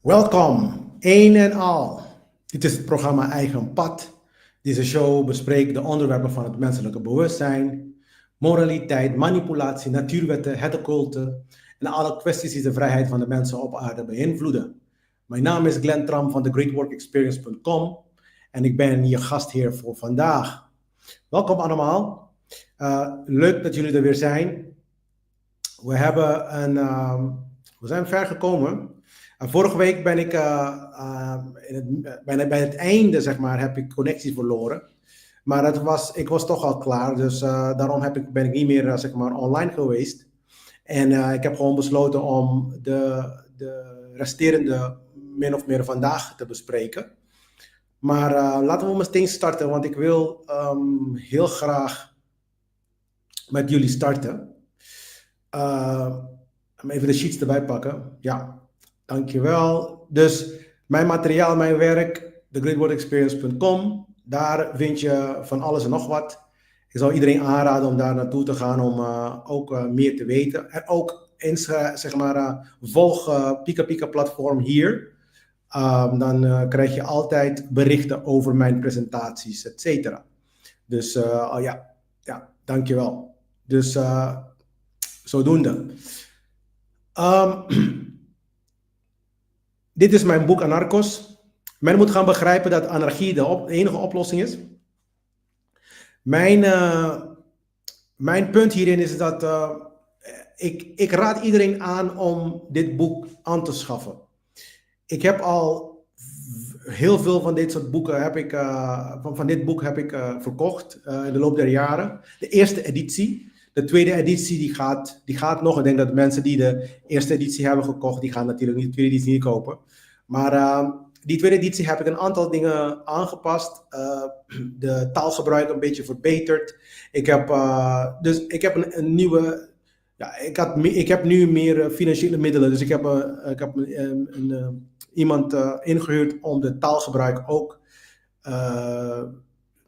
Welkom, een en al. Dit is het programma Eigen Pad. Deze show bespreekt de onderwerpen van het menselijke bewustzijn, moraliteit, manipulatie, natuurwetten, het occulte en alle kwesties die de vrijheid van de mensen op aarde beïnvloeden. Mijn naam is Glenn Tram van theGreatWorkExperience.com en ik ben je gastheer voor vandaag. Welkom allemaal. Leuk dat jullie er weer zijn. We zijn ver gekomen. Vorige week ben ik bij het einde, zeg maar, heb ik connectie verloren. Maar ik was toch al klaar, dus daarom ben ik niet meer zeg maar, online geweest. En ik heb gewoon besloten om de resterende min of meer vandaag te bespreken. Maar laten we meteen starten, want ik wil heel graag met jullie starten. Even de sheets erbij pakken. Ja, dankjewel. Dus mijn materiaal, mijn werk, thegreatworkexperience.com. Daar vind je van alles en nog wat. Ik zou iedereen aanraden om daar naartoe te gaan om ook meer te weten. En ook eens, zeg maar, volg Pika Pika platform hier. Dan krijg je altijd berichten over mijn presentaties, et cetera. Dus ja, dankjewel. Dus zodoende. Dit is mijn boek Anarchos. Men moet gaan begrijpen dat anarchie de enige oplossing is. Mijn punt hierin is dat ik raad iedereen aan om dit boek aan te schaffen. Ik heb al heel veel van dit soort boeken van dit boek heb ik verkocht in de loop der jaren. De eerste editie. De tweede editie die gaat nog. Ik denk dat mensen die de eerste editie hebben gekocht, die gaan natuurlijk niet de tweede editie niet kopen. Maar die tweede editie heb ik een aantal dingen aangepast. De taalgebruik een beetje verbeterd. Ik heb een nieuwe. Ja, ik heb nu meer financiële middelen. Dus ik heb iemand ingehuurd om de taalgebruik ook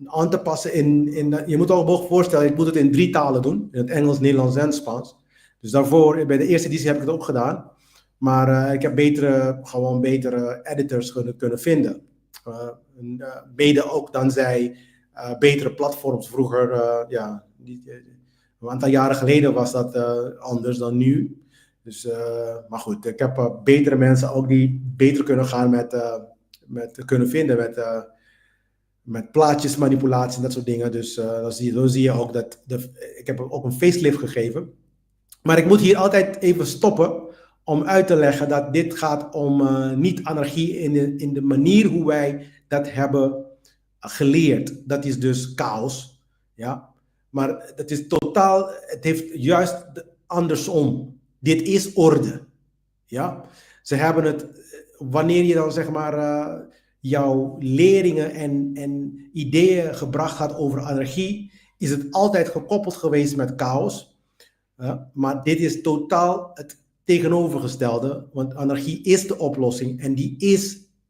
aan te passen. Je moet ook voorstellen, ik moet het in 3 talen doen. In het Engels, Nederlands en Spaans. Dus daarvoor, bij de eerste editie heb ik het ook gedaan. Maar ik heb betere editors kunnen vinden. Mede ook dankzij betere platforms. Vroeger, een aantal jaren geleden was dat anders dan nu. Dus, maar goed, ik heb betere mensen ook die beter kunnen gaan kunnen vinden met plaatjesmanipulatie en dat soort dingen. Dus dan zie je ook dat ik heb ook een facelift gegeven. Maar ik moet hier altijd even stoppen om uit te leggen dat dit gaat om niet anarchie in de manier hoe wij dat hebben geleerd. Dat is dus chaos. Ja? Maar het heeft juist andersom. Dit is orde. Ja? Ze hebben het, wanneer je dan zeg maar jouw leringen en ideeën gebracht had over anarchie, is het altijd gekoppeld geweest met chaos. Maar dit is totaal het tegenovergestelde, want anarchie is de oplossing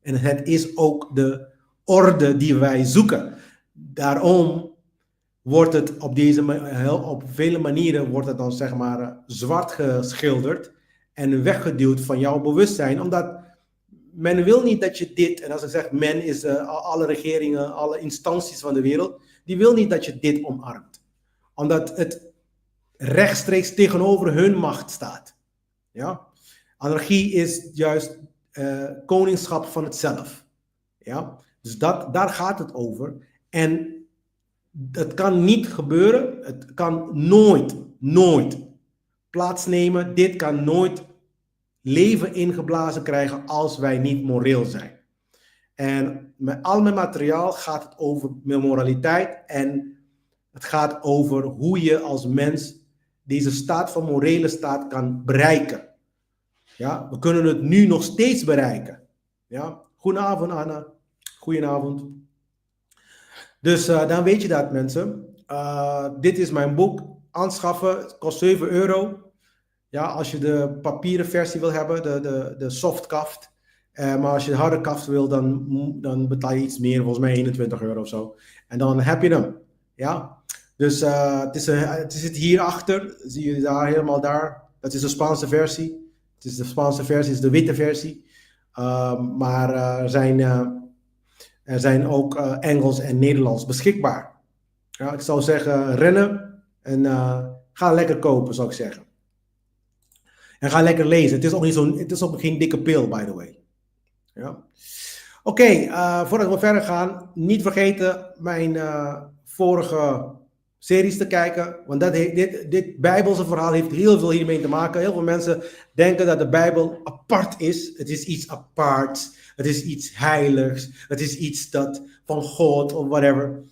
en het is ook de orde die wij zoeken. Daarom wordt het op vele manieren wordt het dan zeg maar zwart geschilderd en weggeduwd van jouw bewustzijn, omdat men wil niet dat je dit, en als ik zeg men is alle regeringen, alle instanties van de wereld, die wil niet dat je dit omarmt. Omdat het rechtstreeks tegenover hun macht staat. Ja? Anarchie is juist koningschap van het zelf. Ja? Dus daar gaat het over. En het kan niet gebeuren, het kan nooit plaatsnemen. Dit kan nooit leven ingeblazen krijgen als wij niet moreel zijn. En met al mijn materiaal gaat het over moraliteit en het gaat over hoe je als mens deze staat van morele staat kan bereiken. Ja, we kunnen het nu nog steeds bereiken. Ja, goedenavond Anna. Goedenavond. Dus dan weet je dat mensen. Dit is mijn boek. Aanschaffen, het kost 7 euro. Ja, als je de papieren versie wil hebben, de softkaft. Maar als je de harde kaft wil, dan betaal je iets meer, volgens mij 21 euro of zo. En dan heb je hem. Ja, dus het zit hierachter. Zie je daar helemaal daar. Dat is de Spaanse versie. De Spaanse versie is de witte versie. Maar er zijn ook Engels en Nederlands beschikbaar. Ja, ik zou zeggen rennen en ga lekker kopen, zou ik zeggen. En ga lekker lezen. Het is ook geen dikke pil, by the way. Ja. Oké, voordat we verder gaan, niet vergeten mijn vorige series te kijken. Want dit Bijbelse verhaal heeft heel veel hiermee te maken. Heel veel mensen denken dat de Bijbel apart is. Het is iets aparts. Het is iets heiligs. Het is iets dat van God of whatever.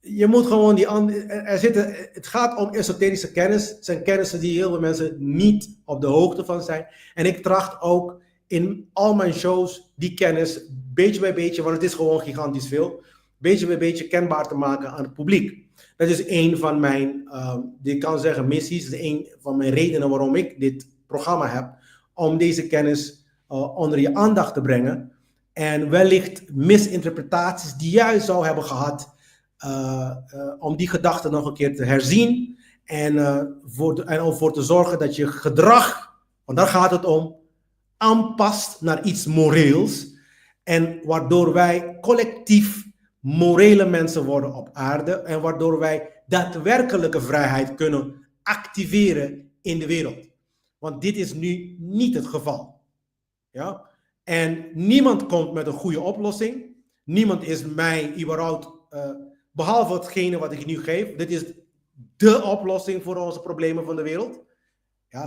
Je moet gewoon die het gaat om esoterische kennis. Het zijn kennissen die heel veel mensen niet op de hoogte van zijn. En ik tracht ook in al mijn shows die kennis, beetje bij beetje, want het is gewoon gigantisch veel, beetje bij beetje kenbaar te maken aan het publiek. Dat is een van mijn, ik kan zeggen missies, dat is een van mijn redenen waarom ik dit programma heb, om deze kennis onder je aandacht te brengen. En wellicht misinterpretaties die jij zou hebben gehad, om die gedachten nog een keer te herzien. En om ervoor te zorgen dat je gedrag, want daar gaat het om, aanpast naar iets moreels. En waardoor wij collectief morele mensen worden op aarde. En waardoor wij daadwerkelijke vrijheid kunnen activeren in de wereld. Want dit is nu niet het geval. Ja? En niemand komt met een goede oplossing. Niemand is mij überhaupt, behalve hetgene wat ik nu geef. Dit is de oplossing voor onze problemen van de wereld. Ja,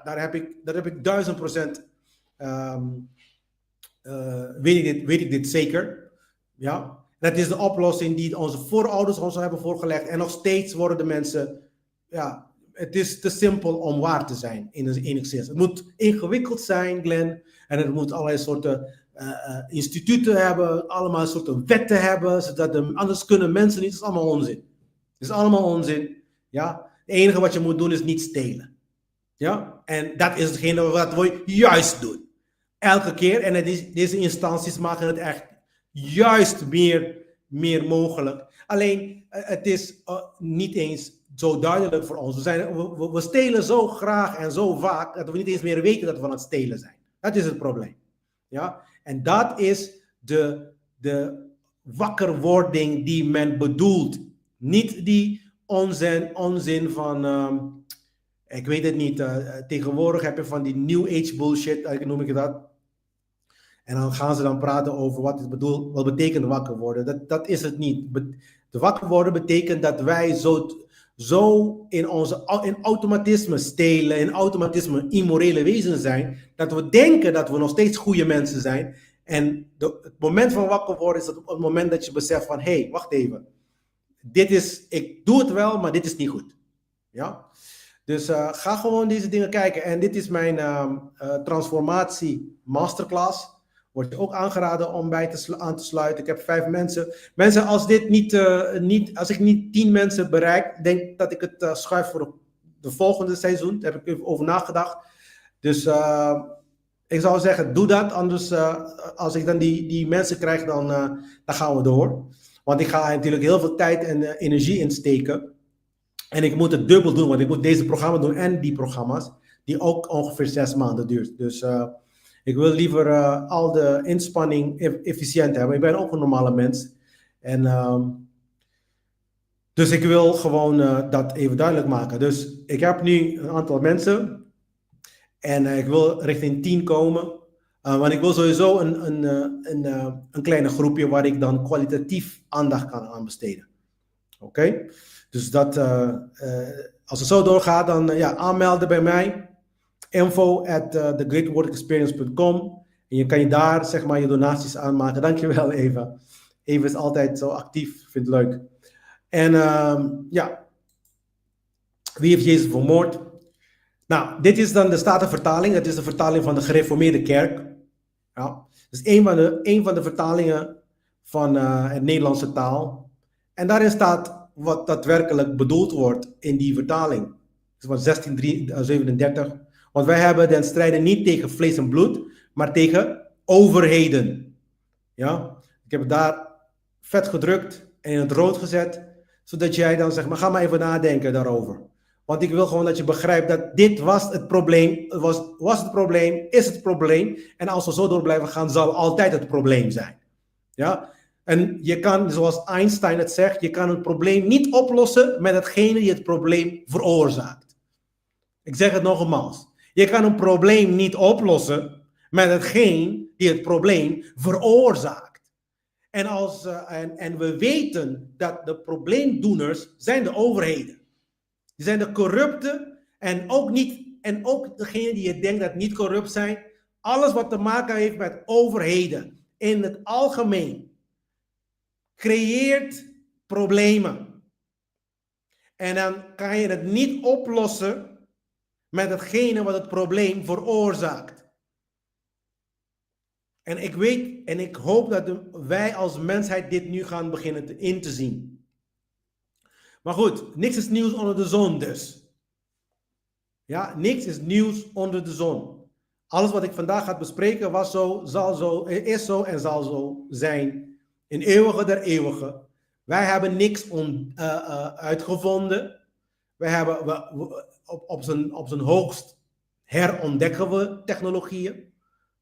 daar heb ik 1000%, weet ik dit zeker. Ja, dat is de oplossing die onze voorouders ons hebben voorgelegd. En nog steeds worden de mensen, ja, het is te simpel om waar te zijn, enigszins. Het moet ingewikkeld zijn, Glenn. En het moet allerlei soorten instituten hebben, allemaal soorten wetten hebben, zodat anders kunnen mensen niet. Het is allemaal onzin. Het is allemaal onzin. Ja, het enige wat je moet doen is niet stelen. Ja, en dat is hetgene wat we juist doen. Elke keer, en deze instanties maken het echt juist meer mogelijk. Alleen, het is niet eens zo duidelijk voor ons. We stelen zo graag en zo vaak, dat we niet eens meer weten dat we aan het stelen zijn. Dat is het probleem. Ja, en dat is de wakkerwording die men bedoelt. Niet die onzin van... ik weet het niet. Tegenwoordig heb je van die New Age bullshit, noem ik dat. En dan gaan ze dan praten over wat betekent wakker worden. Dat is het niet. De wakker worden betekent dat wij zo in automatisme stelen, in automatisme immorele wezens zijn, dat we denken dat we nog steeds goede mensen zijn. En het moment van wakker worden is het moment dat je beseft van, hé, wacht even. Ik doe het wel, maar dit is niet goed. Ja? Dus ga gewoon deze dingen kijken. En dit is mijn transformatie masterclass. Wordt je ook aangeraden om aan te sluiten. Ik heb 5 mensen. Mensen, als ik niet 10 mensen bereik, denk dat ik het schuif voor de volgende seizoen. Daar heb ik even over nagedacht. Dus ik zou zeggen, doe dat. Anders, als ik dan die mensen krijg, dan gaan we door. Want ik ga natuurlijk heel veel tijd en energie insteken. En ik moet het dubbel doen, want ik moet deze programma doen en die programma's, die ook ongeveer 6 maanden duurt. Dus ik wil liever al de inspanning efficiënt hebben. Ik ben ook een normale mens. En dus ik wil gewoon dat even duidelijk maken. Dus ik heb nu een aantal mensen en ik wil richting 10 komen. Want ik wil sowieso een kleine groepje waar ik dan kwalitatief aandacht kan aan besteden. Oké? Dus dat, als het zo doorgaat, dan aanmelden bij mij. info@thegreatworkexperience.com. En je kan je daar, zeg maar, je donaties aanmaken. Dankjewel, Eva. Eva is altijd zo actief, vindt het leuk. En wie heeft Jezus vermoord? Nou, dit is dan de Statenvertaling. Dat is de vertaling van de Gereformeerde Kerk. Ja. Dat is een van de vertalingen van het Nederlandse taal. En daarin staat wat daadwerkelijk bedoeld wordt in die vertaling. Dat is van 1637. Want wij hebben den strijden niet tegen vlees en bloed, maar tegen overheden. Ja? Ik heb het daar vet gedrukt en in het rood gezet, zodat jij dan zegt, maar ga maar even nadenken daarover. Want ik wil gewoon dat je begrijpt dat dit was het probleem, was het probleem, is het probleem. En als we zo door blijven gaan, zal altijd het probleem zijn. Ja? En je kan, zoals Einstein het zegt, je kan een probleem niet oplossen met hetgene die het probleem veroorzaakt. Ik zeg het nogmaals. Je kan een probleem niet oplossen met hetgeen die het probleem veroorzaakt. En we weten dat de probleemdoeners zijn de overheden. Die zijn de corrupte en ook degene die je denkt dat niet corrupt zijn. Alles wat te maken heeft met overheden in het algemeen creëert problemen. En dan kan je het niet oplossen met hetgene wat het probleem veroorzaakt. En ik weet en ik hoop dat wij als mensheid dit nu gaan beginnen in te zien. Maar goed, niks is nieuws onder de zon dus. Ja, niks is nieuws onder de zon. Alles wat ik vandaag ga bespreken was zo, is zo en zal zo zijn. In eeuwige der eeuwigen. Wij hebben niks uitgevonden. Wij hebben op zijn hoogst herontdekken we technologieën.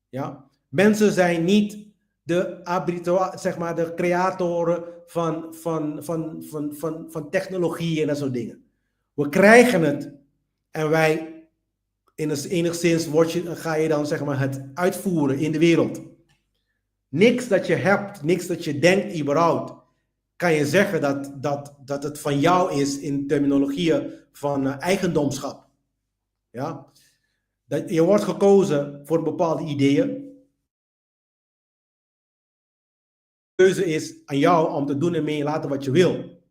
Ja. Mensen zijn niet de creatoren van technologie en dat soort dingen. We krijgen het en wij, enigszins ga je dan het uitvoeren in de wereld. Niks dat je hebt, niks dat je denkt überhaupt, kan je zeggen dat het van jou is in terminologieën van eigendomschap. Ja? Dat je wordt gekozen voor bepaalde ideeën. De keuze is aan jou om te doen en mee laten wat je wil.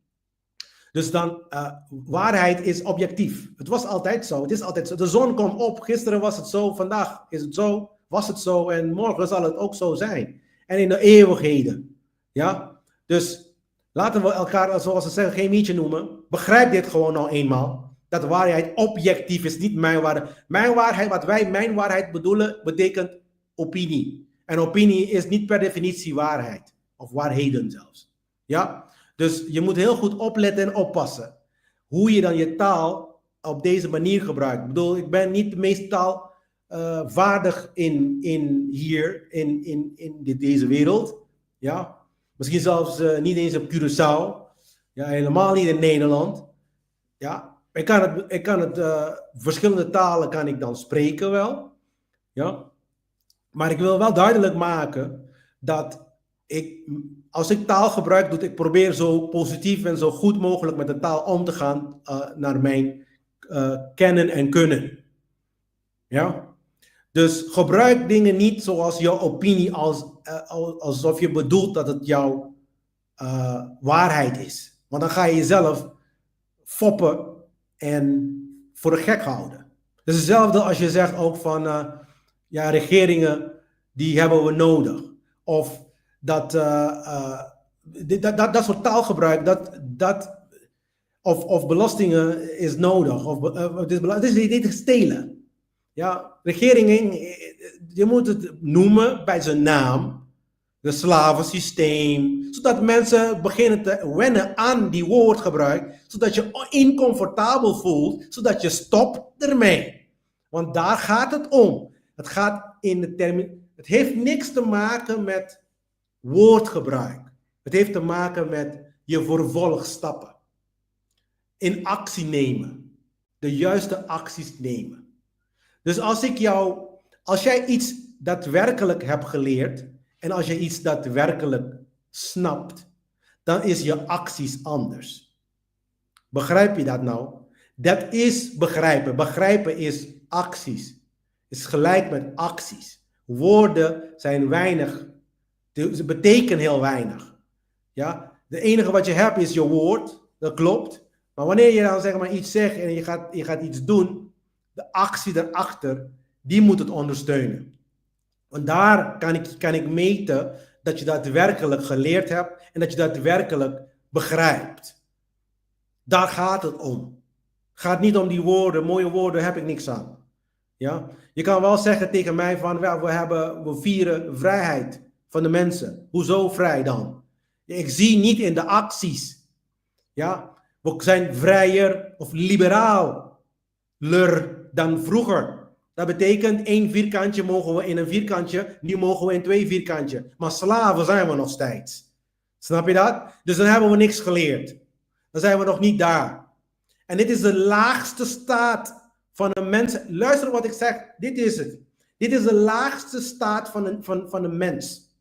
Dus dan, waarheid is objectief. Het was altijd zo, het is altijd zo. De zon komt op, gisteren was het zo, vandaag is het zo, was het zo en morgen zal het ook zo zijn. En in de eeuwigheden. Ja? Dus laten we elkaar, zoals ze zeggen, geen mietje noemen. Begrijp dit gewoon nou eenmaal. Dat waarheid objectief is, niet mijn waarheid. Mijn waarheid bedoelen, betekent opinie. En opinie is niet per definitie waarheid. Of waarheden zelfs. Ja? Dus je moet heel goed opletten en oppassen. Hoe je dan je taal op deze manier gebruikt. Ik bedoel, ik ben niet de meest taalvaardig in deze wereld. Ja? Misschien zelfs niet eens op Curaçao. Ja, helemaal niet in Nederland. Ja? Ik kan het verschillende talen kan ik dan spreken wel. Ja? Maar ik wil wel duidelijk maken dat als ik taal gebruik, ik probeer zo positief en zo goed mogelijk met de taal om te gaan naar mijn kennen en kunnen. Ja? Dus gebruik dingen niet zoals jouw opinie, alsof je bedoelt dat het jouw waarheid is. Want dan ga je jezelf foppen en voor de gek houden. Het is hetzelfde als je zegt ook van, regeringen, die hebben we nodig. Of dat soort taalgebruik, of belastingen is nodig. Het is niet stelen. Ja, regeringen, je moet het noemen bij zijn naam. De slavensysteem. Zodat mensen beginnen te wennen aan die woordgebruik. Zodat je incomfortabel voelt. Zodat je stopt ermee. Want daar gaat het om. Het gaat in de termen. Het heeft niks te maken met woordgebruik. Het heeft te maken met je vervolgstappen. In actie nemen. De juiste acties nemen. Dus als jij iets daadwerkelijk hebt geleerd en als je iets daadwerkelijk snapt, dan is je acties anders. Begrijp je dat nou? Dat is begrijpen. Begrijpen is acties. Is gelijk met acties. Woorden zijn weinig. Ze betekenen heel weinig. Ja? De enige wat je hebt is je woord. Dat klopt. Maar wanneer je dan iets zegt en je gaat iets doen, de actie daarachter, die moet het ondersteunen. Want daar kan ik meten dat je daadwerkelijk geleerd hebt en dat je daadwerkelijk begrijpt. Daar gaat het om. Het gaat niet om die woorden, mooie woorden heb ik niks aan. Ja? Je kan wel zeggen tegen mij van, we vieren vrijheid van de mensen. Hoezo vrij dan? Ik zie niet in de acties. Ja? We zijn vrijer of liberaler dan vroeger. Dat betekent 1 vierkantje mogen we in een vierkantje, nu mogen we in 2 vierkantje. Maar slaven zijn we nog steeds. Snap je dat? Dus dan hebben we niks geleerd. Dan zijn we nog niet daar. En dit is de laagste staat van een mens. Luister wat ik zeg, dit is het. Dit is de laagste staat van een mens.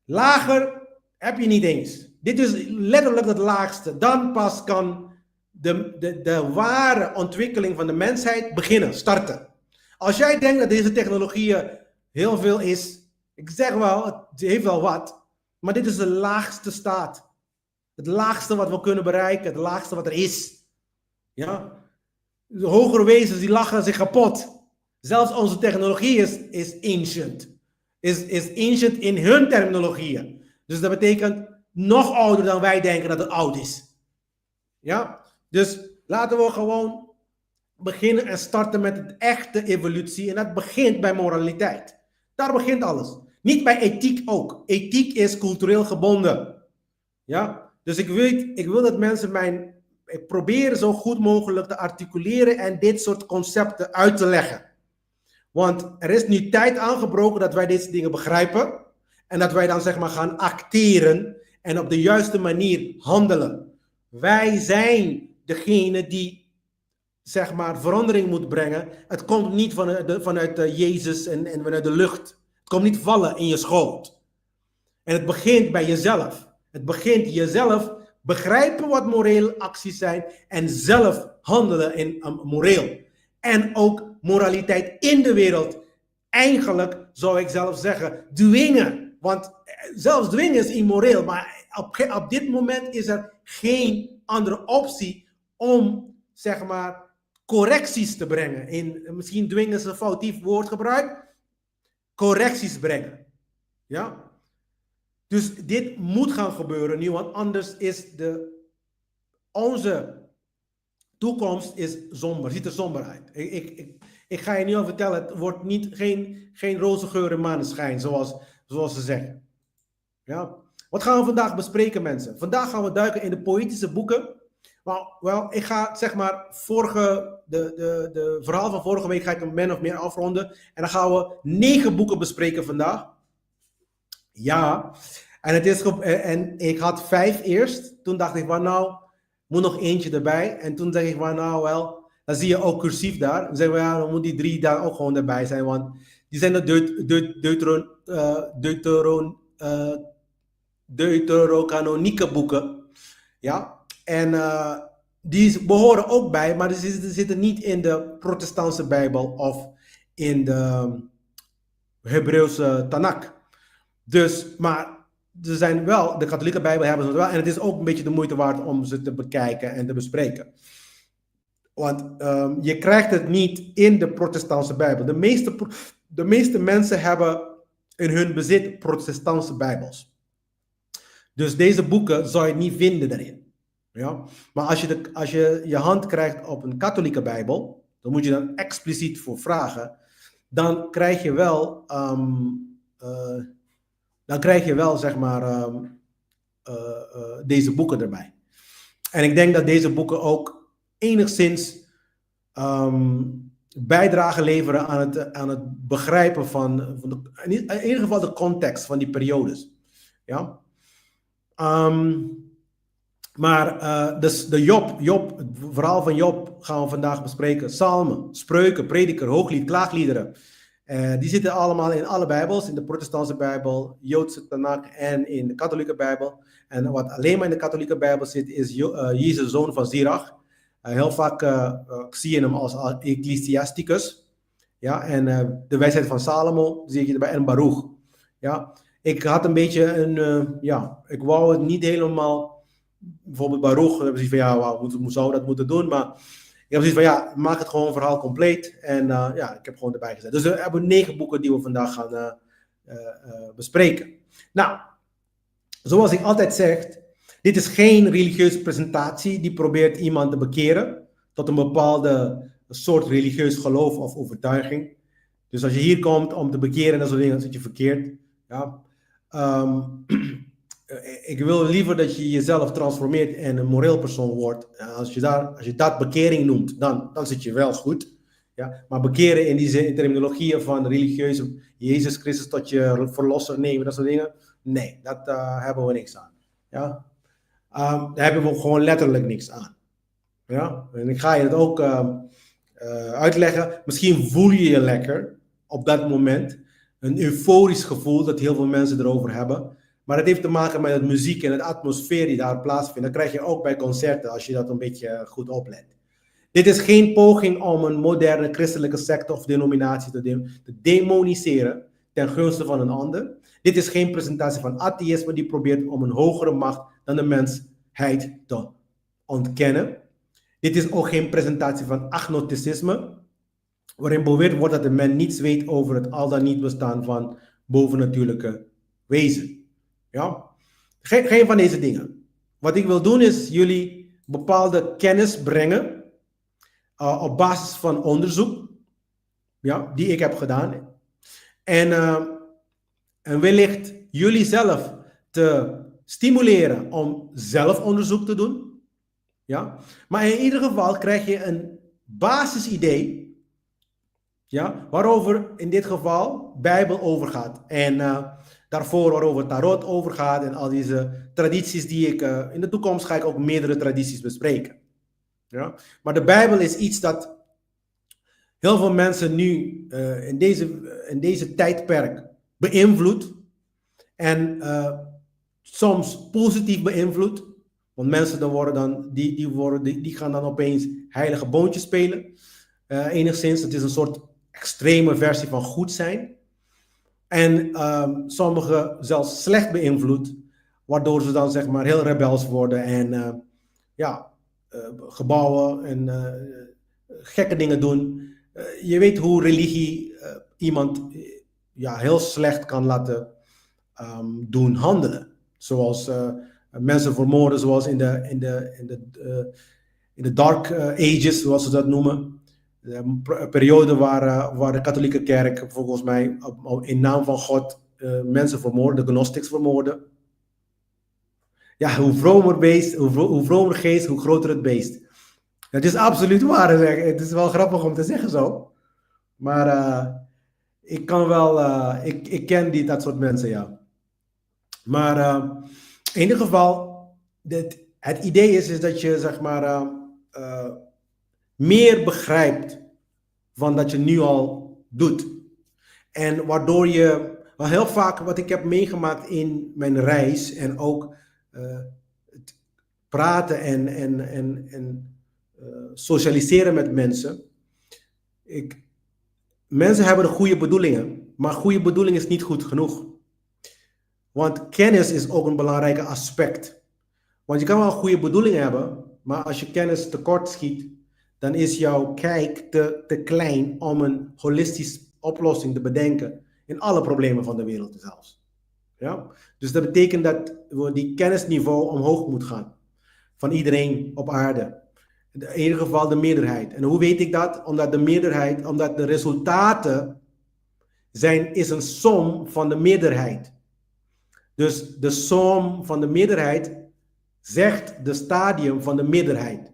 Lager heb je niet eens. Dit is letterlijk het laagste. Dan pas kan de ware ontwikkeling van de mensheid beginnen, starten. Als jij denkt dat deze technologieën heel veel is, ik zeg wel, het heeft wel wat, maar dit is de laagste staat. Het laagste wat we kunnen bereiken, het laagste wat er is. Ja? De hogere wezens die lachen zich kapot. Zelfs onze technologie is ancient. Is ancient in hun terminologieën. Dus dat betekent nog ouder dan wij denken dat het oud is. Ja? Dus laten we gewoon beginnen en starten met de echte evolutie. En dat begint bij moraliteit. Daar begint alles. Niet bij ethiek ook. Ethiek is cultureel gebonden. Ja? Dus ik wil dat mensen ik probeer zo goed mogelijk te articuleren en dit soort concepten uit te leggen. Want er is nu tijd aangebroken dat wij deze dingen begrijpen. En dat wij dan zeg maar gaan acteren en op de juiste manier handelen. Wij zijn degene die zeg maar verandering moet brengen. Het komt niet vanuit Jezus en vanuit de lucht. Het komt niet vallen in je schoot. En het begint bij jezelf. Het begint jezelf begrijpen wat morele acties zijn en zelf handelen in moreel. En ook moraliteit in de wereld. Eigenlijk zou ik zelf zeggen dwingen. Want zelfs dwingen is immoreel. Maar op dit moment is er geen andere optie om zeg maar correcties te brengen. Misschien dwingen is een foutief woordgebruik. Correcties brengen. Ja? Dus dit moet gaan gebeuren nu, want anders is onze toekomst is somber, ziet er somber uit. Ik ga je nu al vertellen, het wordt geen roze geur en maneschijn, zoals ze zeggen. Ja? Wat gaan we vandaag bespreken, mensen? Vandaag gaan we duiken in de poëtische boeken. Wel, ik ga zeg maar de verhaal van vorige week ga ik min of meer afronden. En dan gaan we 9 boeken bespreken vandaag. Ja, en ik had 5 eerst. Toen dacht ik van nou, moet nog eentje erbij. En toen dacht ik van nou wel, dan zie je ook cursief daar. Dan zeggen we ja, dan moet die 3 daar ook gewoon erbij zijn. Want die zijn de deuterocanonieke boeken. Ja, en die behoren ook bij, maar ze zitten niet in de protestantse Bijbel of in de Hebreeuwse Tanakh. Dus, maar ze zijn wel, de katholieke Bijbel hebben ze wel. En het is ook een beetje de moeite waard om ze te bekijken en te bespreken. Want je krijgt het niet in de protestantse Bijbel. De meeste mensen hebben in hun bezit protestantse Bijbels. Dus deze boeken zou je niet vinden daarin. Ja? Maar als je je hand krijgt op een katholieke Bijbel, dan moet je dan expliciet voor vragen. Dan krijg je wel, zeg maar, deze boeken erbij. En ik denk dat deze boeken ook enigszins bijdrage leveren aan het begrijpen van in ieder geval de context van die periodes. Ja? Dus Job, het verhaal van Job gaan we vandaag bespreken. Psalmen, spreuken, prediker, hooglied, klaagliederen. Die zitten allemaal in alle Bijbels, in de protestantse Bijbel, Joodse Tanakh en in de katholieke Bijbel. En wat alleen maar in de katholieke Bijbel zit, is Jezus, zoon van Sirach. Heel vaak zie je hem als Ecclesiasticus. Ja, en de wijsheid van Salomo zie je erbij en Baruch. Ja, ik had een beetje ik wou het niet helemaal, bijvoorbeeld Baruch, dan heb je van ja, hoe zou dat moeten doen, maar ik heb zoiets van ja, maak het gewoon een verhaal compleet en ik heb gewoon erbij gezet. Dus we hebben 9 boeken die we vandaag gaan bespreken. Nou, zoals ik altijd zeg, dit is geen religieuze presentatie die probeert iemand te bekeren tot een bepaalde soort religieus geloof of overtuiging. Dus als je hier komt om te bekeren en dat soort dingen, dan zit je verkeerd. Ja. Ik wil liever dat je jezelf transformeert en een moreel persoon wordt. Als je dat bekering noemt, dan zit je wel goed. Ja? Maar bekeren in die terminologieën van religieuze Jezus Christus tot je verlosser nemen, dat soort dingen. Nee, dat hebben we niks aan. Ja? Daar hebben we gewoon letterlijk niks aan. Ja? En ik ga je het ook uitleggen. Misschien voel je je lekker op dat moment. Een euforisch gevoel dat heel veel mensen erover hebben. Maar het heeft te maken met de muziek en de atmosfeer die daar plaatsvindt. Dat krijg je ook bij concerten als je dat een beetje goed oplet. Dit is geen poging om een moderne christelijke secte of denominatie te demoniseren ten gunste van een ander. Dit is geen presentatie van atheïsme die probeert om een hogere macht dan de mensheid te ontkennen. Dit is ook geen presentatie van agnosticisme, waarin beweerd wordt dat de mens niets weet over het al dan niet bestaan van bovennatuurlijke wezen. Ja? Geen van deze dingen. Wat ik wil doen is jullie bepaalde kennis brengen op basis van onderzoek, ja, die ik heb gedaan. En wellicht jullie zelf te stimuleren om zelf onderzoek te doen. Ja? Maar in ieder geval krijg je een basisidee, ja, waarover in dit geval Bijbel overgaat. En daarvoor waarover Tarot overgaat en al deze tradities die ik... in de toekomst ga ik ook meerdere tradities bespreken. Ja? Maar de Bijbel is iets dat heel veel mensen nu in deze tijdperk beïnvloedt. En soms positief beïnvloedt. Want mensen die gaan dan opeens heilige boontjes spelen. Enigszins, het is een soort extreme versie van goed zijn. En sommigen zelfs slecht beïnvloed, waardoor ze dan zeg maar heel rebels worden en gebouwen en gekke dingen doen. Je weet hoe religie iemand heel slecht kan laten doen handelen. Zoals mensen vermoorden, zoals in de Dark Ages, zoals ze dat noemen. Een periode waar de katholieke kerk volgens mij in naam van God mensen vermoordde, de gnostics vermoordde. Ja, hoe vromer geest, hoe groter het beest. Dat is absoluut waar. Het is wel grappig om te zeggen zo. Maar ik ken dat soort mensen, ja. Maar in ieder geval, het idee is dat je zeg maar meer begrijpt van dat je nu al doet. En waardoor je, heel vaak wat ik heb meegemaakt in mijn reis en ook het praten en socialiseren met mensen. Mensen hebben de goede bedoelingen, maar goede bedoeling is niet goed genoeg. Want kennis is ook een belangrijk aspect. Want je kan wel een goede bedoeling hebben, maar als je kennis tekort schiet, dan is jouw kijk te klein om een holistische oplossing te bedenken in alle problemen van de wereld zelfs. Ja? Dus dat betekent dat die kennisniveau omhoog moet gaan. Van iedereen op aarde. In ieder geval de meerderheid. En hoe weet ik dat? Omdat de resultaten is een som van de meerderheid. Dus de som van de meerderheid zegt de stadium van de meerderheid.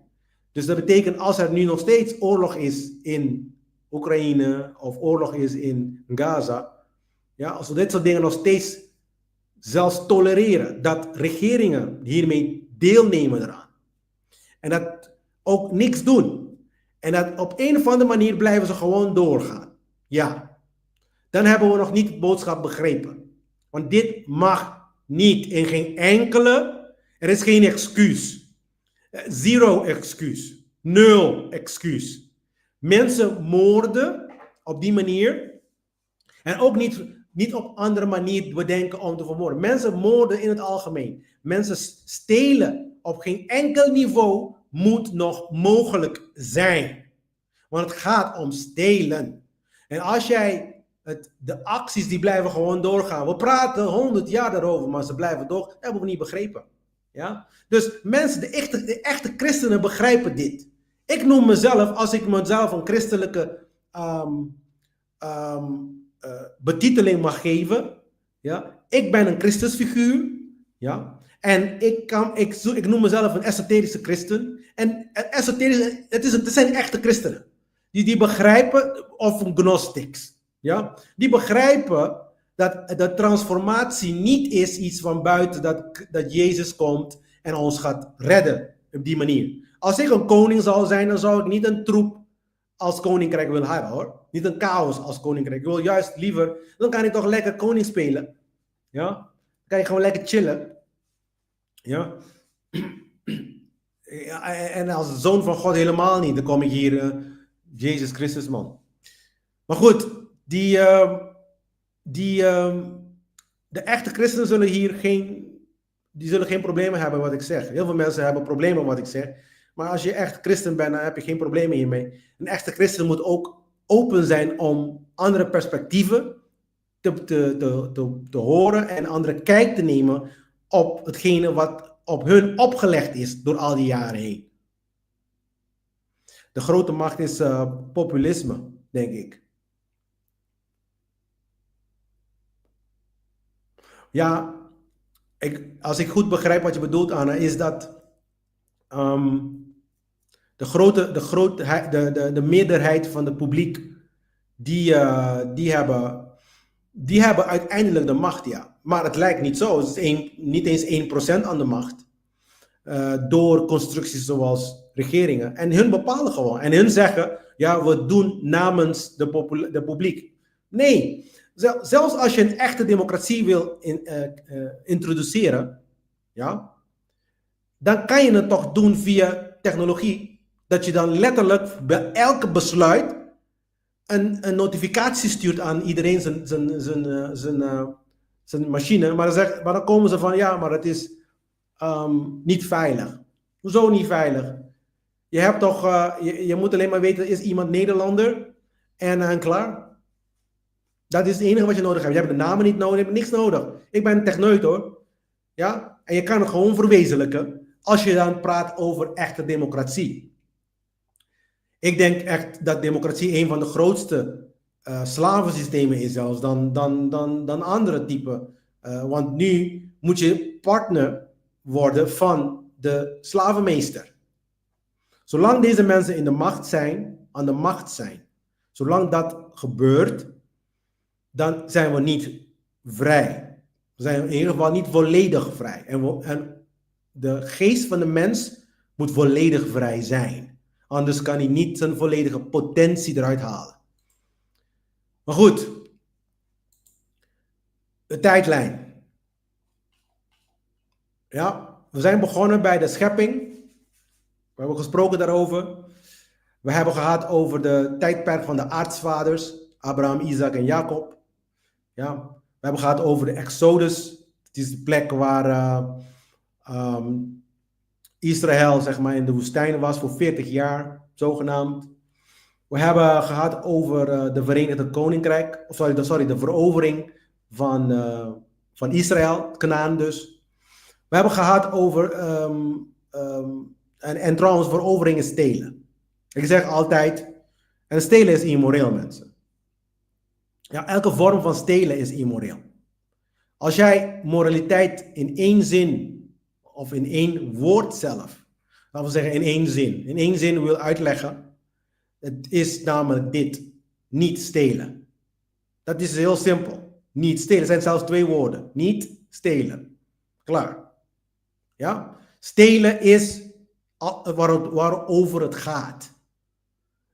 Dus dat betekent als er nu nog steeds oorlog is in Oekraïne of oorlog is in Gaza, ja, als we dit soort dingen nog steeds zelfs tolereren, dat regeringen hiermee deelnemen eraan en dat ook niks doen en dat op een of andere manier blijven ze gewoon doorgaan, ja, dan hebben we nog niet de boodschap begrepen. Want dit mag niet in geen enkele, er is geen excuus. Zero excuus. Nul excuus. Mensen moorden op die manier. En ook niet op andere manier bedenken om te vermoorden. Mensen moorden in het algemeen. Mensen stelen op geen enkel niveau moet nog mogelijk zijn. Want het gaat om stelen. En als jij de acties die blijven gewoon doorgaan. We praten 100 jaar daarover, maar ze blijven door. Dat hebben we niet begrepen. Ja? Dus mensen, de echte christenen begrijpen dit. Ik noem mezelf, als ik mezelf een christelijke betiteling mag geven. Ja? Ik ben een Christusfiguur. Ja? En ik noem mezelf een esoterische christen. En het zijn echte christenen. Die begrijpen, of een gnostics. Ja? Die begrijpen dat de transformatie niet is iets van buiten, dat Jezus komt en ons gaat redden op die manier. Als ik een koning zou zijn, dan zou ik niet een troep als koninkrijk willen hebben, hoor. Niet een chaos als koninkrijk. Ik wil juist liever, dan kan ik toch lekker koning spelen. Ja? Dan kan je gewoon lekker chillen. Ja? En als zoon van God helemaal niet. Dan kom ik hier, Jezus Christus, man. Maar goed, de echte christenen zullen hier geen problemen hebben met wat ik zeg. Heel veel mensen hebben problemen met wat ik zeg. Maar als je echt christen bent, dan heb je geen problemen hiermee. Een echte christen moet ook open zijn om andere perspectieven te horen en andere kijk te nemen op hetgene wat op hun opgelegd is door al die jaren heen. De grote macht is populisme, denk ik. Ja, als ik goed begrijp wat je bedoelt, Anna, is dat de meerderheid van het publiek, die hebben uiteindelijk de macht, ja. Maar het lijkt niet zo. Het is niet eens 1% aan de macht. Door constructies zoals regeringen. En hun bepalen gewoon. En hun zeggen, ja, we doen namens de publiek. Nee, zelfs als je een echte democratie wil introduceren, ja, dan kan je het toch doen via technologie. Dat je dan letterlijk bij elke besluit een notificatie stuurt aan iedereen zijn machine. Maar dan komen ze van, ja, maar het is niet veilig. Hoezo niet veilig? Je hebt toch, je moet alleen maar weten, is iemand Nederlander? En klaar. Dat is het enige wat je nodig hebt. Je hebt de namen niet nodig, je hebt niks nodig. Ik ben een techneut, hoor. Ja? En je kan het gewoon verwezenlijken als je dan praat over echte democratie. Ik denk echt dat democratie een van de grootste slavensystemen is zelfs dan andere typen. Want nu moet je partner worden van de slavenmeester. Zolang deze mensen aan de macht zijn, zolang dat gebeurt, dan zijn we niet vrij. We zijn in ieder geval niet volledig vrij. En de geest van de mens moet volledig vrij zijn. Anders kan hij niet zijn volledige potentie eruit halen. Maar goed, de tijdlijn. Ja, we zijn begonnen bij de schepping. We hebben gesproken daarover. We hebben gehad over de tijdperk van de aartsvaders, Abraham, Isaac en Jacob. Ja, we hebben gehad over de Exodus. Het is de plek waar Israël, zeg maar, in de woestijn was voor 40 jaar, zogenaamd. We hebben gehad over de Verenigde Koninkrijk, de verovering van Israël, Kanaan dus. We hebben gehad over, en trouwens, verovering is stelen. Ik zeg altijd, en stelen is immoreel, mensen. Ja, elke vorm van stelen is immoreel. Als jij moraliteit in één zin, of in één woord zelf, laten we zeggen in één zin wil uitleggen, het is namelijk dit, niet stelen. Dat is heel simpel. Niet stelen, het zijn zelfs 2 woorden. Niet stelen. Klaar. Ja? Stelen is waarover het gaat.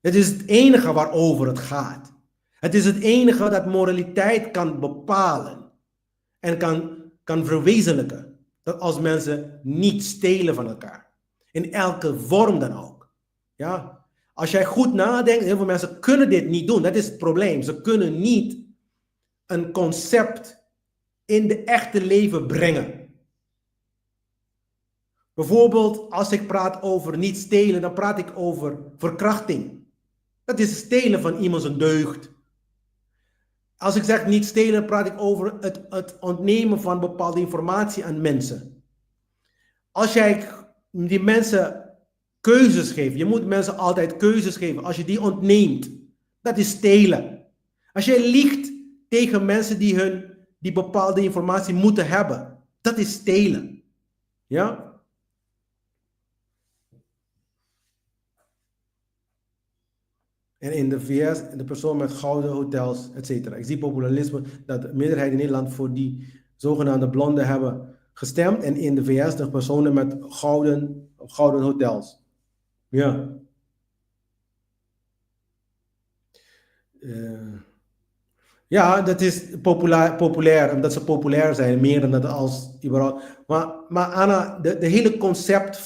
Het is het enige waarover het gaat. Het is het enige dat moraliteit kan bepalen en kan verwezenlijken. Dat als mensen niet stelen van elkaar. In elke vorm dan ook. Ja? Als jij goed nadenkt, heel veel mensen kunnen dit niet doen. Dat is het probleem. Ze kunnen niet een concept in de echte leven brengen. Bijvoorbeeld, als ik praat over niet stelen, dan praat ik over verkrachting. Dat is stelen van iemand zijn deugd. Als ik zeg niet stelen, praat ik over het ontnemen van bepaalde informatie aan mensen. Als jij die mensen keuzes geeft, je moet mensen altijd keuzes geven. Als je die ontneemt, dat is stelen. Als je liegt tegen mensen die bepaalde informatie moeten hebben, Dat is stelen. Ja? En in de VS, de persoon met gouden hotels, etc. Ik zie populisme dat de meerderheid in Nederland voor die zogenaamde blonden hebben gestemd. En in de VS de personen met gouden hotels. Ja. Ja, dat is populair, omdat ze populair zijn, meer dan dat als überhaupt. Maar Anna, de hele concept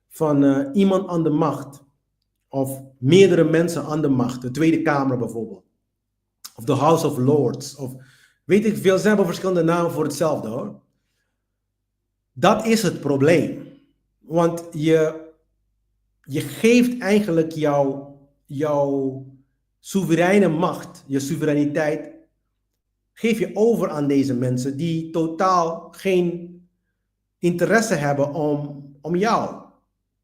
van iemand aan de macht, of meerdere mensen aan de macht, de Tweede Kamer bijvoorbeeld, of de House of Lords, of weet ik veel, ze hebben verschillende namen voor hetzelfde hoor. Dat is het probleem. Want je geeft eigenlijk jouw soevereine macht, je soevereiniteit, geef je over aan deze mensen die totaal geen interesse hebben om jou.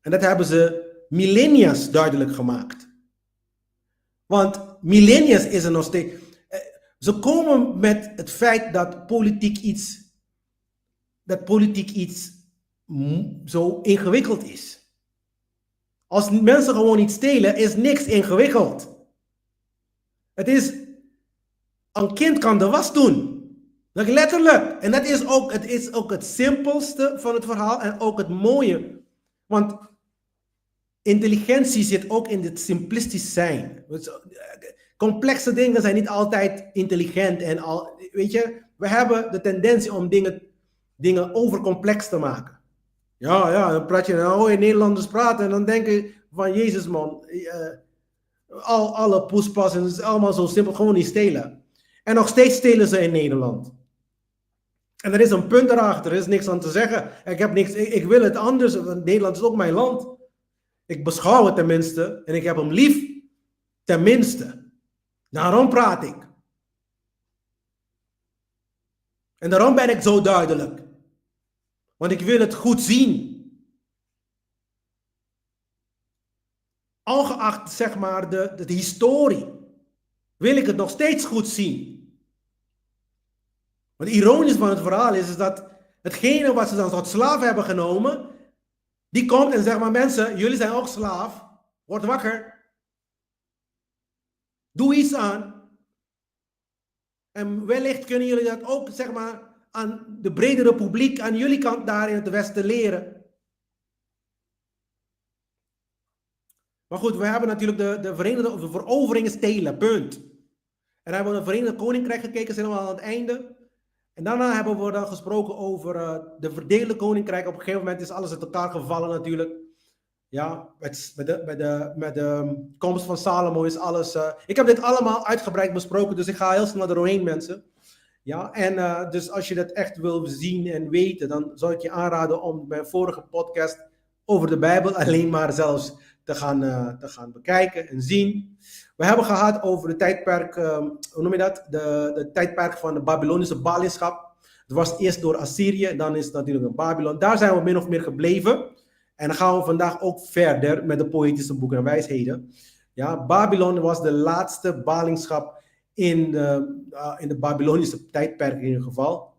En dat hebben ze millennia's duidelijk gemaakt. Want millennia's is er nog steeds. Ze komen met het feit dat politiek iets zo ingewikkeld is. Als mensen gewoon iets stelen, is niks ingewikkeld. Een kind kan de was doen. Letterlijk. En het is ook het simpelste van het verhaal en ook het mooie. Want intelligentie zit ook in het simplistisch zijn. Complexe dingen zijn niet altijd intelligent. Weet je, we hebben de tendentie om dingen overcomplex te maken. Ja, dan praat je, dan hoor je Nederlanders praten en dan denk je van Jezus man, alle poespas en het is allemaal zo simpel, gewoon niet stelen. En nog steeds stelen ze in Nederland. En er is een punt erachter, er is niks aan te zeggen. Ik wil het anders, Nederland is ook mijn land. Ik beschouw het tenminste en ik heb hem lief, tenminste. Daarom praat ik. En daarom ben ik zo duidelijk. Want ik wil het goed zien. Ongeacht, zeg maar, de historie, wil ik het nog steeds goed zien. Want het ironische van het verhaal is dat hetgene wat ze dan tot slaaf hebben genomen, die komt en zegt maar mensen, jullie zijn ook slaaf. Word wakker. Doe iets aan. En wellicht kunnen jullie dat ook, zeg maar, aan de bredere publiek, aan jullie kant daar in het Westen leren. Maar goed, we hebben natuurlijk de veroveringen stelen, punt. En dan hebben we naar het Verenigd Koninkrijk gekeken, zijn we aan het einde. En daarna hebben we dan gesproken over de verdeelde koninkrijk. Op een gegeven moment is alles uit elkaar gevallen natuurlijk. Ja, met de komst van Salomo is alles... ik heb dit allemaal uitgebreid besproken, dus ik ga heel snel doorheen, mensen. Ja, en dus als je dat echt wil zien en weten, dan zou ik je aanraden om mijn vorige podcast over de Bijbel alleen maar zelfs te gaan bekijken en zien. We hebben gehad over de tijdperk, hoe noem je dat? De tijdperk van de Babylonische ballingschap. Het was eerst door Assyrië, dan is het natuurlijk een Babylon. Daar zijn we min of meer gebleven. En dan gaan we vandaag ook verder met de poëtische boeken en wijsheden. Ja, Babylon was de laatste ballingschap in de Babylonische tijdperk in ieder geval.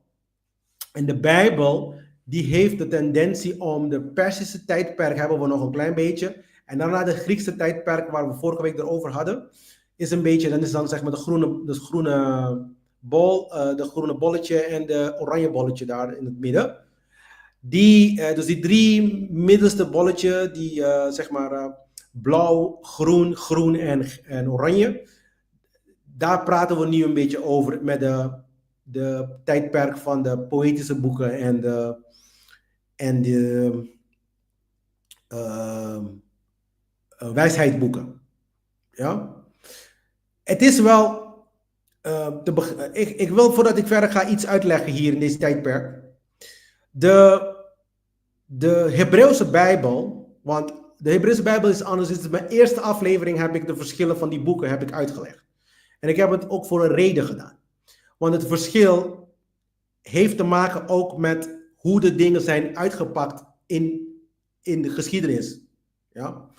En de Bijbel, die heeft de tendentie om de Persische tijdperk, hebben we nog een klein beetje. En daarna de Griekse tijdperk, waar we vorige week erover hadden, is een beetje, dan is dan zeg maar de groene bol, de groene bolletje en de oranje bolletje daar in het midden. Dus die drie middelste bolletje, die zeg maar blauw, groen en oranje. Daar praten we nu een beetje over met de tijdperk van de poëtische boeken en de wijsheidsboeken. Ja? Het is wel... ik wil, voordat ik verder ga, iets uitleggen hier in deze tijdperk. De Hebreeuwse Bijbel, want de Hebreeuwse Bijbel is anders. Dit is mijn eerste aflevering, heb ik de verschillen van die boeken uitgelegd. En ik heb het ook voor een reden gedaan. Want het verschil heeft te maken ook met hoe de dingen zijn uitgepakt in de geschiedenis. Ja?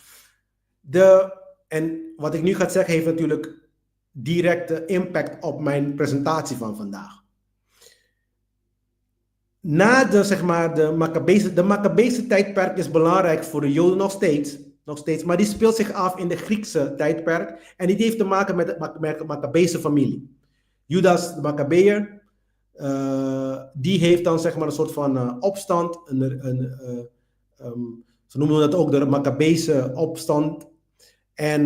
En wat ik nu ga zeggen heeft natuurlijk directe impact op mijn presentatie van vandaag. na de, zeg maar, de Maccabeese tijdperk is belangrijk voor de Joden nog steeds, maar die speelt zich af in de Griekse tijdperk en die heeft te maken met de Maccabeese familie. Judas de Maccabeër, die heeft dan zeg maar een soort van opstand, ze noemen dat ook de Maccabeese opstand. En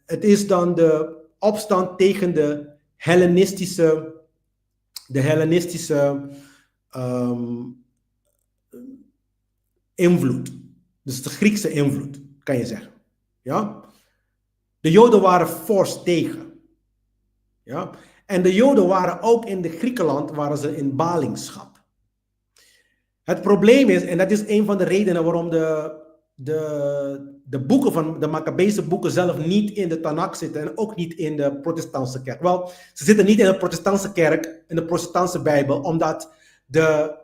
het is dan de opstand tegen de Hellenistische invloed. Dus de Griekse invloed, kan je zeggen. Ja? De Joden waren fors tegen. Ja? En de Joden waren ook in de Griekenland, waren ze in ballingschap. Het probleem is, en dat is een van de redenen waarom de boeken van de Maccabeese boeken zelf niet in de Tanakh zitten en ook niet in de protestantse kerk. Wel, ze zitten niet in de protestantse kerk, in de protestantse Bijbel, omdat de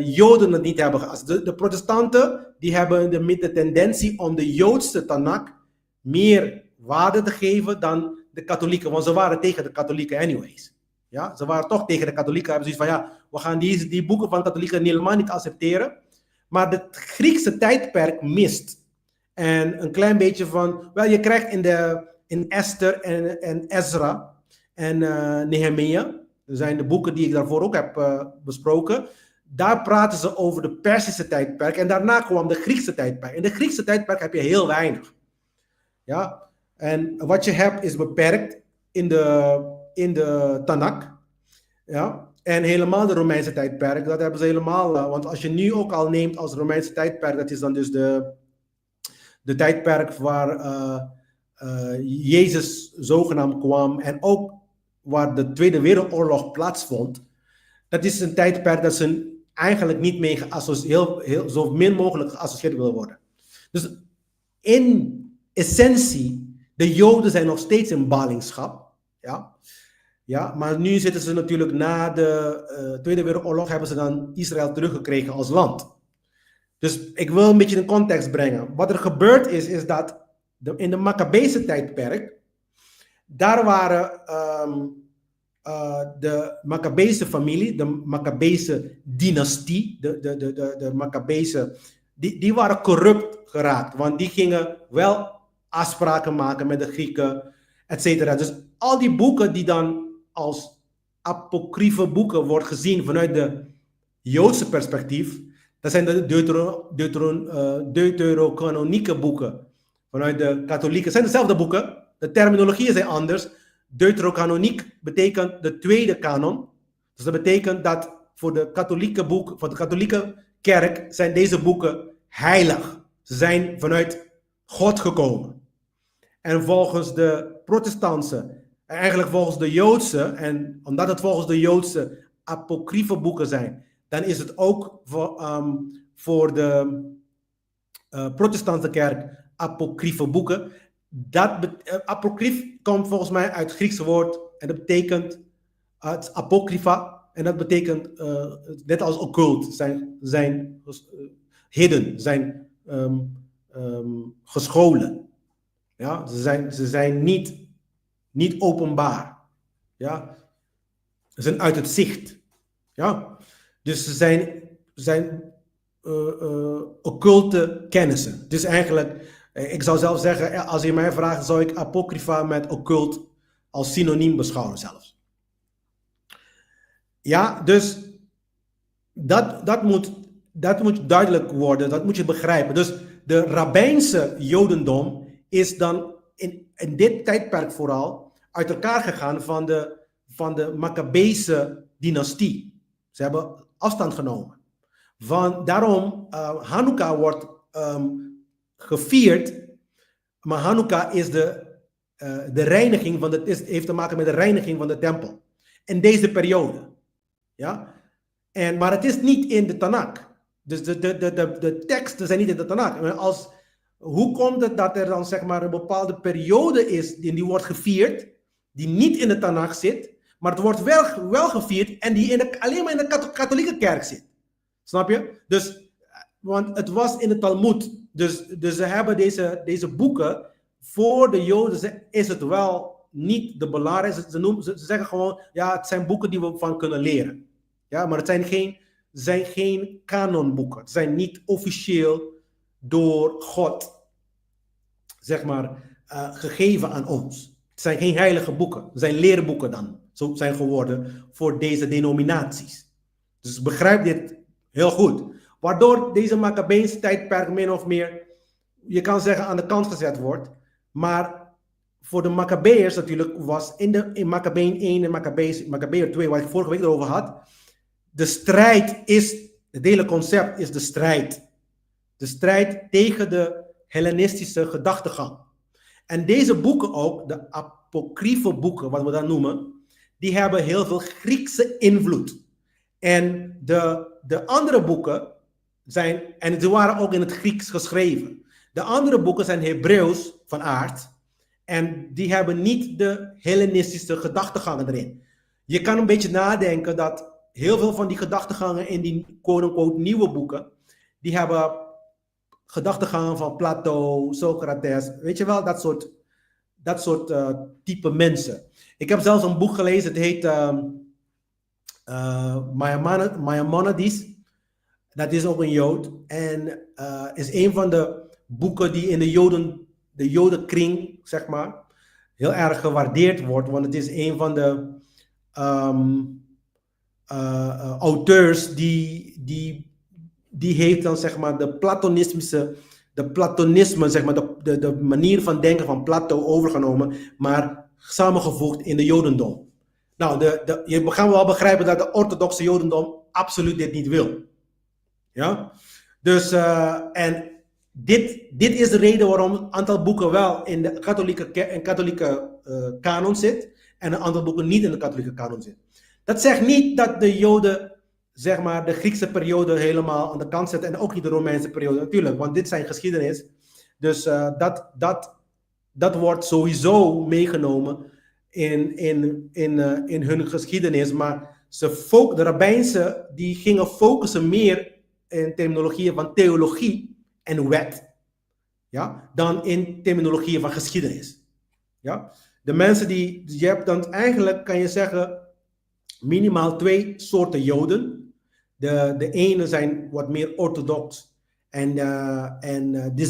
Joden het niet hebben. De protestanten die hebben de tendentie om de Joodse Tanakh meer waarde te geven dan de katholieken, want ze waren tegen de katholieken anyways. Ja, ze waren toch tegen de katholieken, hebben zoiets van ja, we gaan die boeken van de katholieken helemaal niet accepteren. Maar het Griekse tijdperk mist. En een klein beetje van, wel, je krijgt in Esther en Ezra en Nehemia, dat zijn de boeken die ik daarvoor ook heb besproken. Daar praten ze over de Persische tijdperk en daarna kwam de Griekse tijdperk. In de Griekse tijdperk heb je heel weinig. Ja, en wat je hebt is beperkt in de Tanakh. Ja, en helemaal de Romeinse tijdperk, dat hebben ze helemaal. Want als je nu ook al neemt als Romeinse tijdperk, dat is dan dus de tijdperk waar Jezus zogenaamd kwam en ook waar de Tweede Wereldoorlog plaatsvond. Dat is een tijdperk dat ze eigenlijk niet mee heel zo min mogelijk geassocieerd willen worden. Dus in essentie, de Joden zijn nog steeds in ballingschap. Ja. Ja, maar nu zitten ze natuurlijk na de Tweede Wereldoorlog, hebben ze dan Israël teruggekregen als land. Dus ik wil een beetje een context brengen. Wat er gebeurd is dat in de Maccabeese tijdperk, daar waren de Maccabeese familie, de Maccabeese dynastie, de Maccabeese, die waren corrupt geraakt. Want die gingen wel afspraken maken met de Grieken, et cetera. Dus al die boeken die dan als apocryfe boeken wordt gezien vanuit de Joodse perspectief, dat zijn de deuterocanonieke boeken. Vanuit de katholieken. Het zijn dezelfde boeken, de terminologieën zijn anders. Deuterocanoniek betekent de tweede kanon. Dus dat betekent dat voor de katholieke kerk zijn deze boeken heilig. Ze zijn vanuit God gekomen. En volgens de protestantse, eigenlijk volgens de Joodse, en omdat het volgens de Joodse apocryfe boeken zijn, dan is het ook voor de protestantse kerk apocryfe boeken. Apocryf komt volgens mij uit het Griekse woord en dat betekent het apocrypha en dat betekent net als occult, zijn hidden, zijn gescholen. Ja, ze zijn niet openbaar. Ja, ze zijn uit het zicht. Ja, dus ze zijn occulte kennissen. Dus eigenlijk, ik zou zelf zeggen, als je mij vraagt, zou ik apocrypha met occult als synoniem beschouwen zelfs. Ja, dus dat moet duidelijk worden, dat moet je begrijpen. Dus de rabbijnse Jodendom is dan in dit tijdperk vooral uit elkaar gegaan van de Maccabeese dynastie. Ze hebben afstand genomen. Daarom, Hanukkah wordt gevierd, maar Hanukkah is de reiniging heeft te maken met de reiniging van de tempel. In deze periode. Ja? Maar het is niet in de Tanakh. Dus de teksten zijn niet in de Tanakh. Hoe komt het dat er dan zeg maar een bepaalde periode is die wordt gevierd, die niet in de Tanakh zit, maar het wordt wel gevierd en die alleen maar in de katholieke kerk zit. Snap je? Dus, want het was in de Talmud. Dus ze hebben deze boeken, voor de Joden is het wel niet de belangrijkste. Ze zeggen gewoon, ja, het zijn boeken die we van kunnen leren. Ja, maar het zijn zijn geen kanonboeken. Het zijn niet officieel door God, zeg maar, gegeven aan ons. Het zijn geen heilige boeken. Het zijn leerboeken dan. Zo zijn geworden voor deze denominaties. Dus begrijp dit heel goed. Waardoor deze Maccabeense tijdperk min of meer, je kan zeggen, aan de kant gezet wordt. Maar voor de Maccabeërs natuurlijk was in Maccabeen 1 en Maccabeër 2, waar ik vorige week erover had, de strijd is, het hele concept is de strijd. De strijd tegen de Hellenistische gedachtegang. En deze boeken ook, de apocryfe boeken, wat we dat noemen, die hebben heel veel Griekse invloed. En de andere boeken zijn, en ze waren ook in het Grieks geschreven. De andere boeken zijn Hebreeuws van aard. En die hebben niet de Hellenistische gedachtegangen erin. Je kan een beetje nadenken dat heel veel van die gedachtegangen in die quote-unquote nieuwe boeken, die hebben gedachtegangen van Plato, Socrates, weet je wel, dat soort type mensen. Ik heb zelfs een boek gelezen, het heet Maimonides. Dat is ook een Jood en is een van de boeken die in de Jodenkring, zeg maar, heel erg gewaardeerd wordt, want het is een van de auteurs die heeft dan, zeg maar, de platonisme, zeg maar, de manier van denken van Plato overgenomen, maar samengevoegd in de Jodendom. Nou, je gaan wel begrijpen dat de orthodoxe Jodendom absoluut dit niet wil. Ja? Dus, en dit is de reden waarom een aantal boeken wel in de katholieke kanon zit en een aantal boeken niet in de katholieke kanon zit. Dat zegt niet dat de Joden, zeg maar, de Griekse periode helemaal aan de kant zetten en ook niet de Romeinse periode, natuurlijk, want dit zijn geschiedenis. Dus dat wordt sowieso meegenomen in hun geschiedenis, maar de rabbijnse die gingen focussen meer in terminologieën van theologie en wet, ja, dan in terminologieën van geschiedenis. Ja? De mensen je hebt dan eigenlijk, kan je zeggen, minimaal 2 soorten Joden. De ene zijn wat meer orthodox en die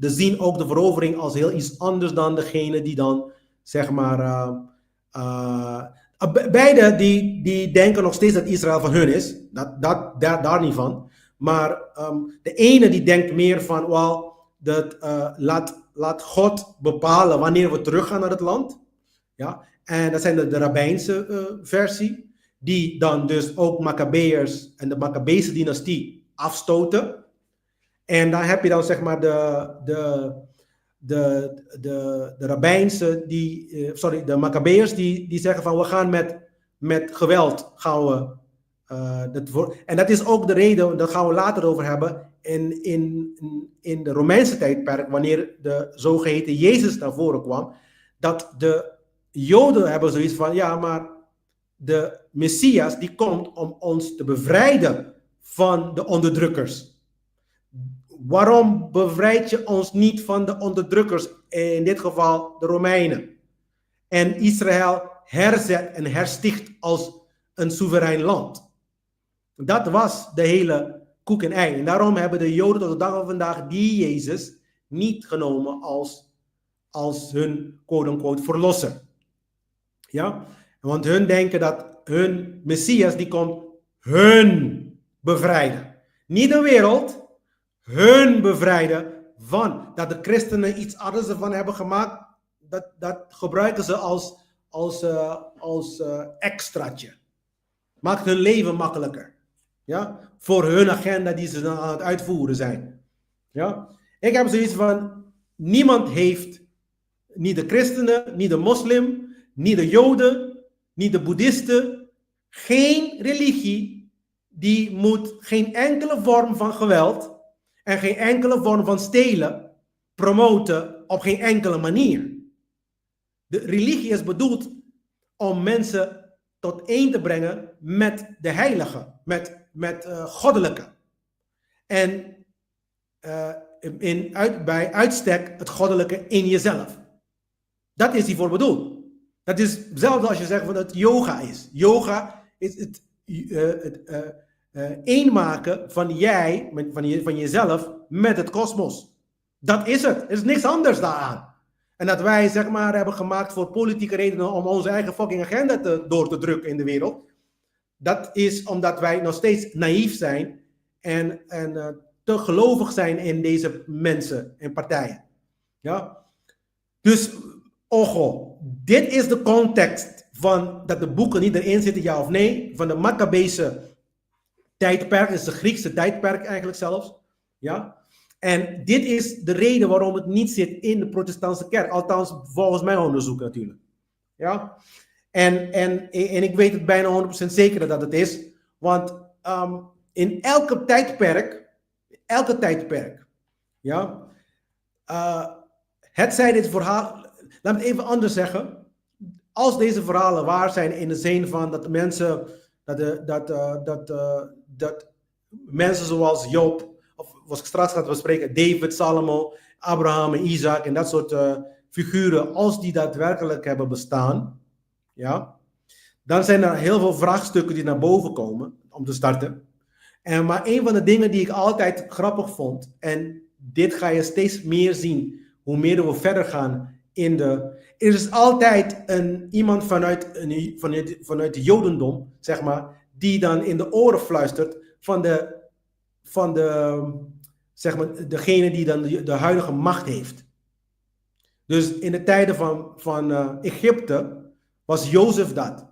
zien ook de verovering als heel iets anders dan degene die dan, zeg maar, beide die denken nog steeds dat Israël van hun is, daar niet van. Maar de ene die denkt meer van, laat God bepalen wanneer we teruggaan naar het land. Ja? En dat zijn de rabbijnse versie, die dan dus ook Maccabeërs en de Maccabeese dynastie afstoten. En dan heb je dan, zeg maar, de rabbijnse, de Maccabeërs die zeggen van, we gaan met geweld gaan we. En dat is ook de reden, daar gaan we later over hebben, in de Romeinse tijdperk, wanneer de zogeheten Jezus naar voren kwam, dat de Joden hebben zoiets van, ja, maar de Messias die komt om ons te bevrijden van de onderdrukkers. Waarom bevrijd je ons niet van de onderdrukkers, in dit geval de Romeinen, en Israël herzet en hersticht als een soeverein land? Dat was de hele koek en ei. En daarom hebben de Joden tot de dag van vandaag die Jezus niet genomen als hun quote-unquote verlosser. Ja? Want hun denken dat hun Messias die komt hun bevrijden. Niet de wereld, hun bevrijden van. Dat de christenen iets anders ervan hebben gemaakt, dat gebruiken ze als extraatje. Maakt hun leven makkelijker. Ja? Voor hun agenda die ze dan aan het uitvoeren zijn. Ja? Ik heb zoiets van, niemand heeft, niet de christenen, niet de moslim, niet de Joden, niet de boeddhisten, geen religie, die moet geen enkele vorm van geweld en geen enkele vorm van stelen promoten op geen enkele manier. De religie is bedoeld om mensen tot één te brengen met de heilige, met goddelijke. En bij uitstek het goddelijke in jezelf. Dat is hiervoor bedoeld. Dat is hetzelfde als je zegt dat het yoga is. Yoga is één maken van jezelf met het kosmos. Dat is het. Er is niks anders daaraan. En dat wij, zeg maar, hebben gemaakt voor politieke redenen om onze eigen fucking agenda door te drukken in de wereld. Dat is omdat wij nog steeds naïef zijn en te gelovig zijn in deze mensen en partijen. Ja? Dus, dit is de context van dat de boeken niet erin zitten, ja of nee, van de Maccabeese tijdperk, is het Griekse tijdperk eigenlijk zelfs. Ja? En dit is de reden waarom het niet zit in de protestantse kerk, althans volgens mijn onderzoek natuurlijk. Ja? En ik weet het bijna 100% zeker dat het is, want in elke tijdperk, ja, het zij dit verhaal, laat me het even anders zeggen, als deze verhalen waar zijn in de zin van dat mensen, dat mensen zoals Job, of wat ik straks ga bespreken, David, Salomo, Abraham en Isaac en dat soort figuren, als die daadwerkelijk hebben bestaan, ja, dan zijn er heel veel vraagstukken die naar boven komen, om te starten. Maar een van de dingen die ik altijd grappig vond, en dit ga je steeds meer zien, hoe meer we verder gaan er is altijd iemand vanuit het Jodendom, zeg maar, die dan in de oren fluistert van zeg maar, degene die dan de huidige macht heeft. Dus in de tijden van Egypte was Jozef dat.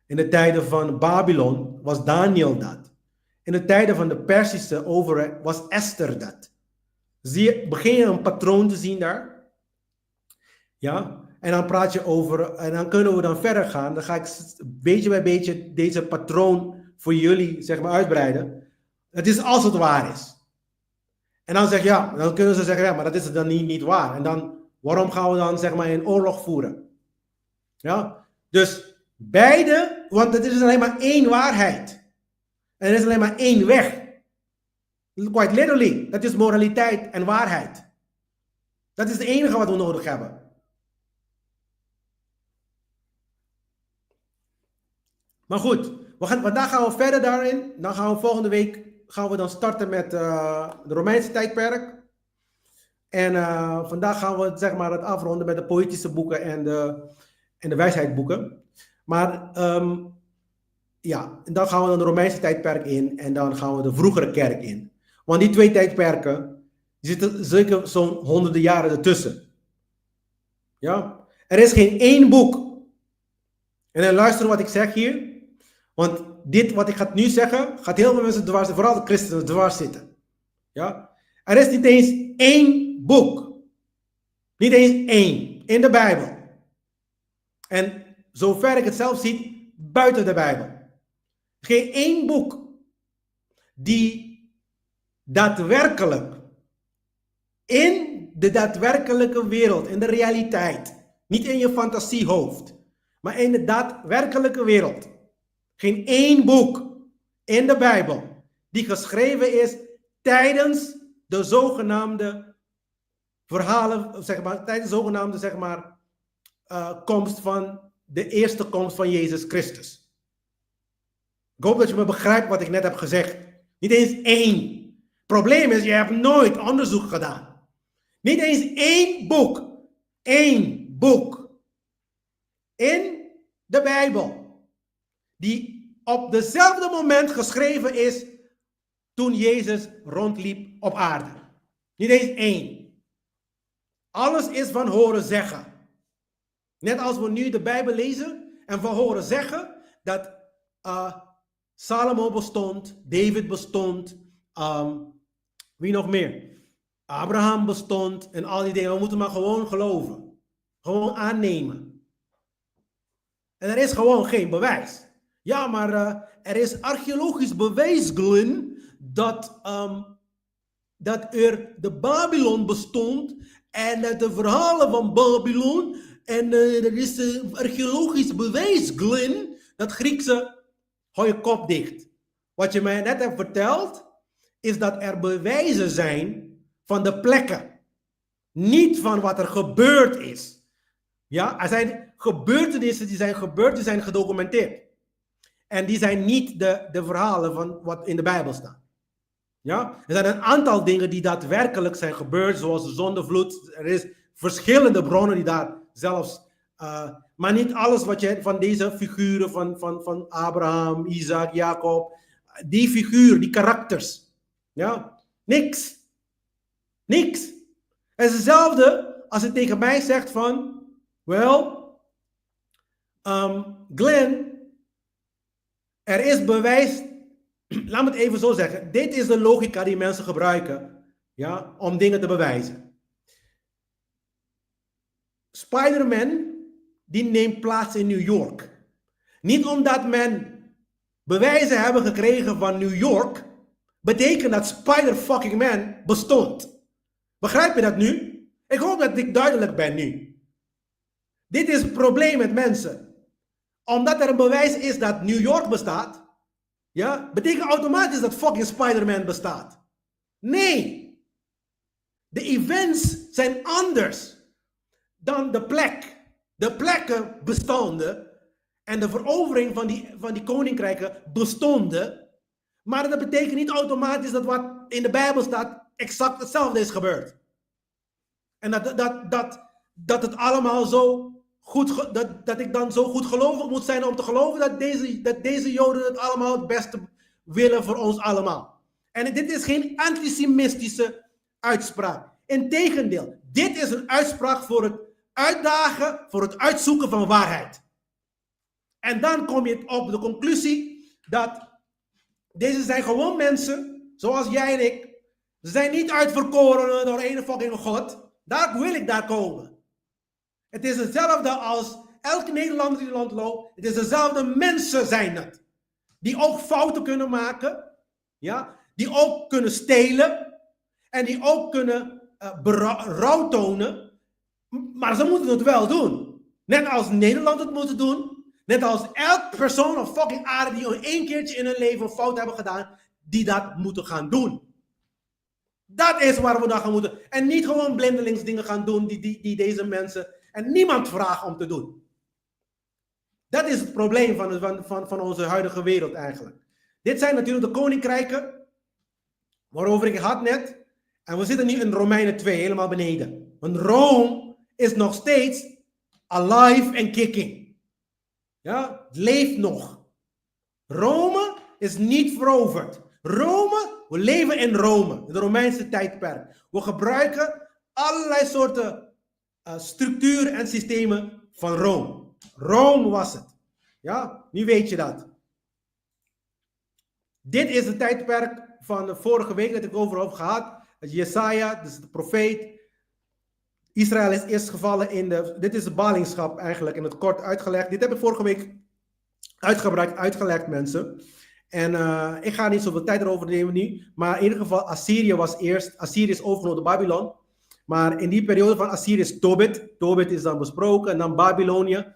In de tijden van Babylon was Daniel dat. In de tijden van de Persische overheid was Esther dat. Begin je een patroon te zien daar? Ja, en dan praat je over, en dan kunnen we dan verder gaan. Dan ga ik beetje bij beetje deze patroon voor jullie, zeg maar, uitbreiden. Het is als het waar is. En dan dan kunnen ze zeggen, ja, maar dat is dan niet waar. En dan, waarom gaan we dan, zeg maar, in oorlog voeren? Ja, dus beide, want het is alleen maar één waarheid. En er is alleen maar één weg. Quite literally, dat is moraliteit en waarheid. Dat is het enige wat we nodig hebben. Maar goed, vandaag gaan we verder daarin. Dan gaan we volgende week starten met de Romeinse tijdperk. En vandaag gaan we, zeg maar, het afronden met de poëtische boeken en de wijsheidboeken. Maar ja, en dan gaan we dan de Romeinse tijdperk in en dan gaan we de vroegere kerk in. Want die twee tijdperken zitten zeker zo'n honderden jaren ertussen. Ja, er is geen één boek. En dan luister wat ik zeg hier. Want dit wat ik ga nu zeggen, gaat heel veel mensen dwars, vooral de christenen, dwars zitten. Ja? Er is niet eens één boek. Niet eens één in de Bijbel. En zover ik het zelf zie, buiten de Bijbel. Geen één boek die daadwerkelijk in de daadwerkelijke wereld, in de realiteit, niet in je fantasiehoofd, maar in de daadwerkelijke wereld. Geen één boek in de Bijbel die geschreven is tijdens de zogenaamde verhalen, zeg maar, tijdens de zogenaamde, zeg maar, komst van de eerste komst van Jezus Christus. Ik hoop dat je me begrijpt wat ik net heb gezegd. Niet eens één. Probleem is, je hebt nooit onderzoek gedaan. Niet eens één boek. Één boek. In de Bijbel. Die op dezelfde moment geschreven is toen Jezus rondliep op aarde. Niet eens één. Alles is van horen zeggen. Net als we nu de Bijbel lezen en van horen zeggen dat Salomo bestond, David bestond, wie nog meer? Abraham bestond en al die dingen. We moeten maar gewoon geloven. Gewoon aannemen. En er is gewoon geen bewijs. Ja, maar er is archeologisch bewijs, Glenn, dat er de Babylon bestond en dat de verhalen van Babylon en er is archeologisch bewijs, Glenn, dat Griekse, hou je kop dicht. Wat je mij net hebt verteld, is dat er bewijzen zijn van de plekken, niet van wat er gebeurd is. Ja, er zijn gebeurtenissen die zijn gebeurd, die zijn gedocumenteerd. En die zijn niet de verhalen van wat in de Bijbel staat. Ja? Er zijn een aantal dingen die daadwerkelijk zijn gebeurd, zoals de zondevloed. Er is verschillende bronnen die daar zelfs... maar niet alles wat je van deze figuren van Abraham, Isaac, Jacob... Die figuren, die karakters. Ja? Niks. Niks. Het is hetzelfde als je tegen mij zegt van... Glenn... Er is bewijs... Laat me het even zo zeggen. Dit is de logica die mensen gebruiken. Ja, om dingen te bewijzen. Spider-Man... Die neemt plaats in New York. Niet omdat men... bewijzen hebben gekregen van New York... betekent dat Spider-fucking-Man bestond. Begrijp je dat nu? Ik hoop dat ik duidelijk ben nu. Dit is het probleem met mensen. Omdat er een bewijs is dat New York bestaat... ja, betekent automatisch dat fucking Spider-Man bestaat. Nee. De events zijn anders dan de plek. De plekken bestonden en de verovering van die koninkrijken bestonden. Maar dat betekent niet automatisch dat wat in de Bijbel staat exact hetzelfde is gebeurd. En dat het allemaal zo goed, dat ik dan zo goed gelovig moet zijn om te geloven dat deze Joden het allemaal het beste willen voor ons allemaal. En dit is geen antisemitische uitspraak. Integendeel, dit is een uitspraak voor het uitdagen, voor het uitzoeken van waarheid. En dan kom je op de conclusie dat deze zijn gewoon mensen, zoals jij en ik. Ze zijn niet uitverkoren door een fucking God. Daar wil ik daar komen. Het is hetzelfde als elke Nederlander die in het land loopt. Het is dezelfde mensen zijn het. Die ook fouten kunnen maken. Ja? Die ook kunnen stelen. En die ook kunnen rouw tonen. Maar ze moeten het wel doen. Net als Nederland het moet doen. Net als elk persoon op fucking aarde die één keertje in hun leven een fout hebben gedaan. Die dat moeten gaan doen. Dat is waar we dan gaan moeten. En niet gewoon blindelings dingen gaan doen die deze mensen en niemand vragen om te doen. Dat is het probleem van onze huidige wereld eigenlijk. Dit zijn natuurlijk de koninkrijken waarover ik het had net. En we zitten nu in Romeinen 2, helemaal beneden. Want Rome is nog steeds alive and kicking. Ja, het leeft nog. Rome is niet veroverd. Rome, we leven in Rome, in de Romeinse tijdperk. We gebruiken allerlei soorten structuren en systemen van Rome. Rome was het. Ja, nu weet je dat. Dit is het tijdperk van de vorige week dat ik over heb gehad. Jesaja, dus de profeet. Israël is eerst gevallen in dit is de ballingschap eigenlijk in het kort uitgelegd. Dit heb ik vorige week uitgebreid uitgelegd, mensen. En ik ga niet zoveel tijd erover nemen nu. Maar in ieder geval, Assyrië was eerst. Assyrië is overgenomen door Babylon. Maar in die periode van Assyrië is Tobit. Tobit is dan besproken. En dan Babylonië.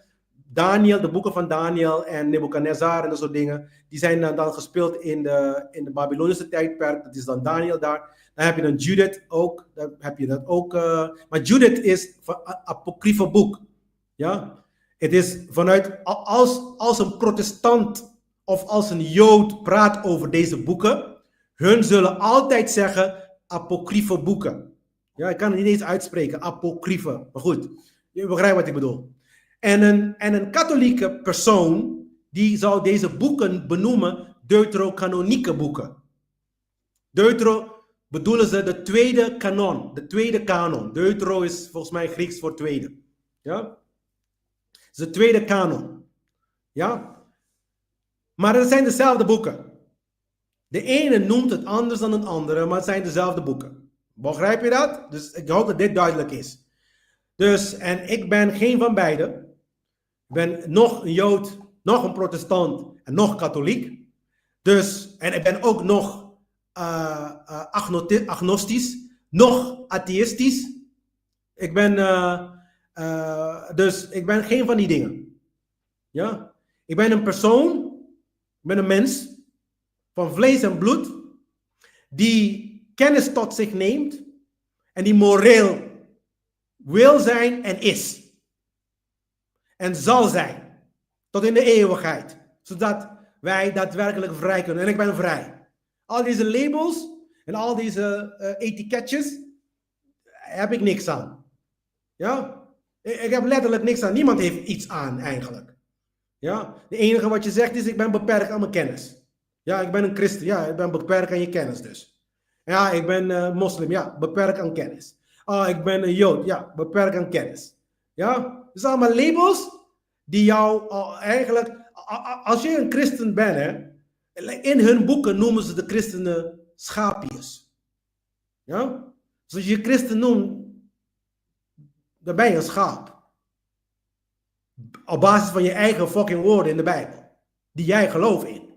Daniel, de boeken van Daniel en Nebuchadnezzar en dat soort dingen. Die zijn dan gespeeld in de Babylonische tijdperk. Dat is dan Daniel daar. Dan heb je dan Judith ook. Dan heb je dat ook. Maar Judith is een apocryfe boek. Ja? Het is vanuit, als een protestant of als een Jood praat over deze boeken, hun zullen altijd zeggen apocryfe boeken. Ja, ik kan het niet eens uitspreken, apocryfe. Maar goed, je begrijpt wat ik bedoel. En een katholieke persoon, die zou deze boeken benoemen deuterocanonieke boeken. Deutero bedoelen ze de tweede kanon, de tweede kanon. Deutero is volgens mij Grieks voor tweede. Ja? Het is de tweede kanon. Ja? Maar het zijn dezelfde boeken. De ene noemt het anders dan een andere, maar het zijn dezelfde boeken. Begrijp je dat? Dus ik hoop dat dit duidelijk is. Dus, en ik ben geen van beide. Ik ben nog een Jood, nog een protestant en nog katholiek. Dus, en ik ben ook nog agnostisch, nog atheïstisch. Ik ben, dus ik ben geen van die dingen. Ja? Ik ben een persoon, ik ben een mens van vlees en bloed, die kennis tot zich neemt en die moreel wil zijn en is. En zal zijn. Tot in de eeuwigheid. Zodat wij daadwerkelijk vrij kunnen. En ik ben vrij. Al deze labels en al deze etiketjes heb ik niks aan. Ja? Ik heb letterlijk niks aan. Niemand heeft iets aan eigenlijk. Ja? De enige wat je zegt is, ik ben beperkt aan mijn kennis. Ja, ik ben een christen. Ja, ik ben beperkt aan je kennis dus. Ja, ik ben moslim. Ja, beperkt aan kennis. Ik ben een jood. Ja, beperkt aan kennis. Ja? Dat zijn allemaal labels die jou eigenlijk... Als je een christen bent, hè, in hun boeken noemen ze de christenen schaapjes. Ja? Dus als je je christen noemt, dan ben je een schaap. Op basis van je eigen fucking woorden in de Bijbel. Die jij gelooft in.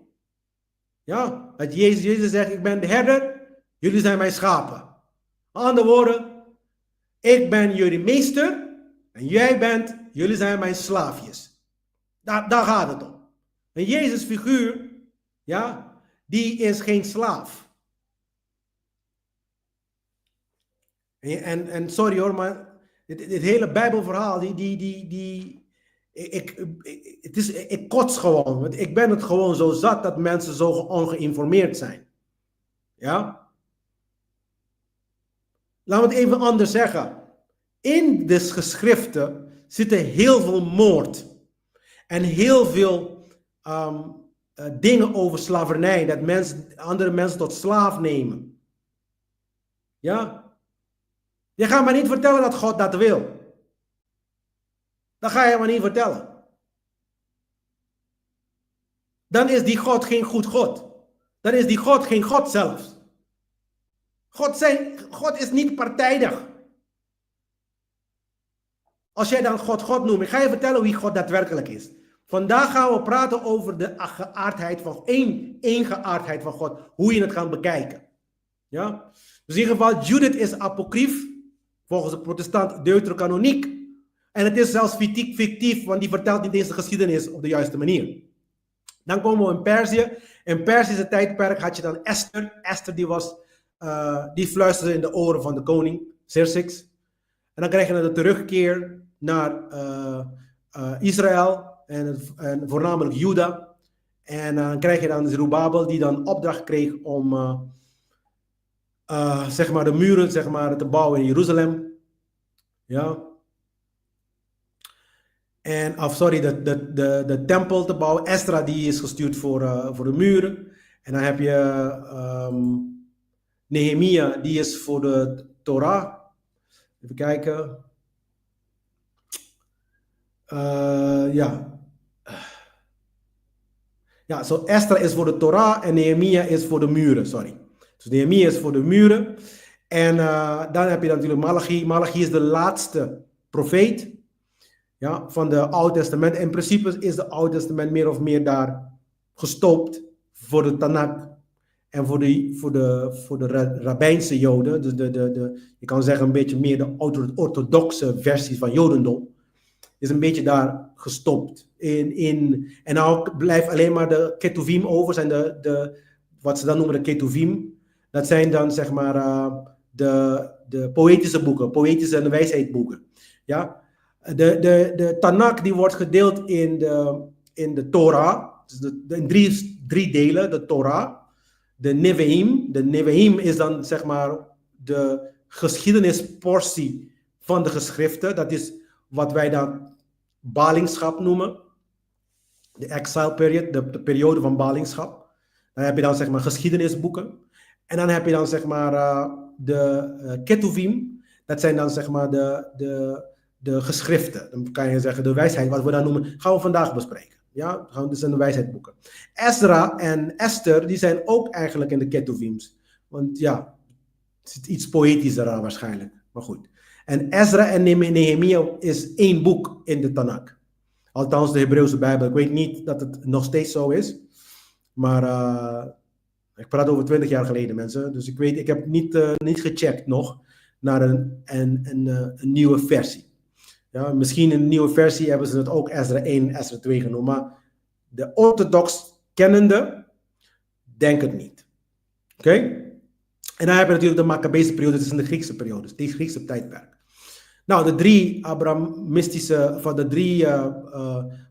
Ja? Dat Jezus zegt, ik ben de herder, jullie zijn mijn schapen. Met andere woorden, ik ben jullie meester en jullie zijn mijn slaafjes. Daar gaat het om. Een Jezus figuur, ja, die is geen slaaf. En sorry hoor, maar dit hele Bijbelverhaal, ik kots gewoon. Want ik ben het gewoon zo zat dat mensen zo ongeïnformeerd zijn. Ja? Laten we het even anders zeggen. In de geschriften zitten heel veel moord. En heel veel dingen over slavernij. Dat andere mensen tot slaaf nemen. Ja? Je gaat maar niet vertellen dat God dat wil. Dat ga je maar niet vertellen. Dan is die God geen goed God. Dan is die God geen God zelfs. God is niet partijdig. Als jij dan God noemt, ik ga je vertellen wie God daadwerkelijk is. Vandaag gaan we praten over de geaardheid van één geaardheid van God. Hoe je het gaat bekijken. Ja? Dus in ieder geval, Judith is apocrief. Volgens de protestant deuterocanoniek. En het is zelfs fictief, want die vertelt niet eens de geschiedenis op de juiste manier. Dan komen we in Perzië. In Perzische tijdperk had je dan Esther. Esther die fluisterde in de oren van de koning, Xerxes. En dan krijg je de terugkeer naar Israël en voornamelijk Juda. En dan krijg je dan Zerubabel die dan opdracht kreeg om zeg maar de muren zeg maar, te bouwen in Jeruzalem. Ja. En, de tempel te bouwen. Esdra die is gestuurd voor de muren. En dan heb je Nehemia, die is voor de Torah. Even kijken. Ja. Ja, zo Esdra is voor de Torah en Nehemia is voor de muren, sorry. Dus Nehemia is voor de muren. En dan heb je natuurlijk Malachi. Malachi is de laatste profeet. Ja, van de Oude Testament. In principe is de Oude Testament meer of meer daar gestoopt voor de Tanakh en voor de rabbijnse Joden. Dus je kan zeggen een beetje meer de orthodoxe versies van Jodendom. Is een beetje daar gestopt. En nou blijft alleen maar de Ketuvim over. Zijn wat ze dan noemen de Ketuvim. Dat zijn dan zeg maar de poëtische boeken. Poëtische en wijsheidboeken. Ja. De Tanakh die wordt gedeeld in de Torah. Dus in drie delen. De Torah. De Nevi'im. De Nevi'im is dan zeg maar de geschiedenisportie van de geschriften. Dat is wat wij dan ballingschap noemen. De exile period. De periode van ballingschap. Dan heb je dan zeg maar geschiedenisboeken. En dan heb je dan zeg maar de Ketuvim. Dat zijn dan zeg maar de geschriften. Dan kan je zeggen de wijsheid, wat we dan noemen, gaan we vandaag bespreken. Ja, dus zijn de wijsheidboeken. Ezra en Esther, die zijn ook eigenlijk in de Ketuvims. Want ja, het is iets poëtischer aan waarschijnlijk. Maar goed. En Ezra en Nehemia is één boek in de Tanakh. Althans de Hebreeuwse Bijbel. Ik weet niet dat het nog steeds zo is. Maar ik praat over 20 jaar geleden, mensen. Dus ik heb niet gecheckt nog naar een nieuwe versie. Ja, misschien in een nieuwe versie hebben ze het ook Ezra 1 en Ezra 2 genoemd. Maar de orthodox kennende, denk het niet. Oké? En dan heb je natuurlijk de Maccabeese periode, dat is in de Griekse periode, die Griekse tijdperk. Nou, de drie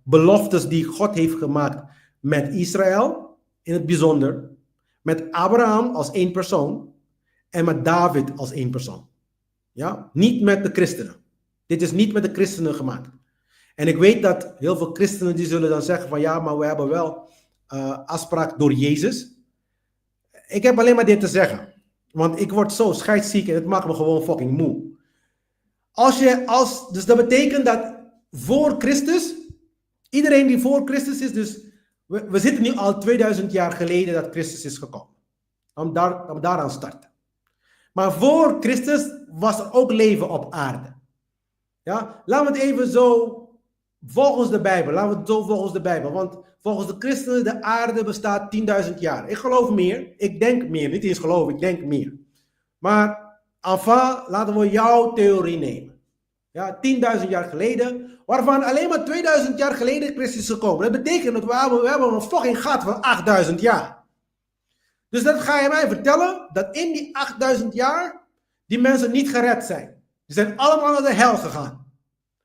beloftes die God heeft gemaakt met Israël in het bijzonder, met Abraham als één persoon en met David als één persoon. Ja? Niet met de christenen. Dit is niet met de christenen gemaakt. En ik weet dat heel veel christenen die zullen dan zeggen van ja, maar we hebben wel afspraak door Jezus. Ik heb alleen maar dit te zeggen. Want ik word zo scheidsziek en het maakt me gewoon fucking moe. Dus dat betekent dat voor Christus, iedereen die voor Christus is, dus we zitten nu al 2000 jaar geleden dat Christus is gekomen. Om daaraan starten. Maar voor Christus was er ook leven op aarde. Ja? Laten we het even zo volgens de Bijbel. Want volgens de christenen de aarde bestaat 10.000 jaar. Ik geloof meer. Ik denk meer. Niet eens geloof, ik denk meer. Maar enfin, laten we jouw theorie nemen. Ja, 10.000 jaar geleden, waarvan alleen maar 2000 jaar geleden Christus is gekomen. Dat betekent dat we hebben een fucking gat van 8000 jaar. Dus dat ga je mij vertellen, dat in die 8000 jaar die mensen niet gered zijn. Die zijn allemaal naar de hel gegaan.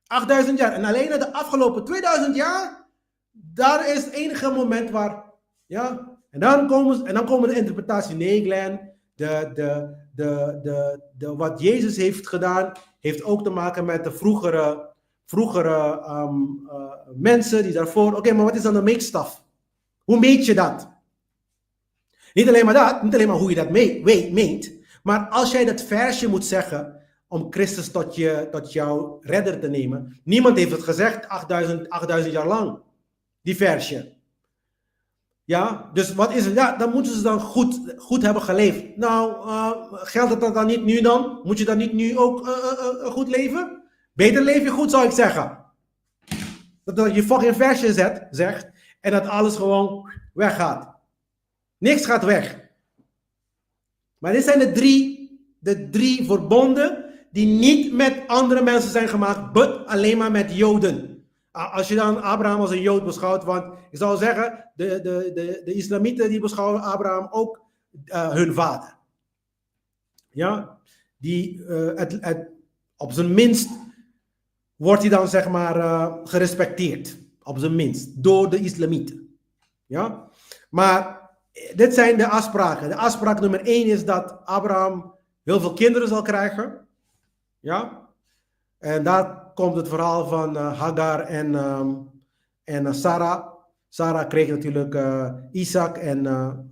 8000 jaar. En alleen na de afgelopen 2000 jaar, daar is het enige moment waar, ja, en dan komen de interpretatie. Nee, Glenn, wat Jezus heeft gedaan, heeft ook te maken met de vroegere mensen die daarvoor. Oké, maar wat is dan de meetstaf? Hoe meet je dat? Niet alleen maar hoe je dat meet, maar als jij dat versje moet zeggen om Christus tot jouw redder te nemen. Niemand heeft het gezegd 8000 jaar lang, die versje. Ja, dus wat is het? Ja, dan moeten ze dan goed hebben geleefd. Nou, geldt dat dan niet nu dan? Moet je dan niet nu ook goed leven? Beter leef je goed, zou ik zeggen. Dat je fucking versje zegt en dat alles gewoon weggaat. Niks gaat weg. Maar dit zijn de drie verbonden die niet met andere mensen zijn gemaakt, maar alleen maar met Joden. Als je dan Abraham als een Jood beschouwt, want ik zou zeggen, de islamieten die beschouwen Abraham ook hun vader. Ja, op zijn minst wordt hij dan zeg maar gerespecteerd. Op zijn minst, door de islamieten. Ja, maar dit zijn de afspraken. De afspraak nummer 1 is dat Abraham heel veel kinderen zal krijgen. Ja, en daar komt het verhaal van Hagar en Sarah. Sarah kreeg natuurlijk Isaac en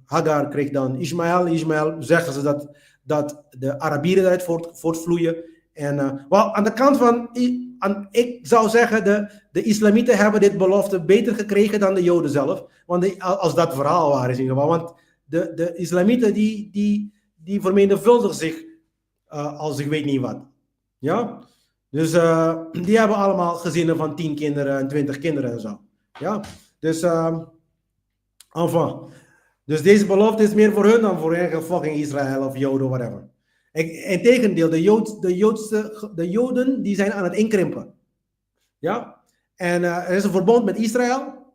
Hagar kreeg dan Ismaël. Ismaël zeggen ze dat de Arabieren daaruit voortvloeien. En aan de kant van, ik zou zeggen, de islamieten hebben dit belofte beter gekregen dan de Joden zelf. Want als dat verhaal waar is in ieder geval. Want de islamieten die vermenigvuldigen zich als ik weet niet wat. Ja? Dus die hebben allemaal gezinnen van 10 kinderen en 20 kinderen en zo. Ja? Dus, enfin. Dus deze belofte is meer voor hun dan voor eigen fucking Israël of Joden, whatever. Integendeel, de Joden die zijn aan het inkrimpen. Ja? En er is een verbond met Israël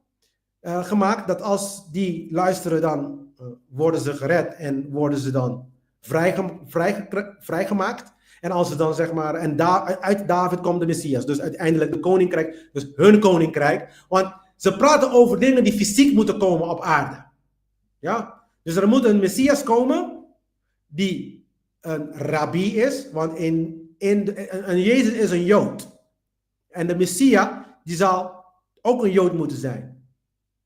gemaakt dat als die luisteren, dan worden ze gered en worden ze dan vrijgemaakt. En als ze dan zeg maar, uit David komt de Messias, dus uiteindelijk de koninkrijk, dus hun koninkrijk. Want ze praten over dingen die fysiek moeten komen op aarde. Ja? Dus er moet een Messias komen die een rabbi is, want een Jezus is een Jood. En de Messias, die zal ook een Jood moeten zijn.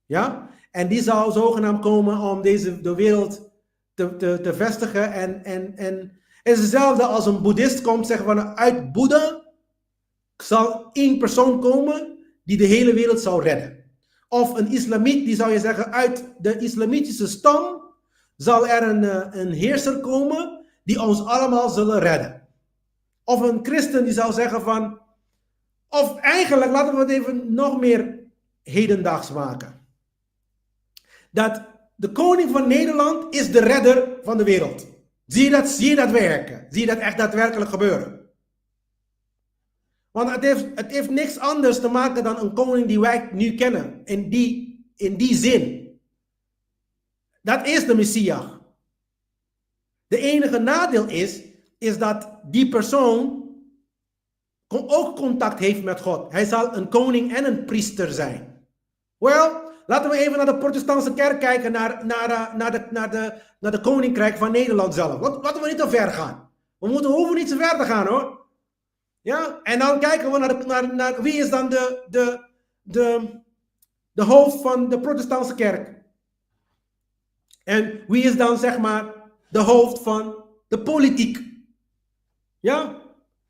Ja? En die zal zogenaamd komen om de wereld te vestigen. En het is hetzelfde als een boeddhist komt, zeggen van uit Boeddha zal één persoon komen die de hele wereld zou redden. Of een islamiet, die zou je zeggen, uit de islamitische stam zal er een heerser komen die ons allemaal zullen redden. Of een christen die zou zeggen van, of eigenlijk, laten we het even nog meer hedendaags maken. Dat de koning van Nederland is de redder van de wereld. Zie je dat werken? Zie je dat echt daadwerkelijk gebeuren? Want het heeft niks anders te maken dan een koning die wij nu kennen. In die zin. Dat is de Messias. De enige nadeel is dat die persoon ook contact heeft met God. Hij zal een koning en een priester zijn. Wel, laten we even naar de protestantse kerk kijken, naar de koninkrijk van Nederland zelf. Laten we niet te ver gaan. We hoeven niet te ver te gaan, hoor. Ja? En dan kijken we naar wie is dan de hoofd van de protestantse kerk. En wie is dan, zeg maar, de hoofd van de politiek. Ja?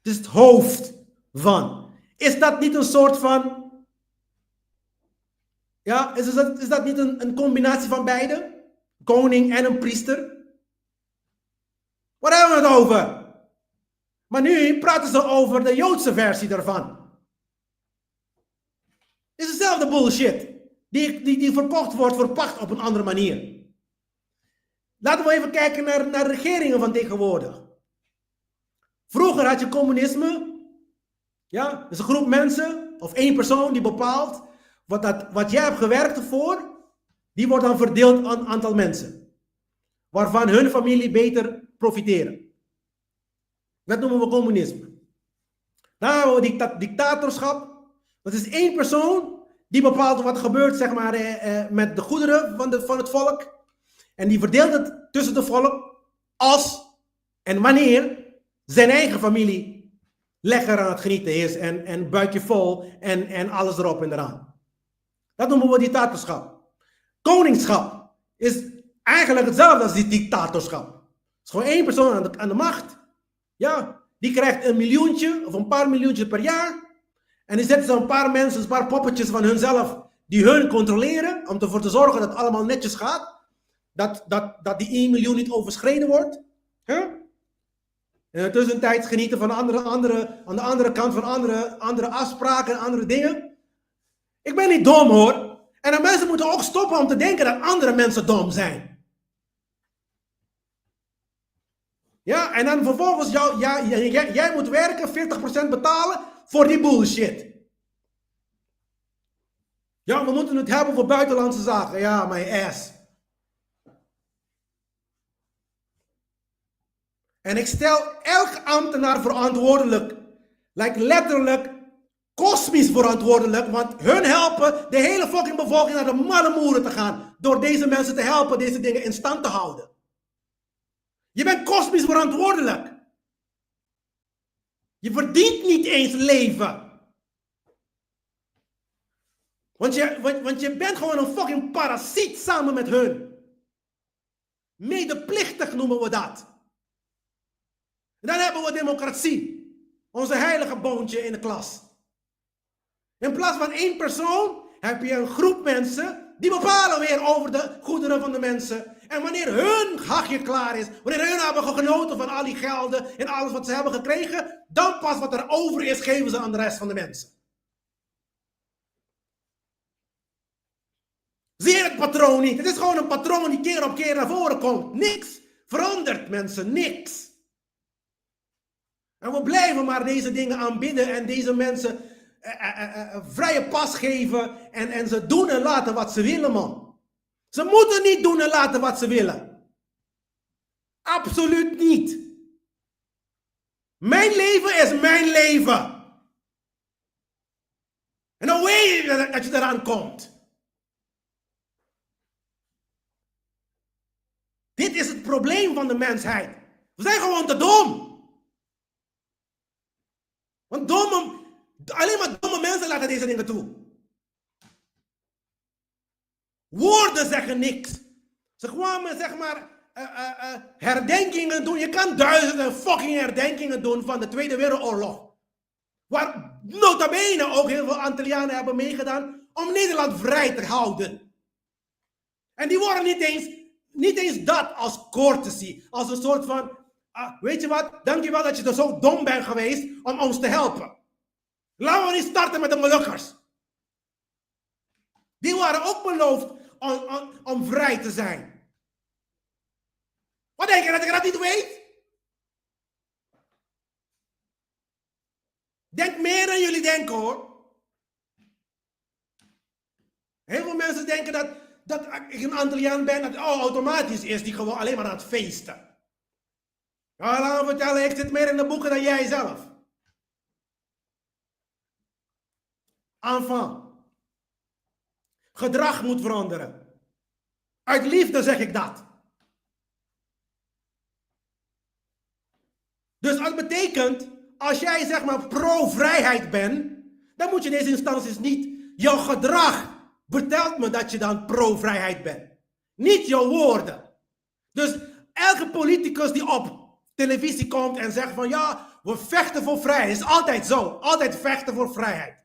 Dus het hoofd van. Is dat niet een soort van... Ja, is dat niet een combinatie van beide? Koning en een priester? Waar hebben we het over? Maar nu praten ze over de Joodse versie daarvan. Het is dezelfde bullshit. Die verkocht wordt, verpacht op een andere manier. Laten we even kijken naar regeringen van tegenwoordig. Vroeger had je communisme. Ja, dat is een groep mensen, of één persoon die bepaalt wat jij hebt gewerkt ervoor, die wordt dan verdeeld aan een aantal mensen. Waarvan hun familie beter profiteren. Dat noemen we communisme. Dan hebben we dictatorschap. Dat is één persoon die bepaalt wat gebeurt, zeg maar, met de goederen van het volk. En die verdeelt het tussen het volk als en wanneer zijn eigen familie lekker aan het genieten is en buikje vol en alles erop en eraan. Dat noemen we dictatorschap. Koningschap is eigenlijk hetzelfde als die dictatorschap. Het is gewoon één persoon aan de macht. Ja, die krijgt een miljoentje of een paar miljoentje per jaar. En die zetten ze een paar mensen, een paar poppetjes van hunzelf die hun controleren. Om ervoor te zorgen dat het allemaal netjes gaat. Dat die 1 miljoen niet overschreden wordt. Huh? En in de tussentijd genieten van aan de andere kant van andere afspraken en andere dingen. Ik ben niet dom, hoor. En de mensen moeten ook stoppen om te denken dat andere mensen dom zijn. Ja, en dan vervolgens jij moet werken, 40% betalen voor die bullshit. Ja, we moeten het hebben voor buitenlandse zaken. Ja, my ass. En ik stel elke ambtenaar verantwoordelijk. Letterlijk kosmisch verantwoordelijk. Want hun helpen de hele fucking bevolking naar de mallemoeren te gaan. Door deze mensen te helpen deze dingen in stand te houden. Je bent kosmisch verantwoordelijk. Je verdient niet eens leven. Want je bent gewoon een fucking parasiet samen met hun. Medeplichtig noemen we dat. En dan hebben we democratie. Onze heilige boontje in de klas. In plaats van één persoon heb je een groep mensen die bepalen weer over de goederen van de mensen. En wanneer hun hachje klaar is, wanneer hun hebben genoten van al die gelden en alles wat ze hebben gekregen, dan pas wat er over is geven ze aan de rest van de mensen. Zie je het patroon niet? Het is gewoon een patroon die keer op keer naar voren komt. Niks verandert, mensen, niks. En we blijven maar deze dingen aanbidden en deze mensen vrije pas geven en ze doen en laten wat ze willen, man. Ze moeten niet doen en laten wat ze willen. Absoluut niet. Mijn leven is mijn leven. En dan weet je dat je eraan komt. Dit is het probleem van de mensheid. We zijn gewoon te dom. Want alleen maar domme mensen laten deze dingen toe. Woorden zeggen niks. Ze kwamen, zeg maar, herdenkingen doen. Je kan duizenden fucking herdenkingen doen van de Tweede Wereldoorlog. Waar nota bene ook heel veel Antillianen hebben meegedaan om Nederland vrij te houden. En die worden niet eens dat als courtesy. Als een soort van, weet je wat, dankjewel dat je er zo dom bent geweest om ons te helpen. Laten we niet starten met de Molukkers. Die waren ook beloofd om vrij te zijn. Wat denk je, dat ik dat niet weet? Denk meer dan jullie denken, hoor. Heel veel mensen denken dat ik een Antilliaan ben, dat automatisch is die gewoon alleen maar aan het feesten. Ja, laat me vertellen, ik zit meer in de boeken dan jij zelf. Enfin. Gedrag moet veranderen. Uit liefde zeg ik dat. Dus dat betekent, als jij zeg maar pro-vrijheid bent, dan moet je in deze instanties niet jouw gedrag vertelt me dat je dan pro-vrijheid bent. Niet jouw woorden. Dus elke politicus die op televisie komt en zegt van ja, we vechten voor vrijheid. Het is altijd zo. Altijd vechten voor vrijheid.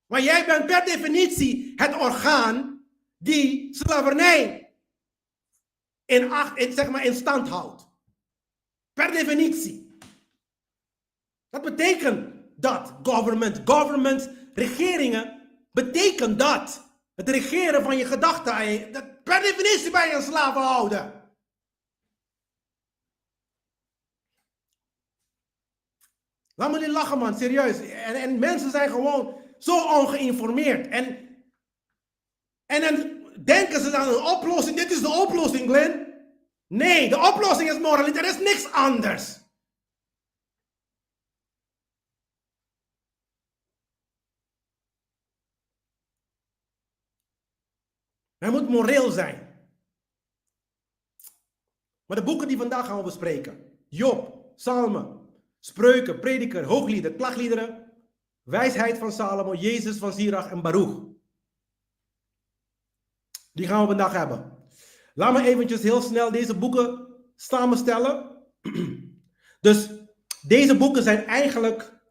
Maar jij bent per definitie het orgaan die slavernij in stand houdt. Per definitie. Dat betekent dat government, regeringen, betekent dat. Het regeren van je gedachten. Per definitie ben je een slavenhouder. Laat me niet lachen, man, serieus. En mensen zijn gewoon zo ongeïnformeerd. En dan denken ze dan een oplossing. Dit is de oplossing, Glenn. Nee, de oplossing is moraliteit. Er is niks anders. Hij moet moreel zijn. Maar de boeken die vandaag gaan we bespreken. Job, Psalmen, Spreuken, Prediker, Hooglieden, Klagliederen, Wijsheid van Salomo, Jezus van Sirach en Baruch. Die gaan we vandaag hebben. Laat me eventjes heel snel deze boeken samenstellen. Dus deze boeken zijn eigenlijk,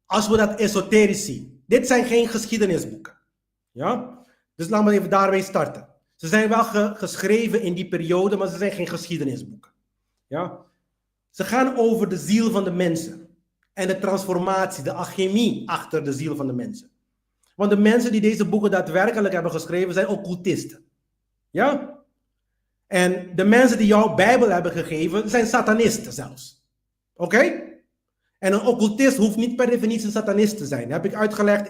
als we dat esoterisch zien. Dit zijn geen geschiedenisboeken. Ja? Dus laten we even daarmee starten. Ze zijn wel geschreven in die periode, maar ze zijn geen geschiedenisboeken. Ja? Ze gaan over de ziel van de mensen. En de transformatie, de alchemie achter de ziel van de mensen. Want de mensen die deze boeken daadwerkelijk hebben geschreven, zijn occultisten. Ja? En de mensen die jouw Bijbel hebben gegeven, zijn satanisten zelfs. Oké? En een occultist hoeft niet per definitie een satanist te zijn. Dat heb ik uitgelegd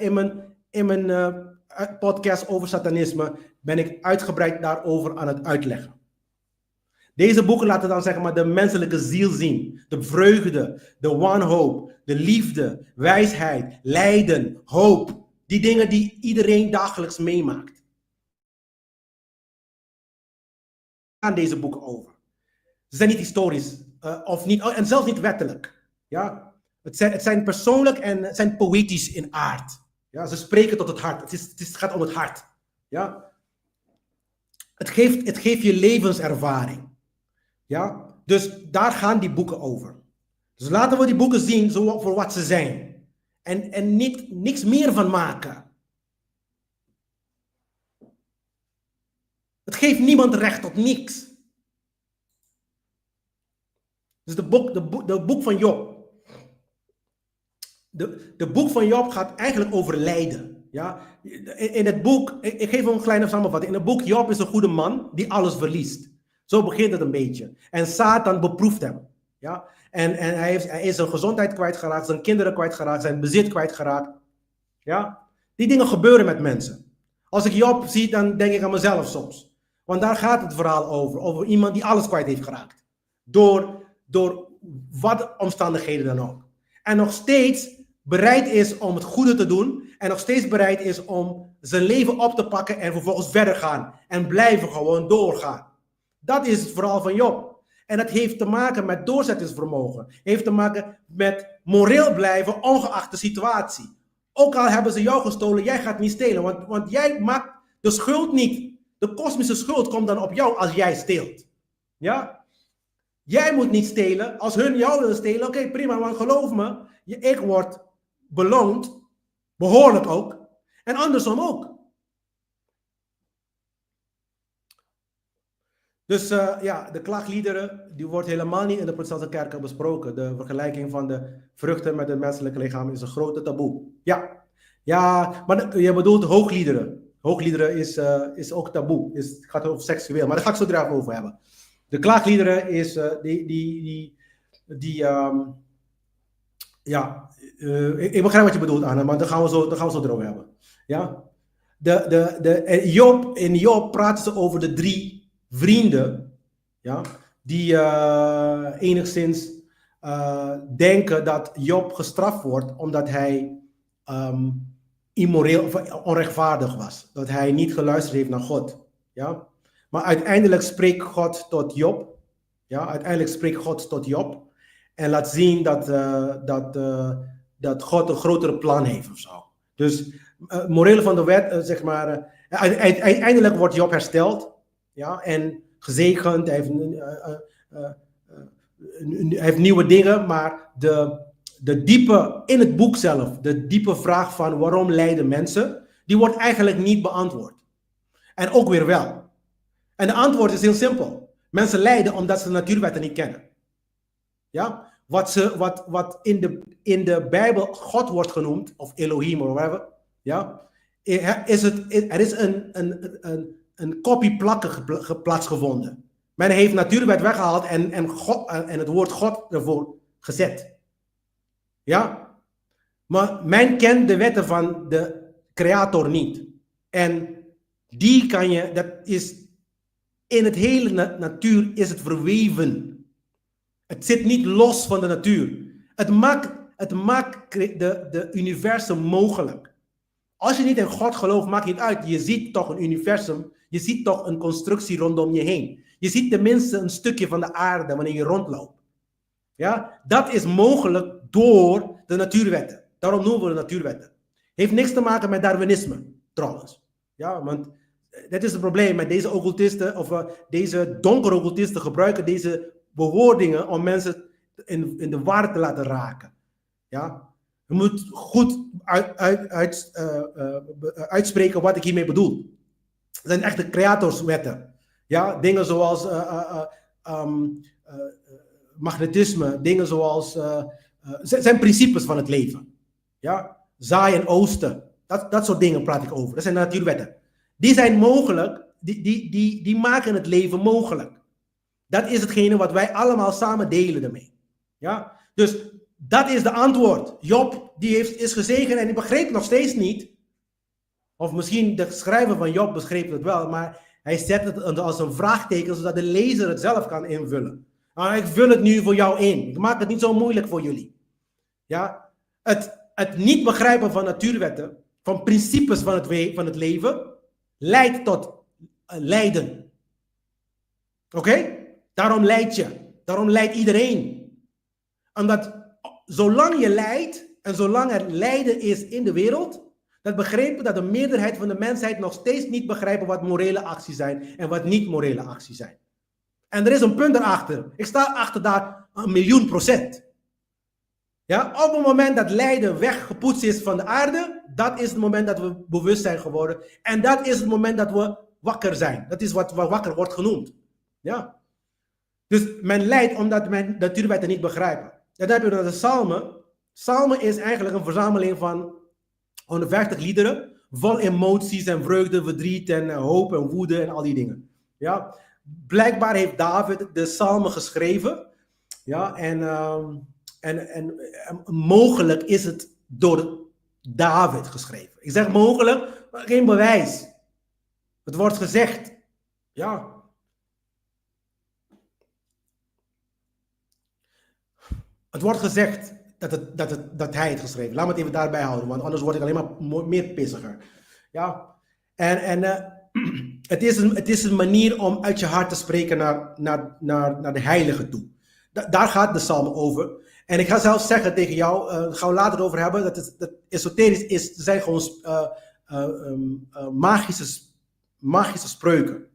in mijn podcast over satanisme. Ben ik uitgebreid daarover aan het uitleggen. Deze boeken laten dan zeg maar de menselijke ziel zien. De vreugde, de wanhoop, de liefde, wijsheid, lijden, hoop. Die dingen die iedereen dagelijks meemaakt. Gaan deze boeken over. Ze zijn niet historisch of niet, en zelfs niet wettelijk. Ja? Het zijn persoonlijk en het zijn poëtisch in aard. Ja? Ze spreken tot het hart. Het gaat om het hart. Ja? Het geeft je levenservaring. Ja? Dus daar gaan die boeken over. Dus laten we die boeken zien voor wat ze zijn. En niks meer van maken. Het geeft niemand recht tot niks. Dus de boek van Job. De boek van Job gaat eigenlijk over lijden. Ja? In het boek, ik geef een kleine samenvatting. In het boek Job is een goede man die alles verliest. Zo begint het een beetje. En Satan beproeft hem. Ja? En hij is zijn gezondheid kwijtgeraakt, zijn kinderen kwijtgeraakt, zijn bezit kwijtgeraakt. Ja? Die dingen gebeuren met mensen. Als ik Job zie, dan denk ik aan mezelf soms. Want daar gaat het verhaal over. Over iemand die alles kwijt heeft geraakt. Door wat omstandigheden dan ook. En nog steeds bereid is om het goede te doen. En nog steeds bereid is om zijn leven op te pakken en vervolgens verder gaan. En blijven gewoon doorgaan. Dat is het verhaal van Job. En dat heeft te maken met doorzettingsvermogen. Heeft te maken met moreel blijven, ongeacht de situatie. Ook al hebben ze jou gestolen, jij gaat niet stelen. Want jij maakt de schuld niet. De kosmische schuld komt dan op jou als jij steelt. Ja? Jij moet niet stelen. Als hun jou willen stelen, oké, prima. Want geloof me, ik word beloond. Behoorlijk ook. En andersom ook. Dus de klaagliederen, die wordt helemaal niet in de protestantse kerken besproken. De vergelijking van de vruchten met het menselijke lichaam is een grote taboe. Ja, maar je bedoelt hoogliederen. Hoogliederen is ook taboe. Het gaat over seksueel, maar daar ga ik zo direct over hebben. De klaagliederen is ik begrijp wat je bedoelt, Anna, maar daar gaan we zo erover hebben. Ja? In Job praten ze over de 3 vrienden, ja, die enigszins denken dat Job gestraft wordt omdat hij immoreel of onrechtvaardig was. Dat hij niet geluisterd heeft naar God. Ja? Maar uiteindelijk spreekt God tot Job. Ja? Uiteindelijk spreekt God tot Job. En laat zien dat God een grotere plan heeft of zo. Dus morele van de wet, zeg maar. Uiteindelijk wordt Job hersteld. Ja? En gezegend. Hij heeft nieuwe dingen. Maar de diepe, in het boek zelf, de diepe vraag van waarom lijden mensen, die wordt eigenlijk niet beantwoord. En ook weer wel. En de antwoord is heel simpel. Mensen lijden omdat ze de natuurwetten niet kennen. Ja? Wat in de Bijbel God wordt genoemd, of Elohim of whatever, ja? Er is een kopie-plakken plaatsgevonden. Men heeft natuurwet weggehaald en het woord God ervoor gezet. Ja? Maar men kent de wetten van de creator niet. En die kan je, dat is, in het hele natuur is het verweven. Het zit niet los van de natuur. Het maakt de universum mogelijk. Als je niet in God gelooft, maakt het niet uit. Je ziet toch een universum, je ziet toch een constructie rondom je heen. Je ziet tenminste een stukje van de aarde wanneer je rondloopt. Ja? Dat is mogelijk door de natuurwetten. Daarom noemen we de natuurwetten. Heeft niks te maken met Darwinisme, trouwens. Ja, want dat is het probleem met deze occultisten, of deze donkere occultisten gebruiken deze bewoordingen om mensen in de war te laten raken. Ja? Je moet goed uitspreken wat ik hiermee bedoel. Het zijn echte creatorswetten. Ja? Dingen zoals magnetisme, dingen zoals zijn principes van het leven. Ja? Zaai en oosten, dat soort dingen praat ik over. Dat zijn natuurwetten. Die zijn mogelijk, die maken het leven mogelijk. Dat is hetgene wat wij allemaal samen delen ermee. Ja? Dus dat is de antwoord. Job is gezegend en die begreep nog steeds niet. Of misschien de schrijver van Job begreep het wel, maar hij zet het als een vraagteken, zodat de lezer het zelf kan invullen. Nou, ik vul het nu voor jou in. Ik maak het niet zo moeilijk voor jullie. Ja? Het niet begrijpen van natuurwetten, van principes van het leven, leidt tot lijden. Oké? Daarom lijd je. Daarom lijdt iedereen. Omdat zolang je lijdt en zolang er lijden is in de wereld, dat begrepen dat de meerderheid van de mensheid nog steeds niet begrijpen wat morele acties zijn en wat niet morele acties zijn. En er is een punt erachter. Ik sta achter daar 1.000.000%. Ja, op het moment dat lijden weggepoetst is van de aarde, dat is het moment dat we bewust zijn geworden. En dat is het moment dat we wakker zijn. Dat is wat wakker wordt genoemd. Ja. Dus men lijdt omdat men de natuurwetten niet begrijpt. Dat heb je door de psalmen. Psalmen is eigenlijk een verzameling van 150 liederen, vol emoties en vreugde, verdriet en hoop en woede en al die dingen. Ja. Blijkbaar heeft David de psalmen geschreven. Ja, en mogelijk is het door David geschreven. Ik zeg mogelijk, maar geen bewijs. Het wordt gezegd. Ja. Het wordt gezegd dat hij het geschreven. Laat me het even daarbij houden, want anders word ik alleen maar meer pissiger. Ja. En het is een manier om uit je hart te spreken naar de heilige toe. Daar gaat de psalm over. En ik ga zelfs zeggen tegen jou, gaan we later over hebben, dat esoterisch is, zijn gewoon magische spreuken.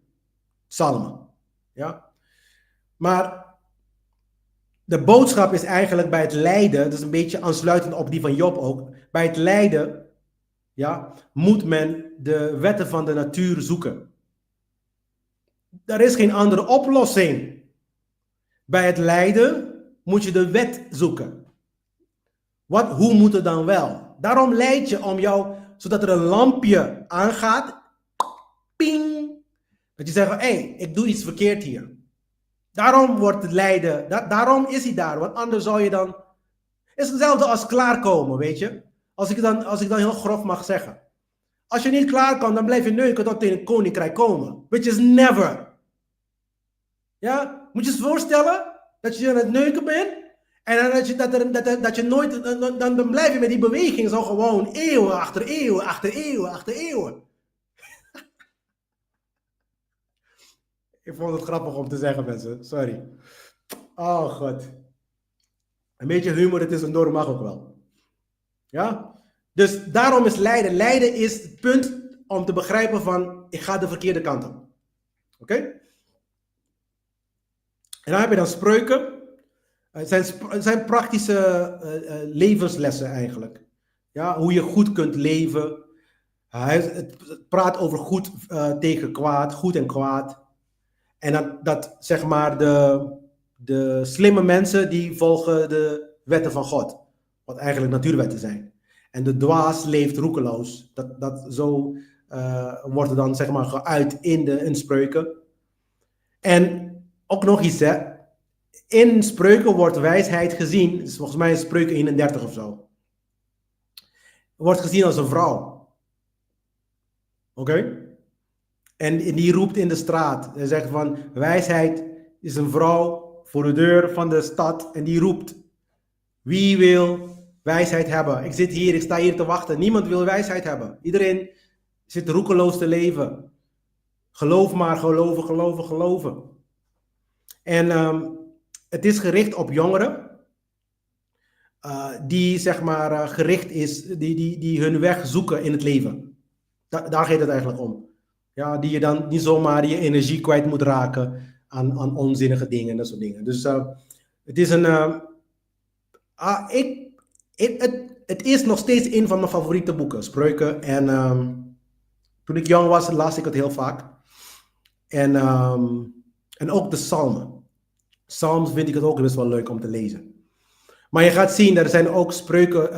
Psalmen. Ja? Maar de boodschap is eigenlijk bij het lijden, dat is een beetje aansluitend op die van Job ook, bij het lijden, ja, moet men de wetten van de natuur zoeken. Er is geen andere oplossing. Bij het lijden moet je de wet zoeken. Hoe moet het dan wel? Daarom leid je om jou, zodat er een lampje aangaat. Ping! Dat je zegt, hé, ik doe iets verkeerd hier. Daarom wordt het lijden, daarom is hij daar. Want anders zou je dan... Het is hetzelfde als klaarkomen, weet je. Als ik dan heel grof mag zeggen. Als je niet klaarkomt, dan blijf je neuken tot in het koninkrijk komen. Which is never. Ja? Moet je je voorstellen dat je aan het neuken bent En dan dat je nooit, dan blijf je met die beweging zo gewoon eeuwen achter eeuwen, achter eeuwen, achter eeuwen. Ik vond het grappig om te zeggen, mensen. Sorry. Oh, god. Een beetje humor, het is een norm, mag ook wel. Ja? Dus daarom is lijden. Lijden is het punt om te begrijpen van, ik ga de verkeerde kant op. Oké? En dan heb je dan spreuken. Het zijn praktische levenslessen eigenlijk. Ja, hoe je goed kunt leven. Het praat over goed tegen kwaad, goed en kwaad. En dat zeg maar de slimme mensen die volgen de wetten van God. Wat eigenlijk natuurwetten zijn. En de dwaas leeft roekeloos. Zo wordt het dan zeg maar geuit in spreuken. En ook nog iets, hè. In spreuken wordt wijsheid gezien, dus volgens mij in spreuken 31 of zo. Wordt gezien als een vrouw. Oké? En die roept in de straat. Hij zegt van, wijsheid is een vrouw voor de deur van de stad. En die roept, wie wil wijsheid hebben? Ik zit hier, ik sta hier te wachten. Niemand wil wijsheid hebben. Iedereen zit roekeloos te leven. Geloof maar, geloven, geloven, geloven. En het is gericht op jongeren. Die zeg maar gericht is, die hun weg zoeken in het leven. Daar gaat het eigenlijk om. Ja, die je dan niet zomaar je energie kwijt moet raken aan onzinnige dingen en dat soort dingen. Dus het is het is nog steeds een van mijn favoriete boeken, Spreuken. En toen ik jong was, las ik het heel vaak. En ook de psalmen. Psalms vind ik het ook best wel leuk om te lezen. Maar je gaat zien, er zijn ook spreuken,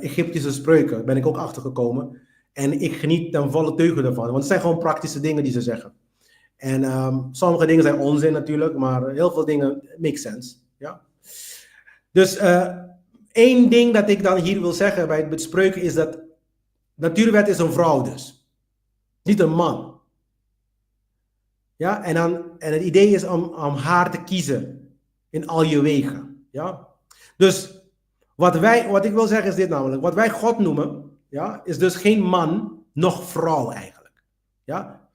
Egyptische spreuken, daar ben ik ook achter gekomen. En ik geniet ten volle teugen ervan, want het zijn gewoon praktische dingen die ze zeggen. En sommige dingen zijn onzin natuurlijk, maar heel veel dingen make sense. Ja? Dus één ding dat ik dan hier wil zeggen bij het spreuken is dat natuurwet is een vrouw dus. Niet een man. Ja? En het idee is om haar te kiezen in al je wegen. Ja? Dus wat ik wil zeggen is dit namelijk. Wat wij God noemen, ja, is dus geen man, nog vrouw eigenlijk. Ja?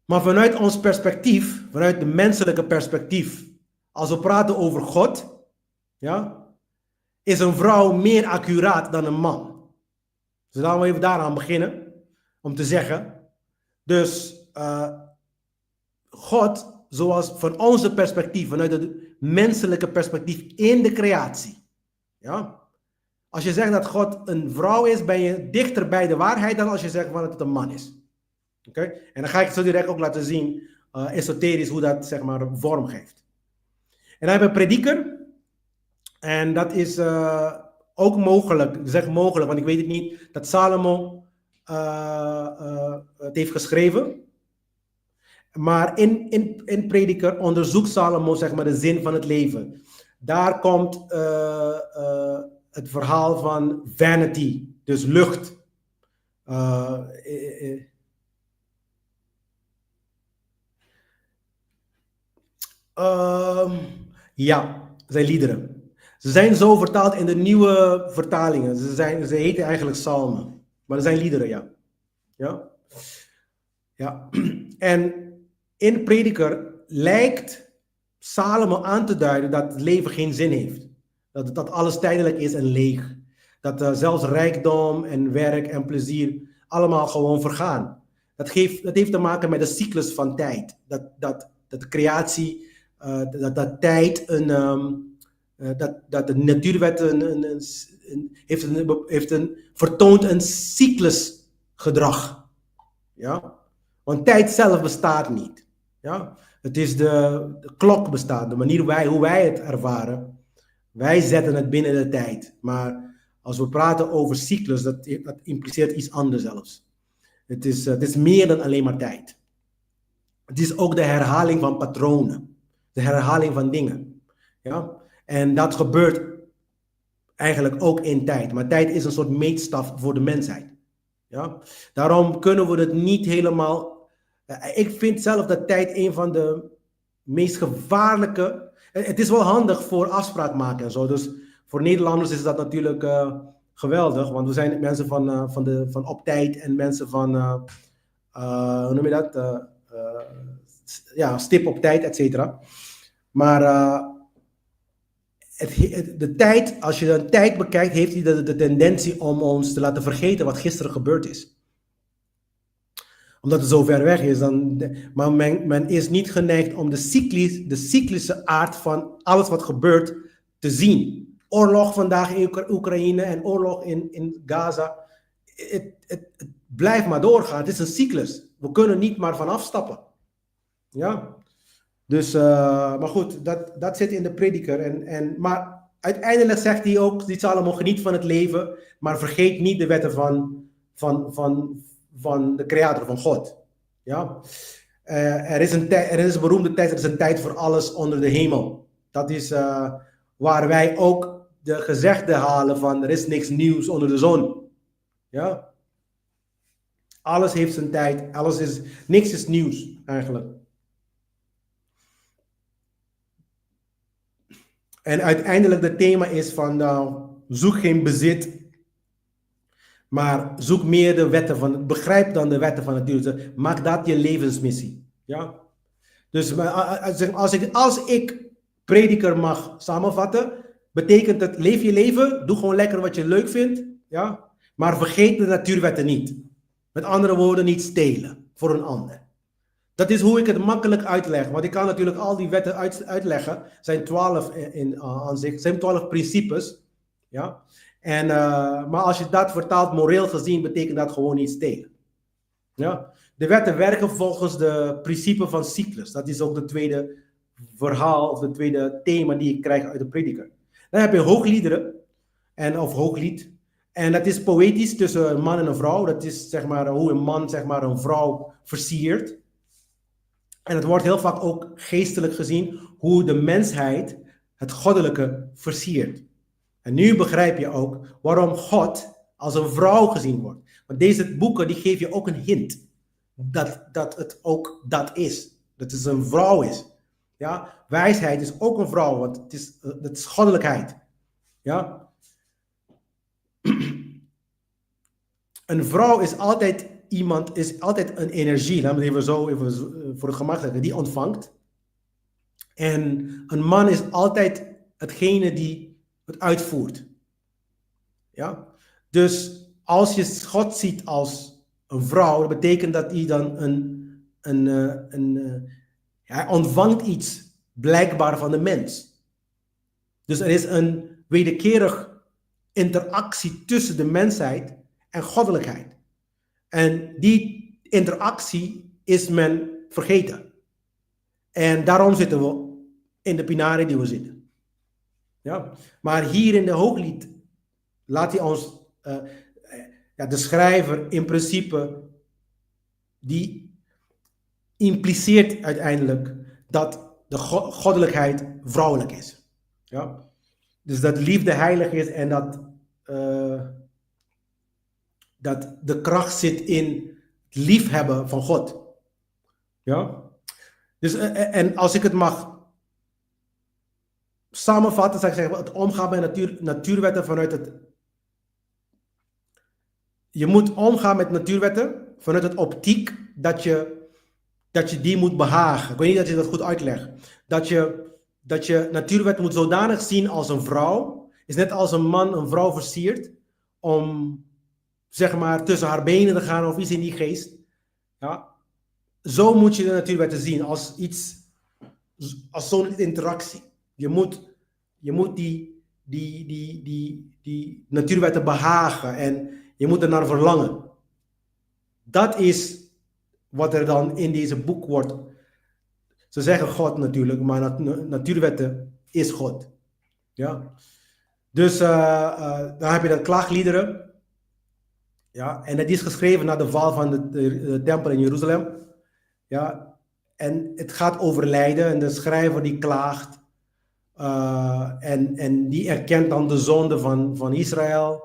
Maar vanuit ons perspectief, vanuit de menselijke perspectief, als we praten over God, ja, is een vrouw meer accuraat dan een man. Dus laten we even daaraan beginnen, om te zeggen. Dus God, zoals van onze perspectief, vanuit het menselijke perspectief in de creatie. Ja? Als je zegt dat God een vrouw is, ben je dichter bij de waarheid dan als je zegt dat het een man is. Oké? En dan ga ik het zo direct ook laten zien, esoterisch, hoe dat zeg maar vorm geeft. En dan hebben we prediker. En dat is ook mogelijk, ik zeg mogelijk, want ik weet het niet, dat Salomo het heeft geschreven. Maar in prediker onderzoekt Salomo zeg maar de zin van het leven. Daar komt het verhaal van vanity, dus lucht. Ja, zijn liederen. Ze zijn zo vertaald in de nieuwe vertalingen. Ze heten eigenlijk psalmen. Maar er zijn liederen, ja. Ja. En in prediker lijkt Salomo aan te duiden dat het leven geen zin heeft. Dat alles tijdelijk is en leeg. Dat zelfs rijkdom en werk en plezier allemaal gewoon vergaan. Dat heeft te maken met de cyclus van tijd. Dat de creatie, dat tijd dat de natuurwet vertoont een cyclusgedrag. Ja? Want tijd zelf bestaat niet. Ja? Het is de klok bestaat, de manier hoe wij het ervaren. Wij zetten het binnen de tijd. Maar als we praten over cyclus, dat impliceert iets anders zelfs. Het is meer dan alleen maar tijd. Het is ook de herhaling van patronen. De herhaling van dingen. Ja? En dat gebeurt eigenlijk ook in tijd. Maar tijd is een soort meetstaf voor de mensheid. Ja? Daarom kunnen we het niet helemaal... Ik vind zelf dat tijd een van de meest gevaarlijke... Het is wel handig voor afspraak maken en zo. Dus voor Nederlanders is dat natuurlijk geweldig, want we zijn mensen van op tijd en mensen van, hoe noem je dat? Ja, stip op tijd, et cetera. Maar de tijd, als je de tijd bekijkt, heeft hij de tendentie om ons te laten vergeten wat gisteren gebeurd is. Omdat het zo ver weg is. Maar men is niet geneigd om de cyclische aard van alles wat gebeurt te zien. Oorlog vandaag in Oekraïne en oorlog in Gaza. Het blijft maar doorgaan. Het is een cyclus. We kunnen niet maar van afstappen. Ja. Dus, maar goed, dat zit in de prediker. Maar uiteindelijk zegt hij ook, die Salomo, geniet van het leven, maar vergeet niet de wetten van de creator, van God. Ja? Er is een beroemde tijd, er is een tijd voor alles onder de hemel. Dat is waar wij ook de gezegde halen van er is niks nieuws onder de zon. Ja? Alles heeft zijn tijd, niks is nieuws eigenlijk. En uiteindelijk het thema is van zoek geen bezit, maar zoek meer de wetten van, begrijp dan de wetten van het natuur. Maak dat je levensmissie. Ja? Dus als ik prediker mag samenvatten, betekent het leef je leven, doe gewoon lekker wat je leuk vindt, ja? Maar vergeet de natuurwetten niet. Met andere woorden, niet stelen voor een ander. Dat is hoe ik het makkelijk uitleg, want ik kan natuurlijk al die wetten uitleggen. Het zijn 12 aan zich, het zijn 12 principes. Ja? Maar als je dat vertaalt, moreel gezien, betekent dat gewoon niet stelen. Ja? De wetten werken volgens de principe van cyclus. Dat is ook het tweede verhaal, of het tweede thema die ik krijg uit de prediker. Dan heb je hoogliederen, of hooglied. En dat is poëtisch tussen een man en een vrouw. Dat is zeg maar hoe een man zeg maar een vrouw versiert. En het wordt heel vaak ook geestelijk gezien hoe de mensheid het goddelijke versiert. En nu begrijp je ook waarom God als een vrouw gezien wordt. Want deze boeken die geven je ook een hint dat het ook dat is. Dat het een vrouw is. Ja? Wijsheid is ook een vrouw, want het is goddelijkheid. Ja? Een vrouw is altijd een energie, laten we even zo even voor het gemak zeggen, die ontvangt. En een man is altijd hetgene die het uitvoert. Ja? Dus als je God ziet als een vrouw, dat betekent dat hij dan hij ontvangt iets blijkbaar van de mens. Dus er is een wederkerig interactie tussen de mensheid en goddelijkheid. En die interactie is men vergeten. En daarom zitten we in de pinari die we zitten. Ja? Maar hier in de Hooglied laat hij ons, de schrijver in principe, die impliceert uiteindelijk dat de goddelijkheid vrouwelijk is. Ja? Dus dat liefde heilig is en dat de kracht zit in het liefhebben van God. Ja? Dus, en als ik het mag samenvatten, zou ik zeggen, het omgaan met natuurwetten vanuit het... Je moet omgaan met natuurwetten vanuit het optiek dat je die moet behagen. Ik weet niet dat je dat goed uitlegt. Dat je natuurwetten moet zodanig zien als een vrouw. Is net als een man een vrouw versiert om zeg maar tussen haar benen te gaan of iets in die geest. Ja? Zo moet je de natuurwetten zien als zo'n interactie. Je moet die natuurwetten behagen en je moet er naar verlangen. Dat is wat er dan in deze boek wordt. Ze zeggen God natuurlijk, maar natuurwetten is God. Ja? Dus dan heb je dan klaagliederen. Ja, en het is geschreven na de val van de tempel in Jeruzalem. Ja, en het gaat over lijden en de schrijver die klaagt. En die erkent dan de zonde van Israël.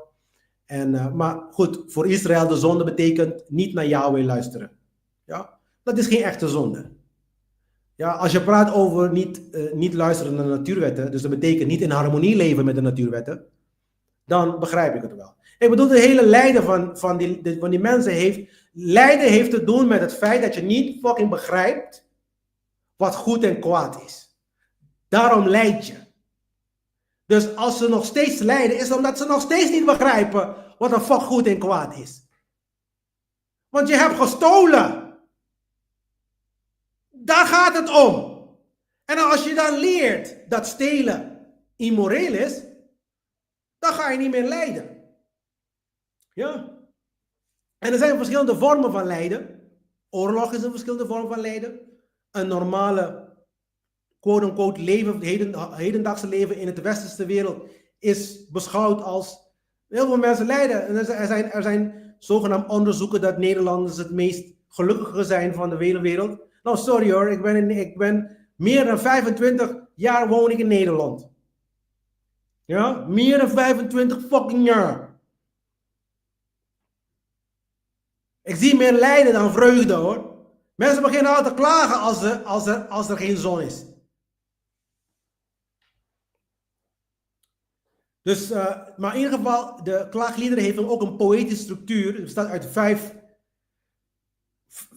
Maar goed, voor Israël de zonde betekent niet naar Yahweh luisteren. Ja, dat is geen echte zonde. Ja, als je praat over niet luisteren naar de natuurwetten, dus dat betekent niet in harmonie leven met de natuurwetten, dan begrijp ik het wel. Ik bedoel, de hele lijden van die mensen lijden heeft te doen met het feit dat je niet fucking begrijpt wat goed en kwaad is. Daarom lijd je. Dus als ze nog steeds lijden, is het omdat ze nog steeds niet begrijpen wat een fuck goed en kwaad is. Want je hebt gestolen. Daar gaat het om. En als je dan leert dat stelen immoreel is, dan ga je niet meer lijden. Ja. En er zijn verschillende vormen van lijden. Oorlog is een verschillende vorm van lijden. Een normale, quote-unquote, leven, hedendaagse leven in het westerse wereld is beschouwd als heel veel mensen lijden. En er zijn zogenaamd onderzoeken dat Nederlanders het meest gelukkige zijn van de hele wereld. Nou, sorry hoor, ik ben meer dan 25 jaar woon ik in Nederland. Ja, meer dan 25 fucking jaar. Ik zie meer lijden dan vreugde hoor. Mensen beginnen altijd te klagen als er geen zon is. Dus, maar in ieder geval, de klaagliederen heeft ook een poëtische structuur. Het bestaat uit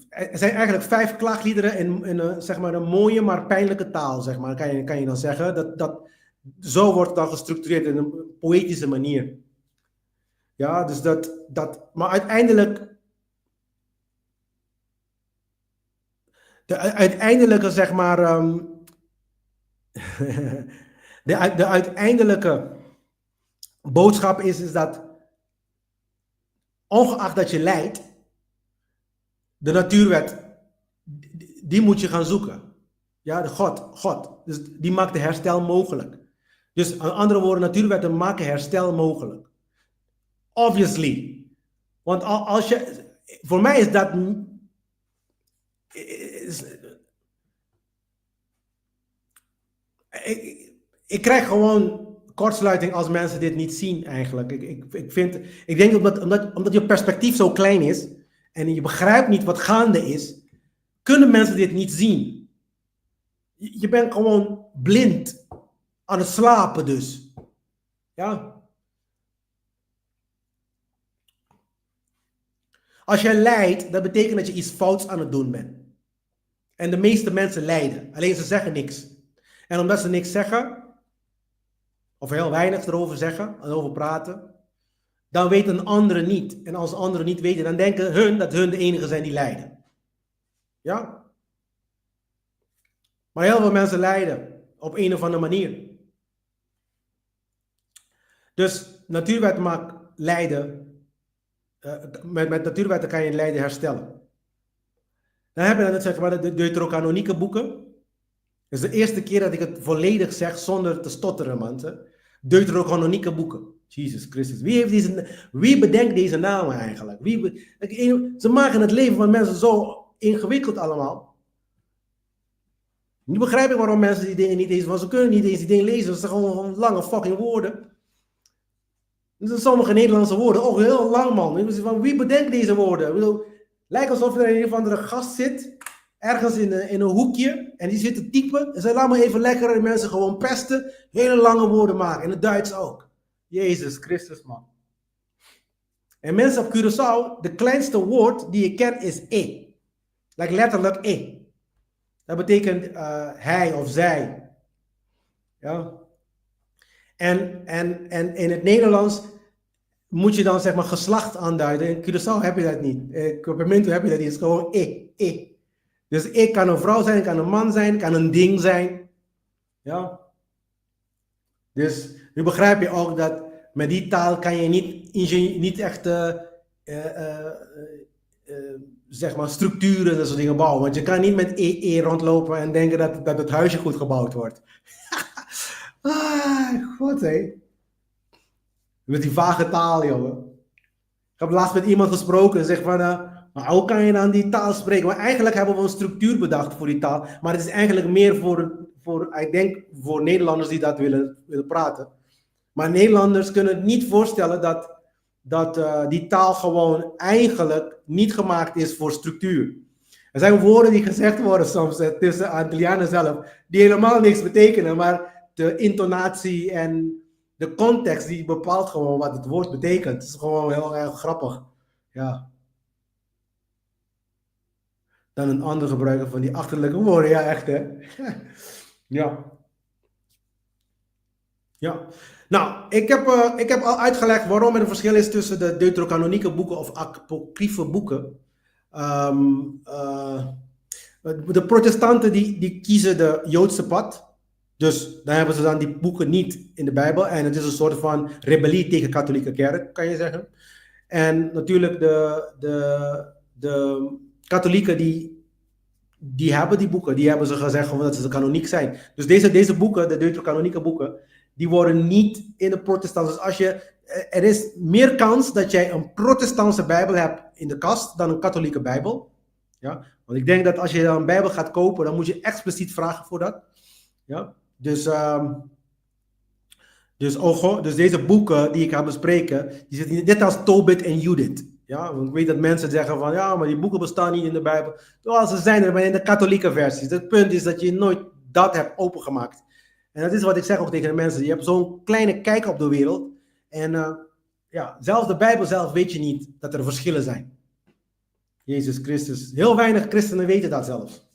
er zijn eigenlijk 5 klaagliederen in zeg maar een mooie maar pijnlijke taal, zeg maar, kan je dan zeggen. Zo wordt het dan gestructureerd in een poëtische manier. Ja, dus maar uiteindelijk, de uiteindelijke, zeg maar, de uiteindelijke boodschap is dat, ongeacht dat je lijdt, de natuurwet, die moet je gaan zoeken. Ja, de God. Dus die maakt de herstel mogelijk. Dus aan andere woorden, natuurwetten maken herstel mogelijk. Obviously. Want voor mij is dat... Ik krijg gewoon kortsluiting als mensen dit niet zien eigenlijk. Ik denk omdat je perspectief zo klein is en je begrijpt niet wat gaande is, kunnen mensen dit niet zien. Je bent gewoon blind aan het slapen dus. Ja. Als je lijdt, dat betekent dat je iets fouts aan het doen bent. En de meeste mensen lijden, alleen ze zeggen niks. En omdat ze niks zeggen, of heel weinig erover zeggen en over praten, dan weten anderen niet. En als anderen niet weten, dan denken hun dat hun de enige zijn die lijden. Ja? Maar heel veel mensen lijden op een of andere manier. Dus natuurwet maakt lijden. Met natuurwetten kan je lijden herstellen. Dan hebben we net zeg maar de deuterocanonieke boeken. Het is de eerste keer dat ik het volledig zeg zonder te stotteren, man. Deuterocanonieke boeken. Jezus Christus. Wie bedenkt deze namen eigenlijk? Ze maken het leven van mensen zo ingewikkeld allemaal. Nu begrijp ik waarom mensen die dingen niet lezen, want ze kunnen niet deze dingen lezen. Dat zijn gewoon lange fucking woorden. Sommige Nederlandse woorden, ook heel lang, man. Wie bedenkt deze woorden? Lijkt alsof er een of andere gast zit, ergens in een hoekje, en die zit te typen. En ze laat maar even lekker mensen gewoon pesten, hele lange woorden maken. In het Duits ook. Jezus Christus, man. En mensen op Curaçao, de kleinste woord die je kent is e. Letterlijk e. Dat betekent hij of zij. Ja. En in het Nederlands moet je dan zeg maar geslacht aanduiden. In Curaçao heb je dat niet. In Cupermento heb je dat niet. Het is gewoon e. Dus ik kan een vrouw zijn, kan een man zijn, kan een ding zijn. Ja. Dus nu begrijp je ook dat met die taal kan je niet echt zeg maar structuren en dat soort dingen bouwen. Want je kan niet met e rondlopen en denken dat het huisje goed gebouwd wordt. God hé. Met die vage taal, jongen. Ik heb laatst met iemand gesproken en zeg van, maar hoe kan je dan die taal spreken? Maar eigenlijk hebben we een structuur bedacht voor die taal, maar het is eigenlijk meer ik denk voor Nederlanders die dat willen praten. Maar Nederlanders kunnen het niet voorstellen dat die taal gewoon eigenlijk niet gemaakt is voor structuur. Er zijn woorden die gezegd worden soms tussen Antillianen zelf, die helemaal niks betekenen, maar de intonatie en de context die bepaalt gewoon wat het woord betekent. Het is gewoon heel erg grappig. Ja. Dan een ander gebruiken van die achterlijke woorden. Ja, echt hè. Ja. Ja. Nou, ik heb al uitgelegd waarom er een verschil is tussen de deuterocanonieke boeken of apocryfe boeken. De protestanten die kiezen de Joodse pad. Dus dan hebben ze dan die boeken niet in de Bijbel. En het is een soort van rebellie tegen de katholieke kerk, kan je zeggen. En natuurlijk de katholieken die hebben die boeken. Die hebben ze gezegd omdat ze kanoniek zijn. Dus deze boeken, de deuterocanonieke boeken, die worden niet in de protestantse. Dus er is meer kans dat jij een protestantse Bijbel hebt in de kast dan een katholieke Bijbel. Ja? Want ik denk dat als je een Bijbel gaat kopen, dan moet je expliciet vragen voor dat. Ja? Dus deze boeken die ik ga bespreken, die zitten net als Tobit en Judith. Ja? Want ik weet dat mensen zeggen van, ja, maar die boeken bestaan niet in de Bijbel. Wel, ze zijn er, maar in de katholieke versies. Het punt is dat je nooit dat hebt opengemaakt. En dat is wat ik zeg ook tegen de mensen. Je hebt zo'n kleine kijk op de wereld. En zelfs de Bijbel zelf weet je niet dat er verschillen zijn. Jezus Christus. Heel weinig christenen weten dat zelfs.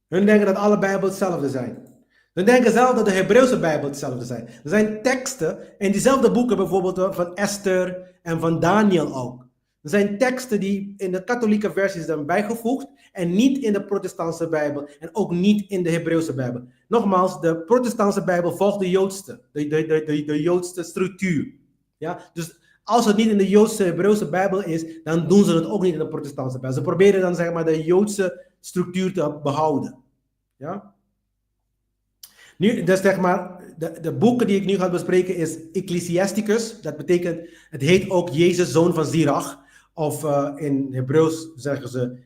Hun denken dat alle Bijbelen hetzelfde zijn. Hun denken zelf dat de Hebreeuwse Bijbel hetzelfde zijn. Er zijn teksten in diezelfde boeken, bijvoorbeeld van Esther en van Daniel ook. Er zijn teksten die in de katholieke versies zijn bijgevoegd en niet in de protestantse Bijbel en ook niet in de Hebreeuwse Bijbel. Nogmaals, de protestantse Bijbel volgt de Joodse structuur. Ja? Dus als het niet in de Joodse Hebreeuwse Bijbel is, dan doen ze het ook niet in de protestantse Bijbel. Ze proberen dan zeg maar de Joodse structuur te behouden. Ja? Nu, dus zeg maar, de boeken die ik nu ga bespreken is Ecclesiasticus. Dat betekent, het heet ook Jezus, zoon van Sirach. Of in Hebreeuws zeggen ze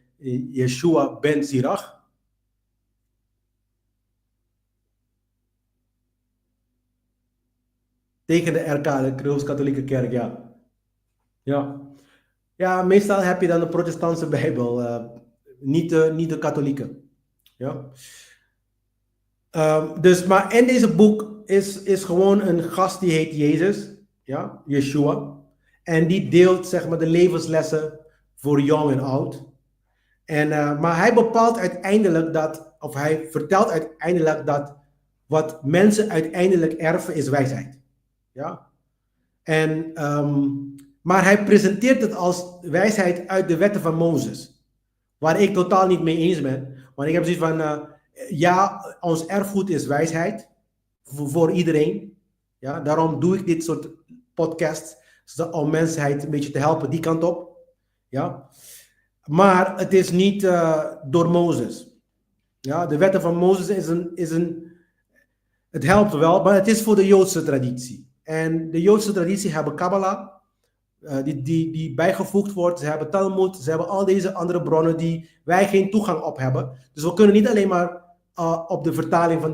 Yeshua ben Sirach. Tegen de RK, de Rooms-Katholieke Kerk, ja. Ja. Ja, meestal heb je dan de protestantse Bijbel, niet de katholieke. Ja. Maar in deze boek is gewoon een gast die heet Jezus, ja, Yeshua. En die deelt zeg maar de levenslessen voor jong en oud. Maar hij bepaalt uiteindelijk hij vertelt uiteindelijk dat wat mensen uiteindelijk erven is wijsheid. Ja. Maar hij presenteert het als wijsheid uit de wetten van Mozes. Waar ik totaal niet mee eens ben. Want ik heb zoiets van, ja, ons erfgoed is wijsheid. Voor iedereen. Ja, daarom doe ik dit soort podcasts. Om mensheid een beetje te helpen die kant op. Ja. Maar het is niet door Mozes. Ja, de wetten van Mozes het helpt wel, maar het is voor de Joodse traditie. En de Joodse traditie hebben Kabbalah, die bijgevoegd wordt. Ze hebben Talmud, ze hebben al deze andere bronnen die wij geen toegang op hebben. Dus we kunnen niet alleen maar op de vertaling van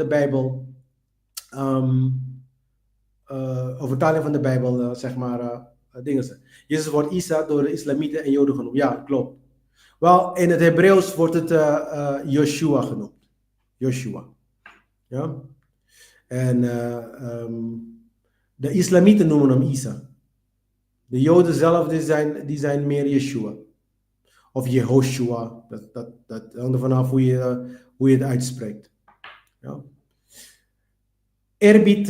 de Bijbel, zeg maar, dingen. Jezus wordt Isa door de islamieten en Joden genoemd. Ja, klopt. Wel, in het Hebreeuws wordt het Joshua genoemd. Joshua. Ja. En de islamieten noemen hem Isa. De Joden zelf die zijn meer Yeshua. Of Jehoshua. Dat hangt er vanaf hoe je het uitspreekt. Ja. Eerbied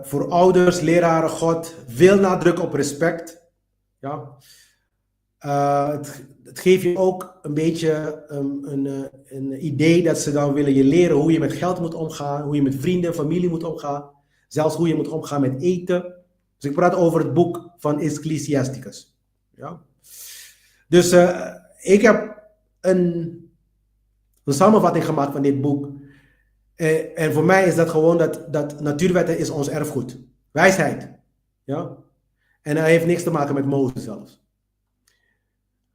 voor ouders, leraren, God. Veel nadruk op respect. Ja. Het geeft je ook een beetje een idee dat ze dan willen je leren hoe je met geld moet omgaan, hoe je met vrienden en familie moet omgaan, zelfs hoe je moet omgaan met eten. Dus ik praat over het boek van Ecclesiasticus. Ja? Dus ik heb een samenvatting gemaakt van dit boek. En voor mij is dat gewoon dat natuurwetten is ons erfgoed. Wijsheid. Ja? En dat heeft niks te maken met Mozes zelfs.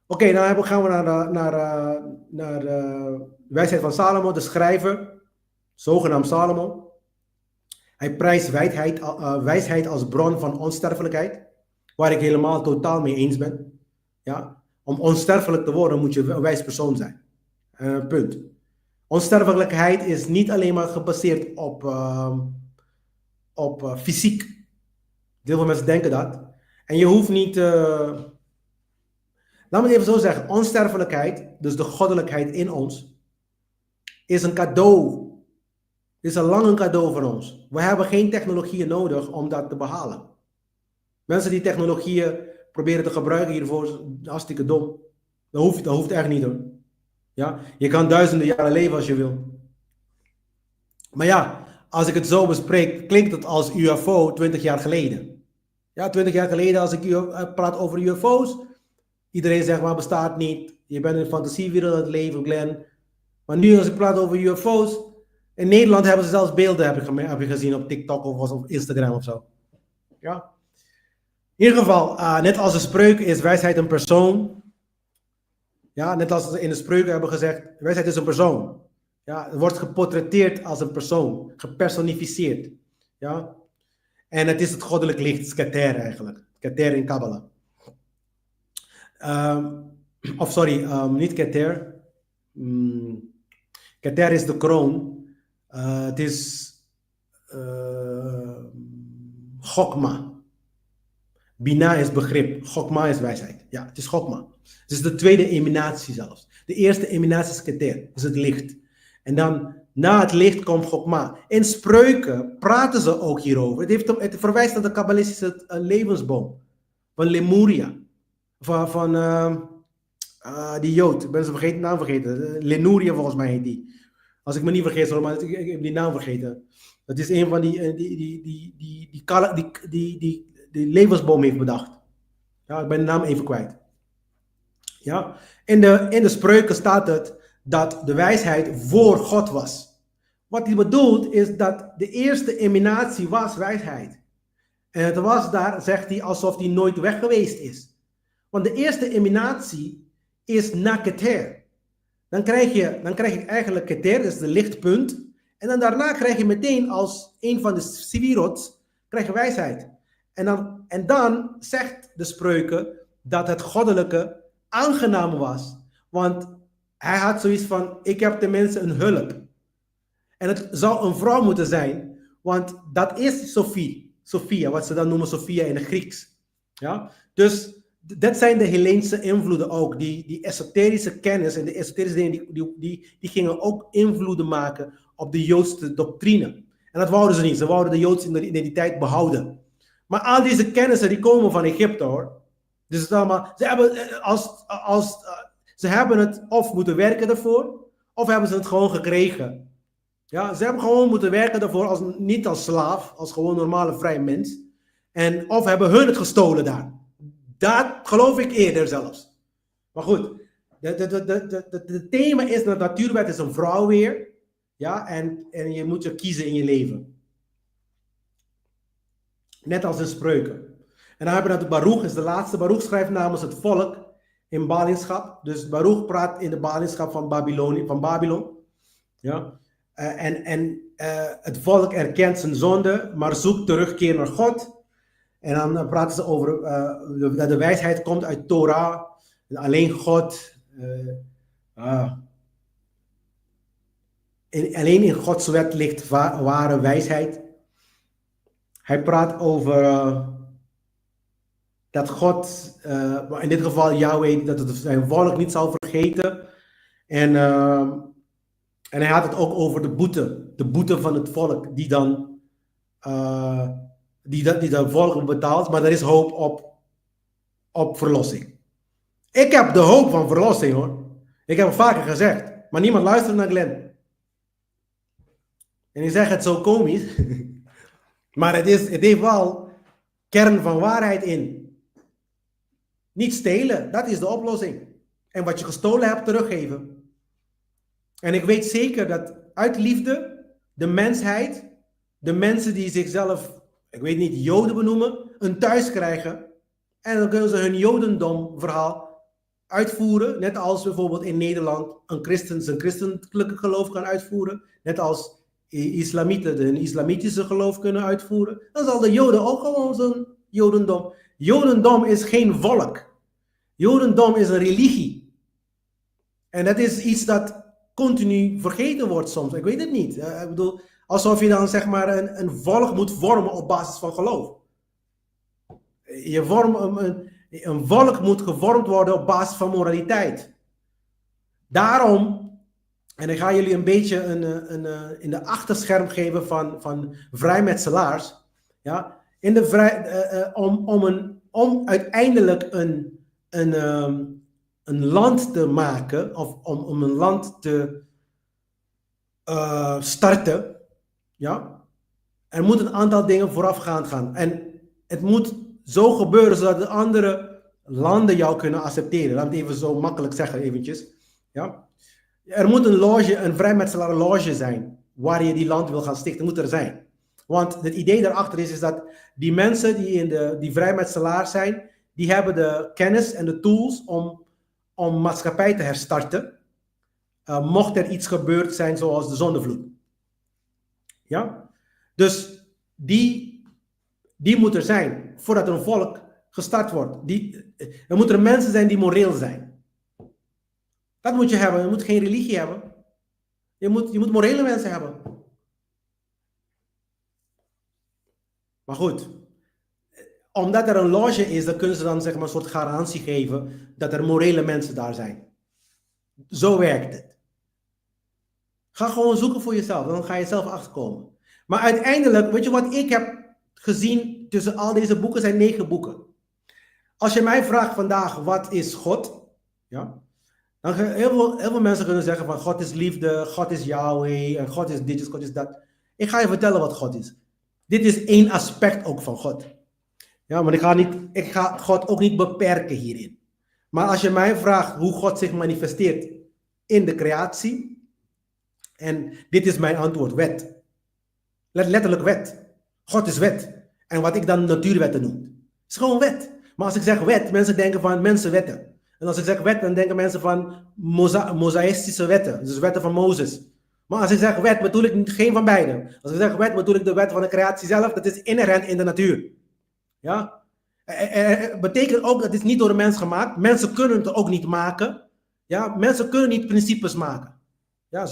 Oké, dan gaan we naar de wijsheid van Salomo, de schrijver, zogenaamd Salomo. Hij prijst wijsheid als bron van onsterfelijkheid, waar ik helemaal totaal mee eens ben. Ja? Om onsterfelijk te worden moet je een wijs persoon zijn. Punt. Onsterfelijkheid is niet alleen maar gebaseerd op fysiek. Heel veel mensen denken dat. En je hoeft niet... laat me het even zo zeggen. Onsterfelijkheid, dus de goddelijkheid in ons, is een cadeau. Is al lang een cadeau voor ons. We hebben geen technologieën nodig om dat te behalen. Mensen die technologieën proberen te gebruiken hiervoor, hartstikke dom. Dat hoeft echt niet hoor. Ja? Je kan duizenden jaren leven als je wil. Maar ja, als ik het zo bespreek, klinkt het als UFO 20 jaar geleden. Ja, 20 jaar geleden als ik praat over UFO's, iedereen zegt maar bestaat niet. Je bent in een fantasiewereld aan het leven, Glenn. Maar nu als ik praat over UFO's, in Nederland hebben ze zelfs beelden, heb je gezien op TikTok of op Instagram of zo. Ja. In ieder geval, net als de spreuken is wijsheid een persoon. Ja, net als we in de spreuken hebben gezegd, wijsheid is een persoon. Ja, het wordt geportretteerd als een persoon, gepersonificeerd. Ja. En het is het goddelijk licht, Keter eigenlijk. Keter in Kabbalah. Niet Keter. Keter is de kroon. Het is Chokma. Bina is begrip. Chokma is wijsheid. Ja, het is Chokma. Het is de tweede emanatie zelfs. De eerste emanatie is Keter, is het licht. En dan na het licht komt Chokma. In spreuken praten ze ook hierover. Het verwijst naar de kabbalistische levensboom van Lemuria. Van die Jood. Ik ben zijn naam vergeten. Lemuria volgens mij heet die. Als ik me niet vergeet, maar ik heb die naam vergeten. Dat is een van die levensboom heeft bedacht. Ja, ik ben de naam even kwijt. Ja? In de spreuken staat het dat de wijsheid voor God was. Wat hij bedoelt is dat de eerste emanatie was wijsheid. En het was daar, zegt hij, alsof die nooit weg geweest is. Want de eerste emanatie is na Keter. Dan krijg je eigenlijk Keter, dat is de lichtpunt. En dan daarna krijg je meteen als een van de Sfirots, krijg je wijsheid. En dan zegt de spreuken dat het goddelijke aangenaam was. Want hij had zoiets van, ik heb tenminste een hulp. En het zou een vrouw moeten zijn, want dat is Sophia, wat ze dan noemen Sophia in het Grieks. Ja? Dus dat zijn de Helleense invloeden ook. Die esoterische kennis en de esoterische dingen, die gingen ook invloeden maken op de Joodse doctrine. En dat wouden ze niet. Ze wouden de Joodse identiteit behouden. Maar al deze kennissen die komen van Egypte hoor. Dus het allemaal, ze hebben het of moeten werken ervoor, of hebben ze het gewoon gekregen. Ja, ze hebben gewoon moeten werken daarvoor, niet als slaaf, als gewoon normale vrije mens. Of hebben hun het gestolen daar. Dat geloof ik eerder zelfs. Maar goed, het thema is dat de natuurwet is een vrouw weer. Ja, en je moet je kiezen in je leven. Net als in spreuken. En dan hebben we dat Baruch, is de laatste. Baruch schrijft namens het volk in ballingschap. Dus Baruch praat in de ballingschap van Babylon. Ja. Het volk erkent zijn zonde, maar zoekt terugkeer naar God. En dan praten ze over dat de wijsheid komt uit Torah. Alleen God. Alleen in Gods wet ligt ware wijsheid. Hij praat over dat God, in dit geval Yahweh, dat het zijn volk niet zal vergeten. En hij had het ook over de boete van het volk, die dan die volk betaalt, maar er is hoop op verlossing. Ik heb de hoop van verlossing hoor. Ik heb het vaker gezegd, maar niemand luistert naar Glenn. En ik zeg het zo komisch, maar het heeft wel kern van waarheid in. Niet stelen, dat is de oplossing. En wat je gestolen hebt, teruggeven. En ik weet zeker dat uit liefde de mensheid, de mensen die zichzelf, ik weet niet, Joden benoemen, een thuis krijgen. En dan kunnen ze hun Jodendom verhaal uitvoeren. Net als bijvoorbeeld in Nederland zijn christelijke geloof kan uitvoeren. Net als islamieten hun islamitische geloof kunnen uitvoeren. Dan zal de Joden ook gewoon zijn Jodendom. Jodendom is geen volk. Jodendom is een religie. En dat is iets dat continu vergeten wordt soms. Ik weet het niet. Ik bedoel, alsof je dan zeg maar een volk moet vormen op basis van geloof. Een volk moet gevormd worden op basis van moraliteit. Daarom, en ik ga jullie een beetje in de achterscherm geven van vrijmetselaars. Ja, om uiteindelijk een land te maken, of om een land te starten. Ja, er moet een aantal dingen voorafgaand gaan. En het moet zo gebeuren zodat de andere landen jou kunnen accepteren. Laat het even zo makkelijk zeggen eventjes. Ja. Er moet een vrijmetselaar loge zijn waar je die land wil gaan stichten. Moet er zijn. Want het idee daarachter is dat die mensen die vrijmetselaar zijn, die hebben de kennis en de tools om maatschappij te herstarten. Mocht er iets gebeurd zijn zoals de zondevloed. Ja? Dus die moet er zijn voordat een volk gestart wordt. Er moeten mensen zijn die moreel zijn. Dat moet je hebben. Je moet geen religie hebben. Je moet morele mensen hebben. Maar goed, omdat er een loge is, dan kunnen ze dan zeg maar een soort garantie geven dat er morele mensen daar zijn. Zo werkt het. Ga gewoon zoeken voor jezelf, dan ga je zelf achterkomen. Maar uiteindelijk, weet je wat ik heb gezien tussen al deze boeken, zijn 9 boeken. Als je mij vraagt vandaag, wat is God? Ja, dan heel veel mensen kunnen zeggen van God is liefde, God is Yahweh, en God is dit, God is dat. Ik ga je vertellen wat God is. Dit is één aspect ook van God. Ja, maar ik ga God ook niet beperken hierin. Maar als je mij vraagt hoe God zich manifesteert in de creatie, en dit is mijn antwoord, wet. Letterlijk wet. God is wet. En wat ik dan natuurwetten noem. is gewoon wet. Maar als ik zeg wet, mensen denken van mensenwetten. En als ik zeg wet, dan denken mensen van mosaïstische wetten. Dus wetten van Mozes. Maar als ik zeg wet, bedoel ik geen van beide. Als ik zeg wet, bedoel ik de wet van de creatie zelf. Dat is inherent in de natuur. Ja? Betekent ook, dat is niet door de mens gemaakt. Mensen kunnen het ook niet maken. Ja? Mensen kunnen niet principes maken. Ja?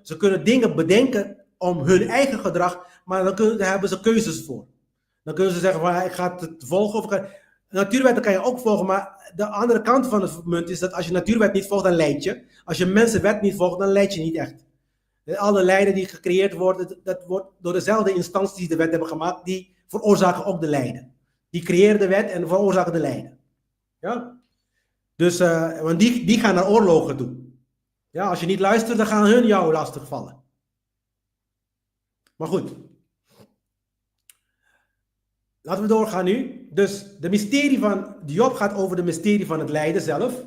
Ze kunnen dingen bedenken om hun eigen gedrag, maar daar hebben ze keuzes voor. Dan kunnen ze zeggen van, ik ga het volgen of natuurwetten kan je ook volgen, maar de andere kant van het munt is dat als je natuurwet niet volgt, dan leid je. Als je mensenwet niet volgt, dan leid je niet echt. Alle lijden die gecreëerd worden, dat wordt door dezelfde instanties die de wet hebben gemaakt, die veroorzaken ook de lijden. Die creëren de wet en veroorzaken de lijden. Ja? Dus, want die gaan naar oorlogen toe. Ja, als je niet luistert, dan gaan hun jou lastigvallen. Maar goed. Laten we doorgaan nu. Dus de mysterie van Job gaat over de mysterie van het lijden zelf.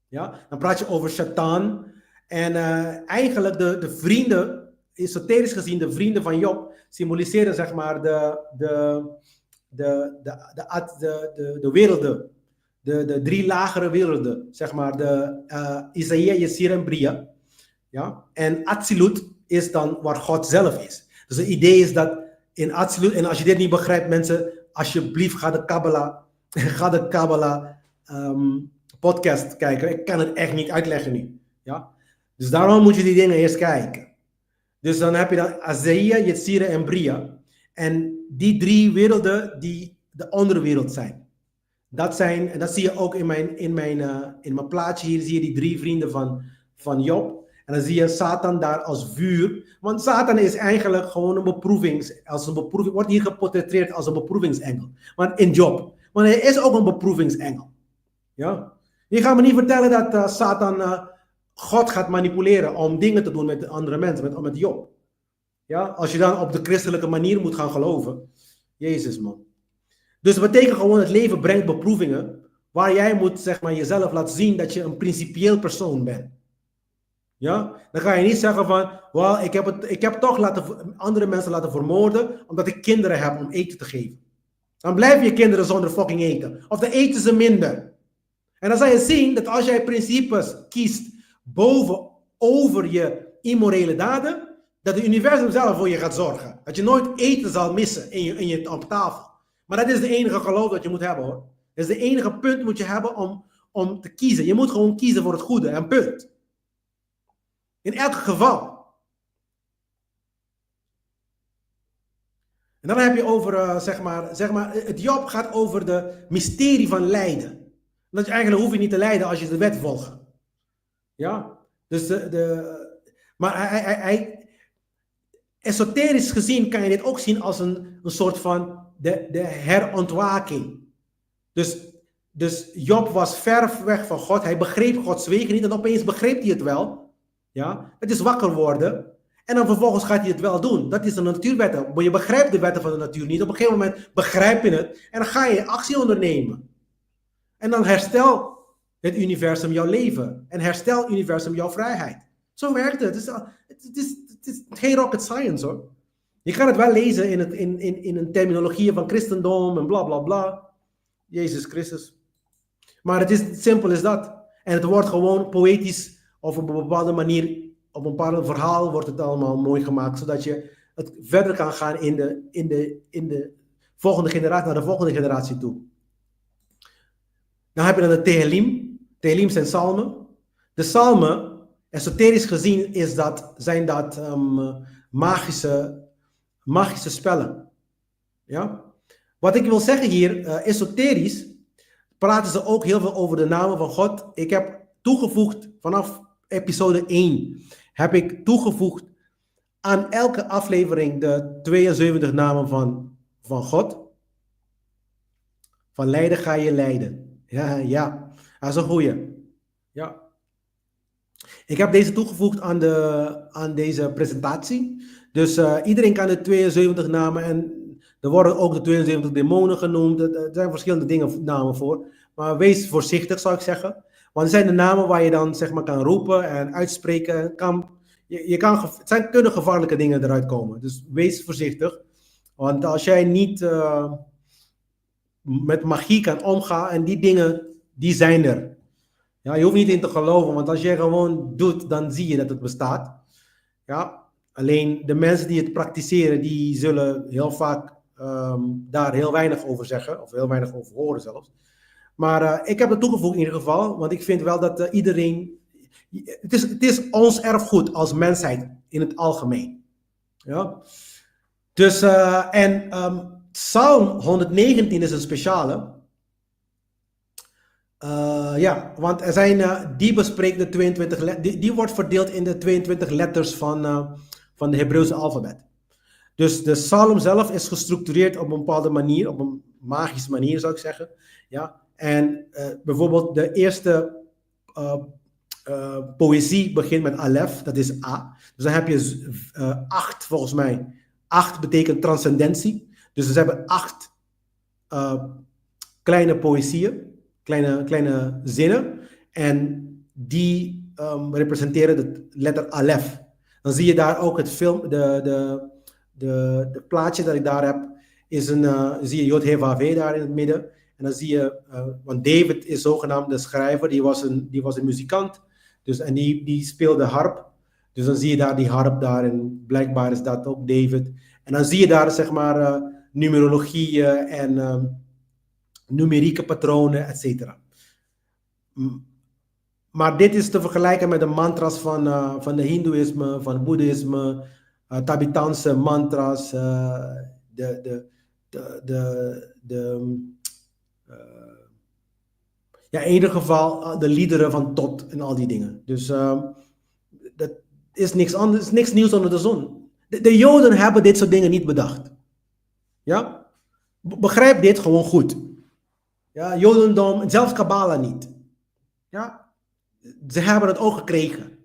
Ja? Dan praat je over Satan. En eigenlijk de vrienden, esoterisch gezien de vrienden van Job, symboliseren zeg maar de werelden. De 3 lagere werelden. Zeg maar de Isaïa, Yesir en Bria. Ja? En Atsilut is dan waar God zelf is. Dus het idee is dat in Atsilut, en als je dit niet begrijpt mensen, alsjeblieft ga de Kabbalah podcast kijken. Ik kan het echt niet uitleggen nu. Ja? Dus daarom moet je die dingen eerst kijken. Dus dan heb je dan Azaia, Yetzira en Bria. En die 3 werelden die de onderwereld zijn. En dat zie je ook in mijn plaatje hier, zie je die 3 vrienden van Job. En dan zie je Satan daar als vuur. Want Satan is eigenlijk gewoon een beproeving. Wordt hier geportretteerd als een beproevingsengel. Want in Job. Want hij is ook een beproevingsengel. Ja? Je gaat me niet vertellen dat Satan God gaat manipuleren om dingen te doen met andere mensen, met Job. Ja? Als je dan op de christelijke manier moet gaan geloven. Jezus man. Dus dat betekent gewoon het leven brengt beproevingen. Waar jij moet zeg maar, jezelf laten zien dat je een principieel persoon bent. Ja? Dan ga je niet zeggen van, well, ik heb toch andere mensen laten vermoorden, omdat ik kinderen heb om eten te geven. Dan blijven je kinderen zonder fucking eten. Of dan eten ze minder. En dan zal je zien dat als jij principes kiest over je immorele daden, dat het universum zelf voor je gaat zorgen. Dat je nooit eten zal missen op tafel. Maar dat is de enige geloof dat je moet hebben hoor. Dat is de enige punt moet je hebben om te kiezen. Je moet gewoon kiezen voor het goede en punt. In elk geval. En dan heb je over, zeg maar, het Job gaat over de mysterie van lijden. Dat je eigenlijk hoef je niet te lijden als je de wet volgt. Ja? Dus maar esoterisch gezien kan je dit ook zien als een soort van de herontwaking. Dus Job was ver weg van God. Hij begreep Gods wegen niet en opeens begreep hij het wel. Ja? Het is wakker worden. En dan vervolgens gaat hij het wel doen. Dat is de natuurwetten. Maar je begrijpt de wetten van de natuur niet. Op een gegeven moment begrijp je het. En dan ga je actie ondernemen. En dan herstel het universum jouw leven. En herstel het universum jouw vrijheid. Zo werkt het. Het is geen rocket science hoor. Je kan het wel lezen in een terminologie van christendom en bla bla bla. Jezus Christus. Maar het is simpel als dat. En het wordt gewoon poëtisch of op een bepaalde manier, op een bepaald verhaal wordt het allemaal mooi gemaakt, zodat je het verder kan gaan in de volgende generatie, naar de volgende generatie toe. Dan heb je dan de Tehillim. Tehillim zijn psalmen. De psalmen, esoterisch gezien, zijn dat magische spellen. Ja? Wat ik wil zeggen hier, esoterisch, praten ze ook heel veel over de namen van God. Ik heb toegevoegd, vanaf episode 1, heb ik toegevoegd aan elke aflevering de 72 namen van God. Van lijden ga je lijden. Ja, dat is een goeie. Ja. Ik heb deze toegevoegd aan deze presentatie. Dus iedereen kan de 72 namen en er worden ook de 72 demonen genoemd. Er zijn verschillende namen voor. Maar wees voorzichtig, zou ik zeggen. Want het zijn de namen waar je dan zeg maar kan roepen en uitspreken. Het kunnen gevaarlijke dingen eruit komen. Dus wees voorzichtig. Want als jij niet met magie kan omgaan en die dingen, die zijn er. Ja, je hoeft niet in te geloven, want als jij gewoon doet, dan zie je dat het bestaat. Ja, alleen de mensen die het praktiseren, die zullen heel vaak daar heel weinig over zeggen, of heel weinig over horen zelfs. Maar ik heb het toegevoegd in ieder geval, want ik vind wel dat iedereen... Het is ons erfgoed als mensheid in het algemeen. Ja? Dus, Psalm 119 is een speciale. Ja, want er zijn, die bespreekt de 22... Die wordt verdeeld in de 22 letters van de Hebreeuwse alfabet. Dus de psalm zelf is gestructureerd op een bepaalde manier, op een magische manier zou ik zeggen. Ja? En bijvoorbeeld de eerste poëzie begint met alef, dat is A. Dus dan heb je 8 volgens mij. 8 betekent transcendentie. Dus ze hebben 8 kleine poëzieën, kleine zinnen. En die representeren de letter alef. Dan zie je daar ook het film, de plaatje dat ik daar heb, zie je Yod He Vav He daar in het midden. En dan zie je, want David is zogenaamd de schrijver, die was een muzikant. Dus, en die speelde harp. Dus dan zie je daar die harp daar en blijkbaar is dat ook David. En dan zie je daar zeg maar numerologieën en numerieke patronen, et cetera. Maar dit is te vergelijken met de mantras van de Hindoeïsme, van het Boeddhisme, Tibetanse mantras, ja, in ieder geval de liederen van Tot en al die dingen. Dus dat is niks anders, niks nieuws onder de zon. De Joden hebben dit soort dingen niet bedacht. Ja? Begrijp dit gewoon goed. Ja, Jodendom, zelfs Kabbala niet. Ja? Ze hebben het ook gekregen.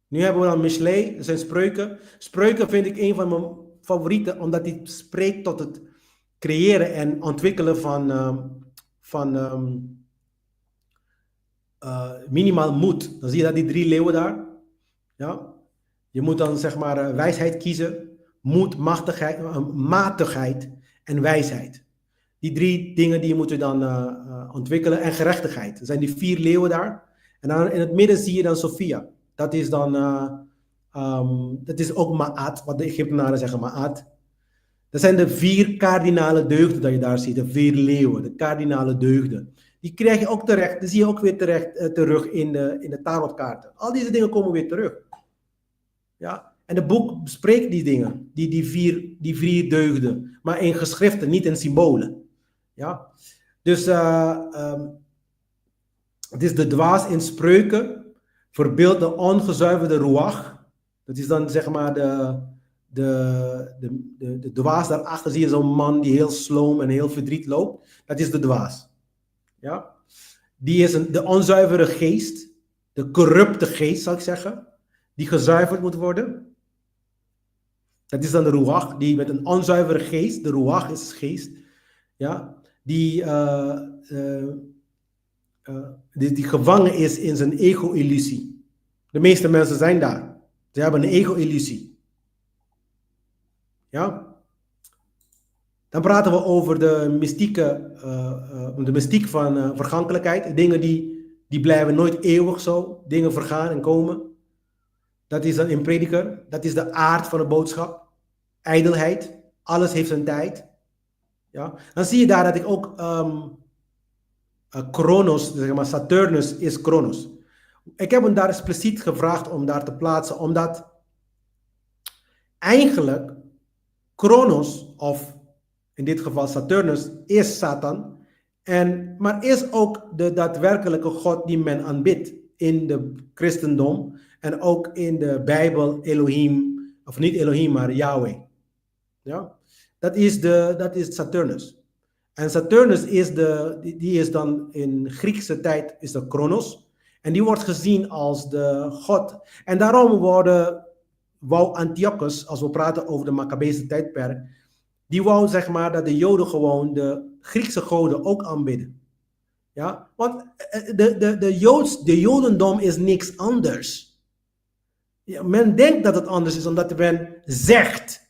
Nu hebben we dan Mishlei, dat zijn spreuken. Spreuken vind ik een van mijn favorieten, omdat die spreekt tot het creëren en ontwikkelen van minimaal moed. Dan zie je dat die 3 leeuwen daar. Ja? Je moet dan zeg maar wijsheid kiezen, moed, matigheid en wijsheid. Die 3 dingen die je moet dan ontwikkelen en gerechtigheid. Er zijn die 4 leeuwen daar. En dan in het midden zie je dan Sophia. Dat is dan, dat is ook Ma'at, wat de Egyptenaren zeggen Ma'at. Dat zijn de 4 kardinale deugden dat je daar ziet, de 4 leeuwen, de kardinale deugden. Die krijg je ook terecht, die zie je ook weer terug in de tarotkaarten. Al deze dingen komen weer terug. Ja? En het boek bespreekt die dingen, die 4 deugden, maar in geschriften, niet in symbolen. Ja? Dus het is de dwaas in spreuken, verbeeldt de ongezuiverde ruach. Dat is dan zeg maar de dwaas daarachter, zie je zo'n man die heel sloom en heel verdriet loopt. Dat is de dwaas. Ja? Die is de onzuivere geest, de corrupte geest zal ik zeggen, die gezuiverd moet worden. Dat is dan de ruach, die met een onzuivere geest, de ruach is geest, ja, die gevangen is in zijn ego-illusie. De meeste mensen zijn daar. Ze hebben een ego-illusie. Ja? Dan praten we over de mystiek van vergankelijkheid. Dingen die blijven nooit eeuwig zo. Dingen vergaan en komen. Dat is dan in Prediker. Dat is de aard van de boodschap. Ijdelheid. Alles heeft zijn tijd. Ja? Dan zie je daar dat ik ook Chronos, zeg maar Saturnus is Chronos. Ik heb hem daar expliciet gevraagd om daar te plaatsen, omdat eigenlijk Chronos, of in dit geval Saturnus, is Satan, maar is ook de daadwerkelijke God die men aanbidt in de christendom en ook in de Bijbel Elohim, of niet Elohim, maar Yahweh. Ja? Dat is Saturnus. En Saturnus is dan in Griekse tijd is de Chronos. En die wordt gezien als de God. En daarom wou Antiochus, als we praten over de Maccabeese tijdperk, die wou zeg maar dat de Joden gewoon de Griekse goden ook aanbidden. Ja? Want de Jodendom is niks anders. Ja, men denkt dat het anders is omdat men zegt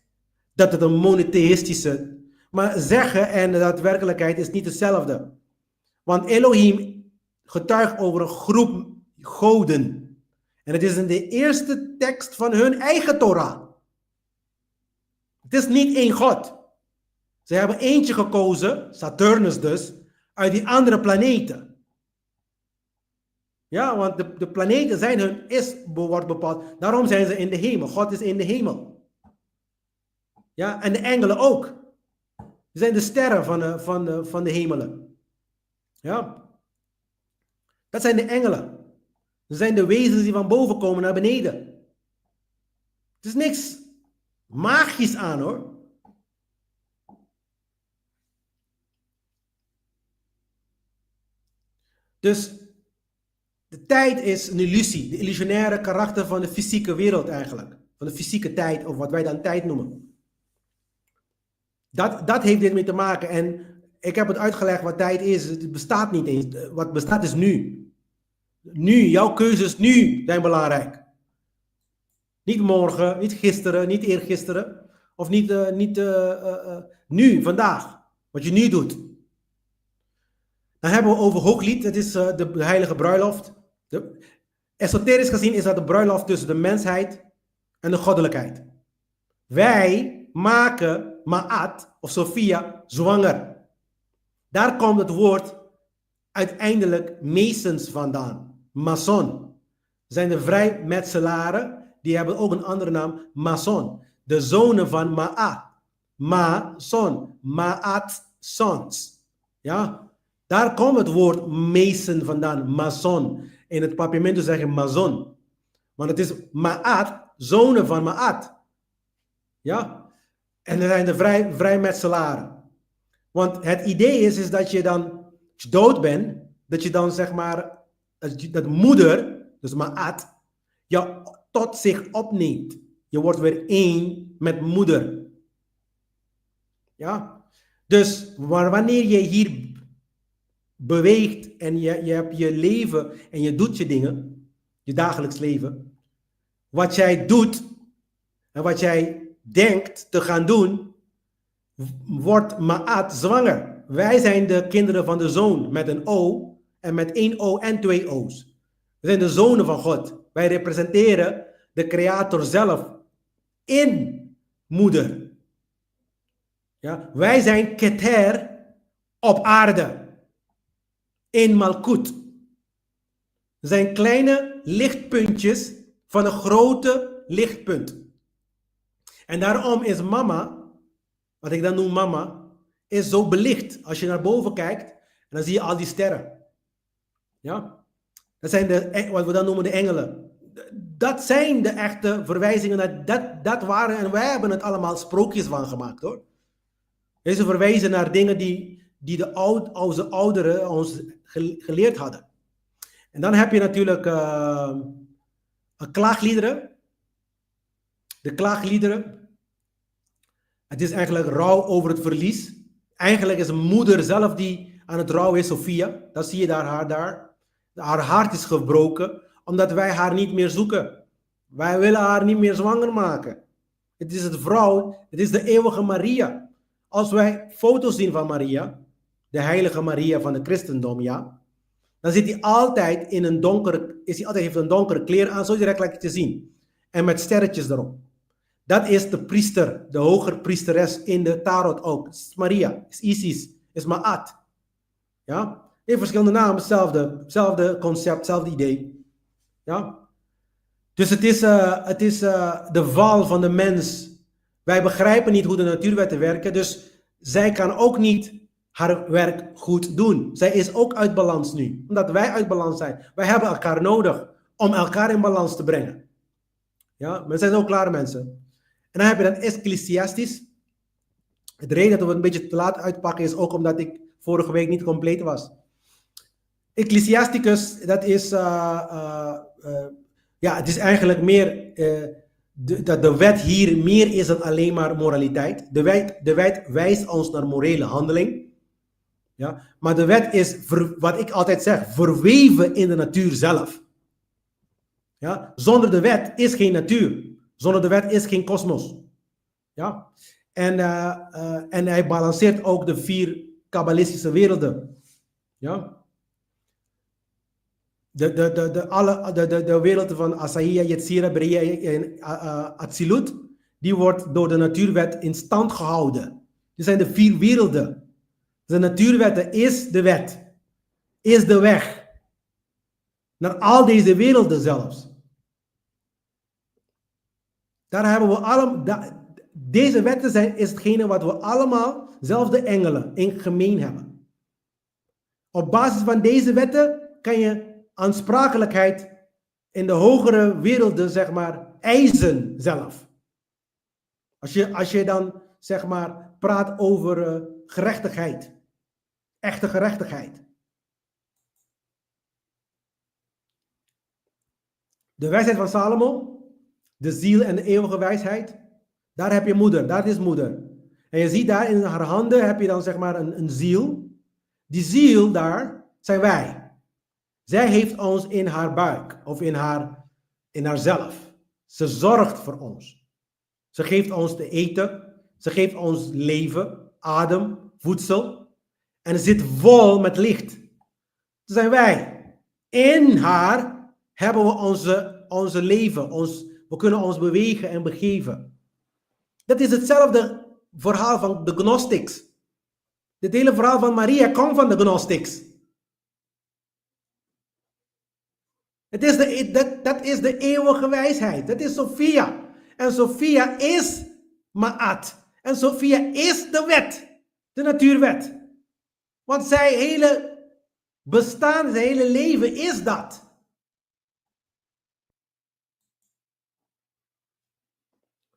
dat het een monotheïstische, maar zeggen en de daadwerkelijkheid is niet hetzelfde. Want Elohim getuigt over een groep goden. En het is in de eerste tekst van hun eigen Torah. Het is niet één God. Ze hebben eentje gekozen, Saturnus dus, uit die andere planeten. Ja, want de planeten zijn wordt bepaald. Daarom zijn ze in de hemel. God is in de hemel. Ja, en de engelen ook. Ze zijn de sterren van de hemelen. Ja. Dat zijn de engelen. Dat zijn de wezens die van boven komen naar beneden. Het is niks magisch aan hoor. Dus de tijd is een illusie. De illusionaire karakter van de fysieke wereld eigenlijk. Van de fysieke tijd, of wat wij dan tijd noemen. Dat heeft dit mee te maken. En ik heb het uitgelegd wat tijd is. Het bestaat niet eens. Wat bestaat is nu. Nu, jouw keuzes nu zijn belangrijk. Niet morgen, niet gisteren, niet eergisteren. Of niet nu, vandaag. Wat je nu doet. Dan hebben we over Hooglied. Dat is de heilige bruiloft. Esoterisch gezien is dat de bruiloft tussen de mensheid en de goddelijkheid. Wij maken Ma'at of Sophia zwanger. Daar komt het woord uiteindelijk Masons vandaan. Mason. Zijn de vrijmetselaren, die hebben ook een andere naam, Mason. De zonen van Ma'at. Mason. Ma'at sons. Ja, daar komt het woord Mason vandaan. Mason. In het papiamento zeg je Mason. Want het is Ma'at, zonen van Ma'at. Ja. En er zijn de vrijmetselaren. Want het idee is dat je dan, als je dood bent, dat je dan zeg maar, dat moeder, dus Ma'at, jou tot zich opneemt. Je wordt weer één met moeder. Ja. Dus wanneer je hier beweegt en je hebt je leven en je doet je dingen, je dagelijks leven, wat jij doet en wat jij denkt te gaan doen, wordt Ma'at zwanger. Wij zijn de kinderen van de zoon met een O en met 1 O en 2 O's. We zijn de zonen van God. Wij representeren de creator zelf in moeder. Ja? Wij zijn Keter op aarde. In Malkut. We zijn kleine lichtpuntjes van een grote lichtpunt. En daarom is mama, wat ik dan noem mama, is zo belicht. Als je naar boven kijkt, dan zie je al die sterren. Ja? Dat zijn wat we dan noemen de engelen. Dat zijn de echte verwijzingen naar dat waren. En wij hebben het allemaal sprookjes van gemaakt, hoor. Deze verwijzen naar dingen die onze ouderen ons geleerd hadden. En dan heb je natuurlijk klaagliederen. De klaagliederen. Het is eigenlijk rouw over het verlies. Eigenlijk is een moeder zelf die aan het rouwen is, Sophia. Dat zie je daar. Haar hart is gebroken, omdat wij haar niet meer zoeken. Wij willen haar niet meer zwanger maken. Het is de vrouw, het is de eeuwige Maria. Als wij foto's zien van Maria, de heilige Maria van het christendom, ja, dan zit hij altijd in een heeft een donkere kleer aan, zo direct lekker te zien. En met sterretjes erop. Dat is de priester, de hoger priesteres in de tarot ook. Is Maria, is Isis, is Ma'at. Ja, heeft verschillende namen, hetzelfde concept, hetzelfde idee. Ja. Dus het is de val van de mens. Wij begrijpen niet hoe de natuurwetten werken, dus zij kan ook niet haar werk goed doen. Zij is ook uit balans nu, omdat wij uit balans zijn. Wij hebben elkaar nodig om elkaar in balans te brengen. Ja, maar zijn ook klare mensen. En dan heb je dan Ecclesiastes. De reden dat we het een beetje te laat uitpakken is ook omdat ik vorige week niet compleet was. Ecclesiasticus, dat is, het is eigenlijk meer, dat de wet hier meer is dan alleen maar moraliteit. De wet wijst ons naar morele handeling. Ja? Maar de wet is, wat ik altijd zeg, verweven in de natuur zelf. Ja? Zonder de wet is geen natuur. Zonder de wet is geen kosmos. Ja? En hij balanceert ook de 4 kabbalistische werelden. Ja? De werelden van Asahiya, Yetzira, Beriya en Atsilut, die wordt door de natuurwet in stand gehouden. Dit zijn de 4 werelden. De natuurwetten is de wet. Is de weg. Naar al deze werelden zelfs. Daar hebben we allemaal... Deze wetten is hetgene wat we allemaal, zelfs de engelen, in gemeen hebben. Op basis van deze wetten kan je aansprakelijkheid in de hogere werelden, zeg maar, eisen zelf. Als je dan, zeg maar, praat over gerechtigheid. Echte gerechtigheid. De wijsheid van Salomo, de ziel en de eeuwige wijsheid, daar heb je moeder, dat is moeder. En je ziet daar in haar handen heb je dan, zeg maar, een ziel. Die ziel daar zijn wij. Zij heeft ons in haar buik of in haarzelf. Ze zorgt voor ons. Ze geeft ons te eten. Ze geeft ons leven, adem, voedsel. En het zit vol met licht. Dat zijn wij. In haar hebben we onze leven. We kunnen ons bewegen en begeven. Dat is hetzelfde verhaal van de Gnostics. Dit hele verhaal van Maria komt van de Gnostics. Dat is de eeuwige wijsheid. Dat is Sophia. En Sophia is Ma'at. En Sophia is de wet. De natuurwet. Want zijn hele bestaan, zijn hele leven is dat.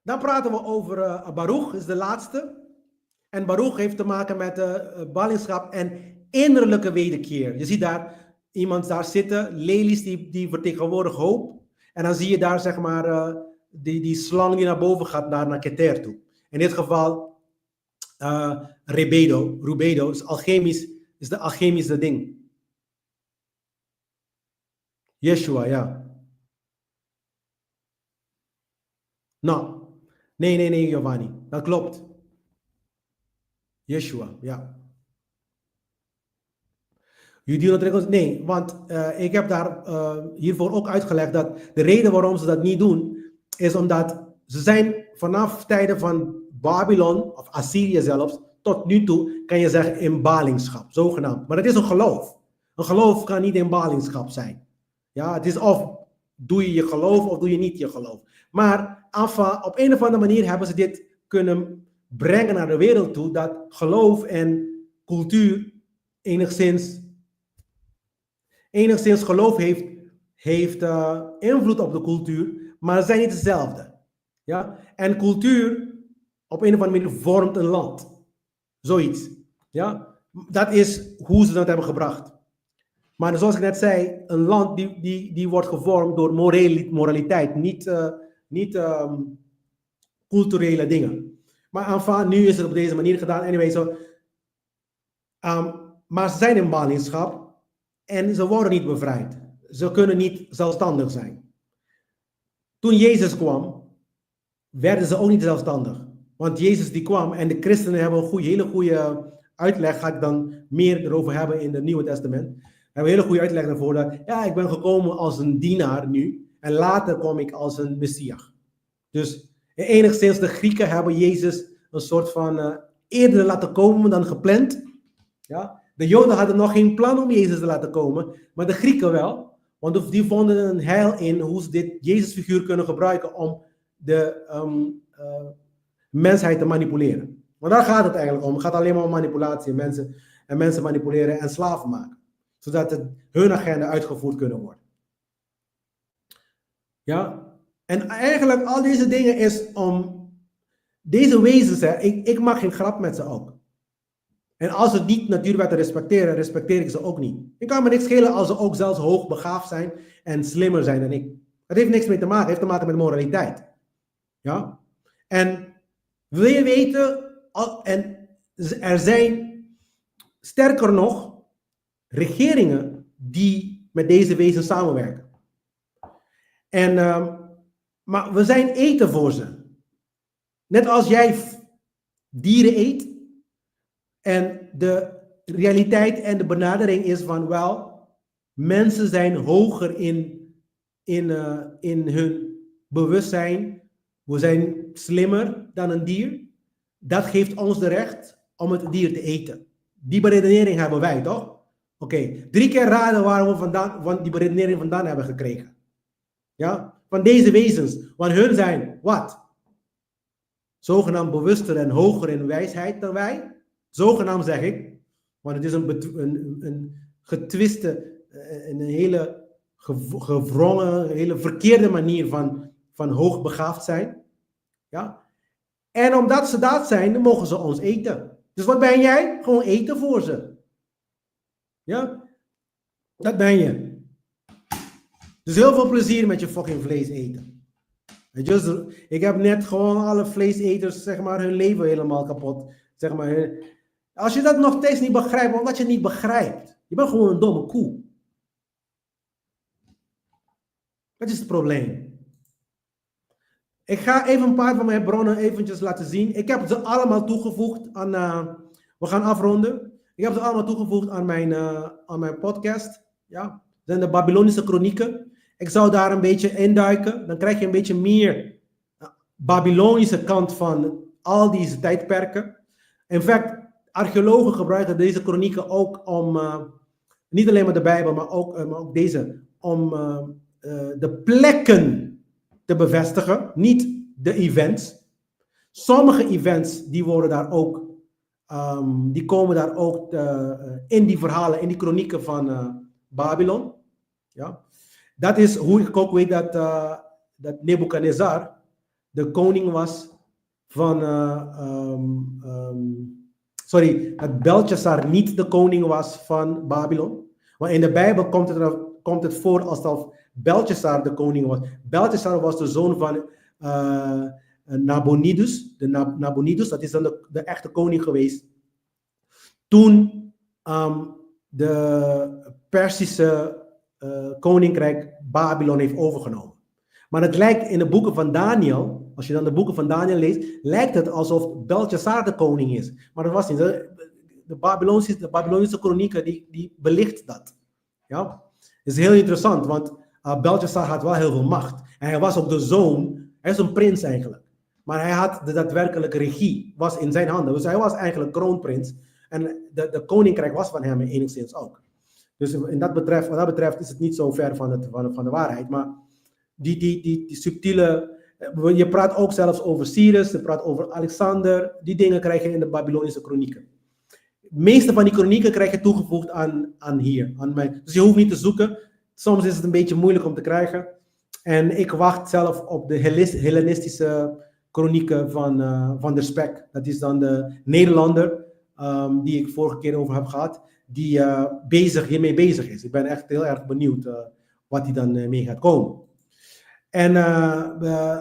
Dan praten we over Baruch, is de laatste. En Baruch heeft te maken met ballingschap en innerlijke wederkeer. Je ziet daar iemand daar zitten, lelies die vertegenwoordigen hoop. En dan zie je daar, zeg maar, die slang die naar boven gaat, naar Keter toe. In dit geval rubedo is alchemisch, is de alchemische ding. Yeshua, ja. Nou, nee, Giovanni, dat klopt. Yeshua, ja. Nee, want ik heb daar hiervoor ook uitgelegd dat de reden waarom ze dat niet doen, is omdat ze zijn vanaf tijden van Babylon, of Assyrië zelfs, tot nu toe kan je zeggen in ballingschap, zogenaamd. Maar het is een geloof. Een geloof kan niet in ballingschap zijn. Ja, het is of doe je je geloof of doe je niet je geloof. Maar op een of andere manier hebben ze dit kunnen brengen naar de wereld toe, dat geloof en cultuur enigszins geloof heeft invloed op de cultuur, maar ze zijn niet hetzelfde. Ja? En cultuur op een of andere manier vormt een land. Zoiets. Ja? Dat is hoe ze dat hebben gebracht. Maar zoals ik net zei, een land die wordt gevormd door moraliteit, niet culturele dingen. Maar nu is het op deze manier gedaan. Anyway, maar ze zijn in ballingschap en ze worden niet bevrijd. Ze kunnen niet zelfstandig zijn. Toen Jezus kwam, werden ze ook niet zelfstandig. Want Jezus die kwam en de christenen hebben een hele goede uitleg, ga ik dan meer erover hebben in het Nieuwe Testament. We hebben een hele goede uitleg daarvoor dat, ja, ik ben gekomen als een dienaar nu en later kom ik als een Messias. Dus enigszins de Grieken hebben Jezus een soort van eerder laten komen dan gepland. Ja? De Joden hadden nog geen plan om Jezus te laten komen, maar de Grieken wel. Want die vonden een heil in hoe ze dit Jezus-figuur kunnen gebruiken om de mensheid te manipuleren. Want daar gaat het eigenlijk om. Het gaat alleen maar om manipulatie. Mensen manipuleren en slaven maken. Zodat hun agenda uitgevoerd kunnen worden. Ja? En eigenlijk al deze dingen is om deze wezens, ik maak geen grap met ze ook. En als ze niet natuurwetten respecteren, respecteer ik ze ook niet. Ik kan me niks schelen als ze ook zelfs hoogbegaafd zijn en slimmer zijn dan ik. Het heeft niks mee te maken, het heeft te maken met moraliteit. Ja? En wil je weten, en er zijn sterker nog regeringen die met deze wezens samenwerken. Maar we zijn eten voor ze. Net als jij dieren eet. En de realiteit en de benadering is van wel, mensen zijn hoger in hun bewustzijn. We zijn slimmer dan een dier. Dat geeft ons de recht om het dier te eten. Die beredenering hebben wij, toch? Oké, 3 keer raden waar we die beredenering vandaan hebben gekregen. Ja? Van deze wezens. Want hun zijn wat? Zogenaamd bewuster en hoger in wijsheid dan wij. Zogenaamd zeg ik, want het is een getwiste, een hele gewrongen, een hele verkeerde manier van hoogbegaafd zijn. Ja? En omdat ze dat zijn, dan mogen ze ons eten. Dus wat ben jij? Gewoon eten voor ze. Ja? Dat ben je. Dus heel veel plezier met je fucking vlees eten. Ik heb net gewoon alle vleeseters, zeg maar, hun leven helemaal kapot. Zeg maar, als je dat nog steeds niet begrijpt, omdat je het niet begrijpt. Je bent gewoon een domme koe. Dat is het probleem. Ik ga even een paar van mijn bronnen eventjes laten zien. Ik heb ze allemaal toegevoegd aan... we gaan afronden. Ik heb ze allemaal toegevoegd aan mijn podcast. Ja. Dat zijn de Babylonische kronieken. Ik zou daar een beetje induiken. Dan krijg je een beetje meer Babylonische kant van al deze tijdperken. In fact, archeologen gebruiken deze kronieken ook om, niet alleen maar de Bijbel, maar ook deze, om de plekken te bevestigen, niet de events. Sommige events die worden daar ook, die komen daar ook in die verhalen, in die kronieken van Babylon. Ja? Dat is hoe ik ook weet dat Nebukadnezar de koning was van, dat Belshazzar niet de koning was van Babylon. Want in de Bijbel komt het voor alsof Belshazzar de koning was. Belshazzar was de zoon van Nabonidus. Nabonidus, dat is dan de echte koning geweest. Toen de Persische koninkrijk Babylon heeft overgenomen. Maar het lijkt in de boeken van Daniel, als je dan de boeken van Daniel leest, lijkt het alsof Belshazzar de koning is. Maar dat was niet. De Babylonische kronieken die belicht dat. Ja? Het is heel interessant, want Belshazzar had wel heel veel macht. En hij was ook de zoon, hij is een prins eigenlijk. Maar hij had de daadwerkelijke regie, was in zijn handen. Dus hij was eigenlijk kroonprins. En de koninkrijk was van hem enigszins ook. Dus wat dat betreft is het niet zo ver van de waarheid. Maar die subtiele... Je praat ook zelfs over Cyrus, je praat over Alexander. Die dingen krijg je in de Babylonische kronieken. De meeste van die kronieken krijg je toegevoegd aan hier. Aan mij. Dus je hoeft niet te zoeken. Soms is het een beetje moeilijk om te krijgen. En ik wacht zelf op de Hellenistische kronieken van der Spek. Dat is dan de Nederlander die ik vorige keer over heb gehad. Die hiermee bezig is. Ik ben echt heel erg benieuwd wat hij dan mee gaat komen. En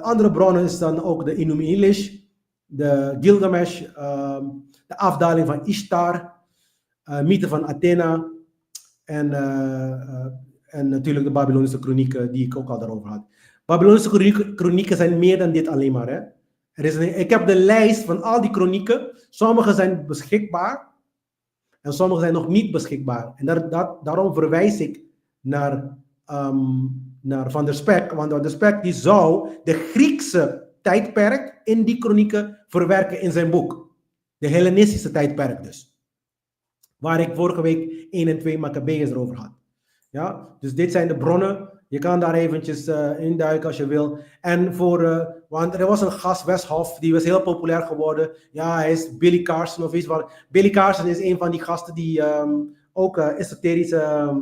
andere bronnen is dan ook de Enuma Elish, de Gilgamesh, de afdaling van Ishtar, mythe van Athena en natuurlijk de Babylonische kronieken die ik ook al daarover had. Babylonische kronieken zijn meer dan dit alleen maar. Hè? Ik heb de lijst van al die kronieken. Sommige zijn beschikbaar en sommige zijn nog niet beschikbaar. En daarom verwijs ik naar Van der Spek, want Van der Spek die zou de Griekse tijdperk in die kronieken verwerken in zijn boek. De Hellenistische tijdperk dus. Waar ik vorige week 1 en 2 Maccabeeërs erover had. Ja, dus dit zijn de bronnen. Je kan daar eventjes induiken als je wil. En want er was een gast, Westhoff, die was heel populair geworden. Ja, hij is Billy Carson of iets. Billy Carson is een van die gasten die ook esoterische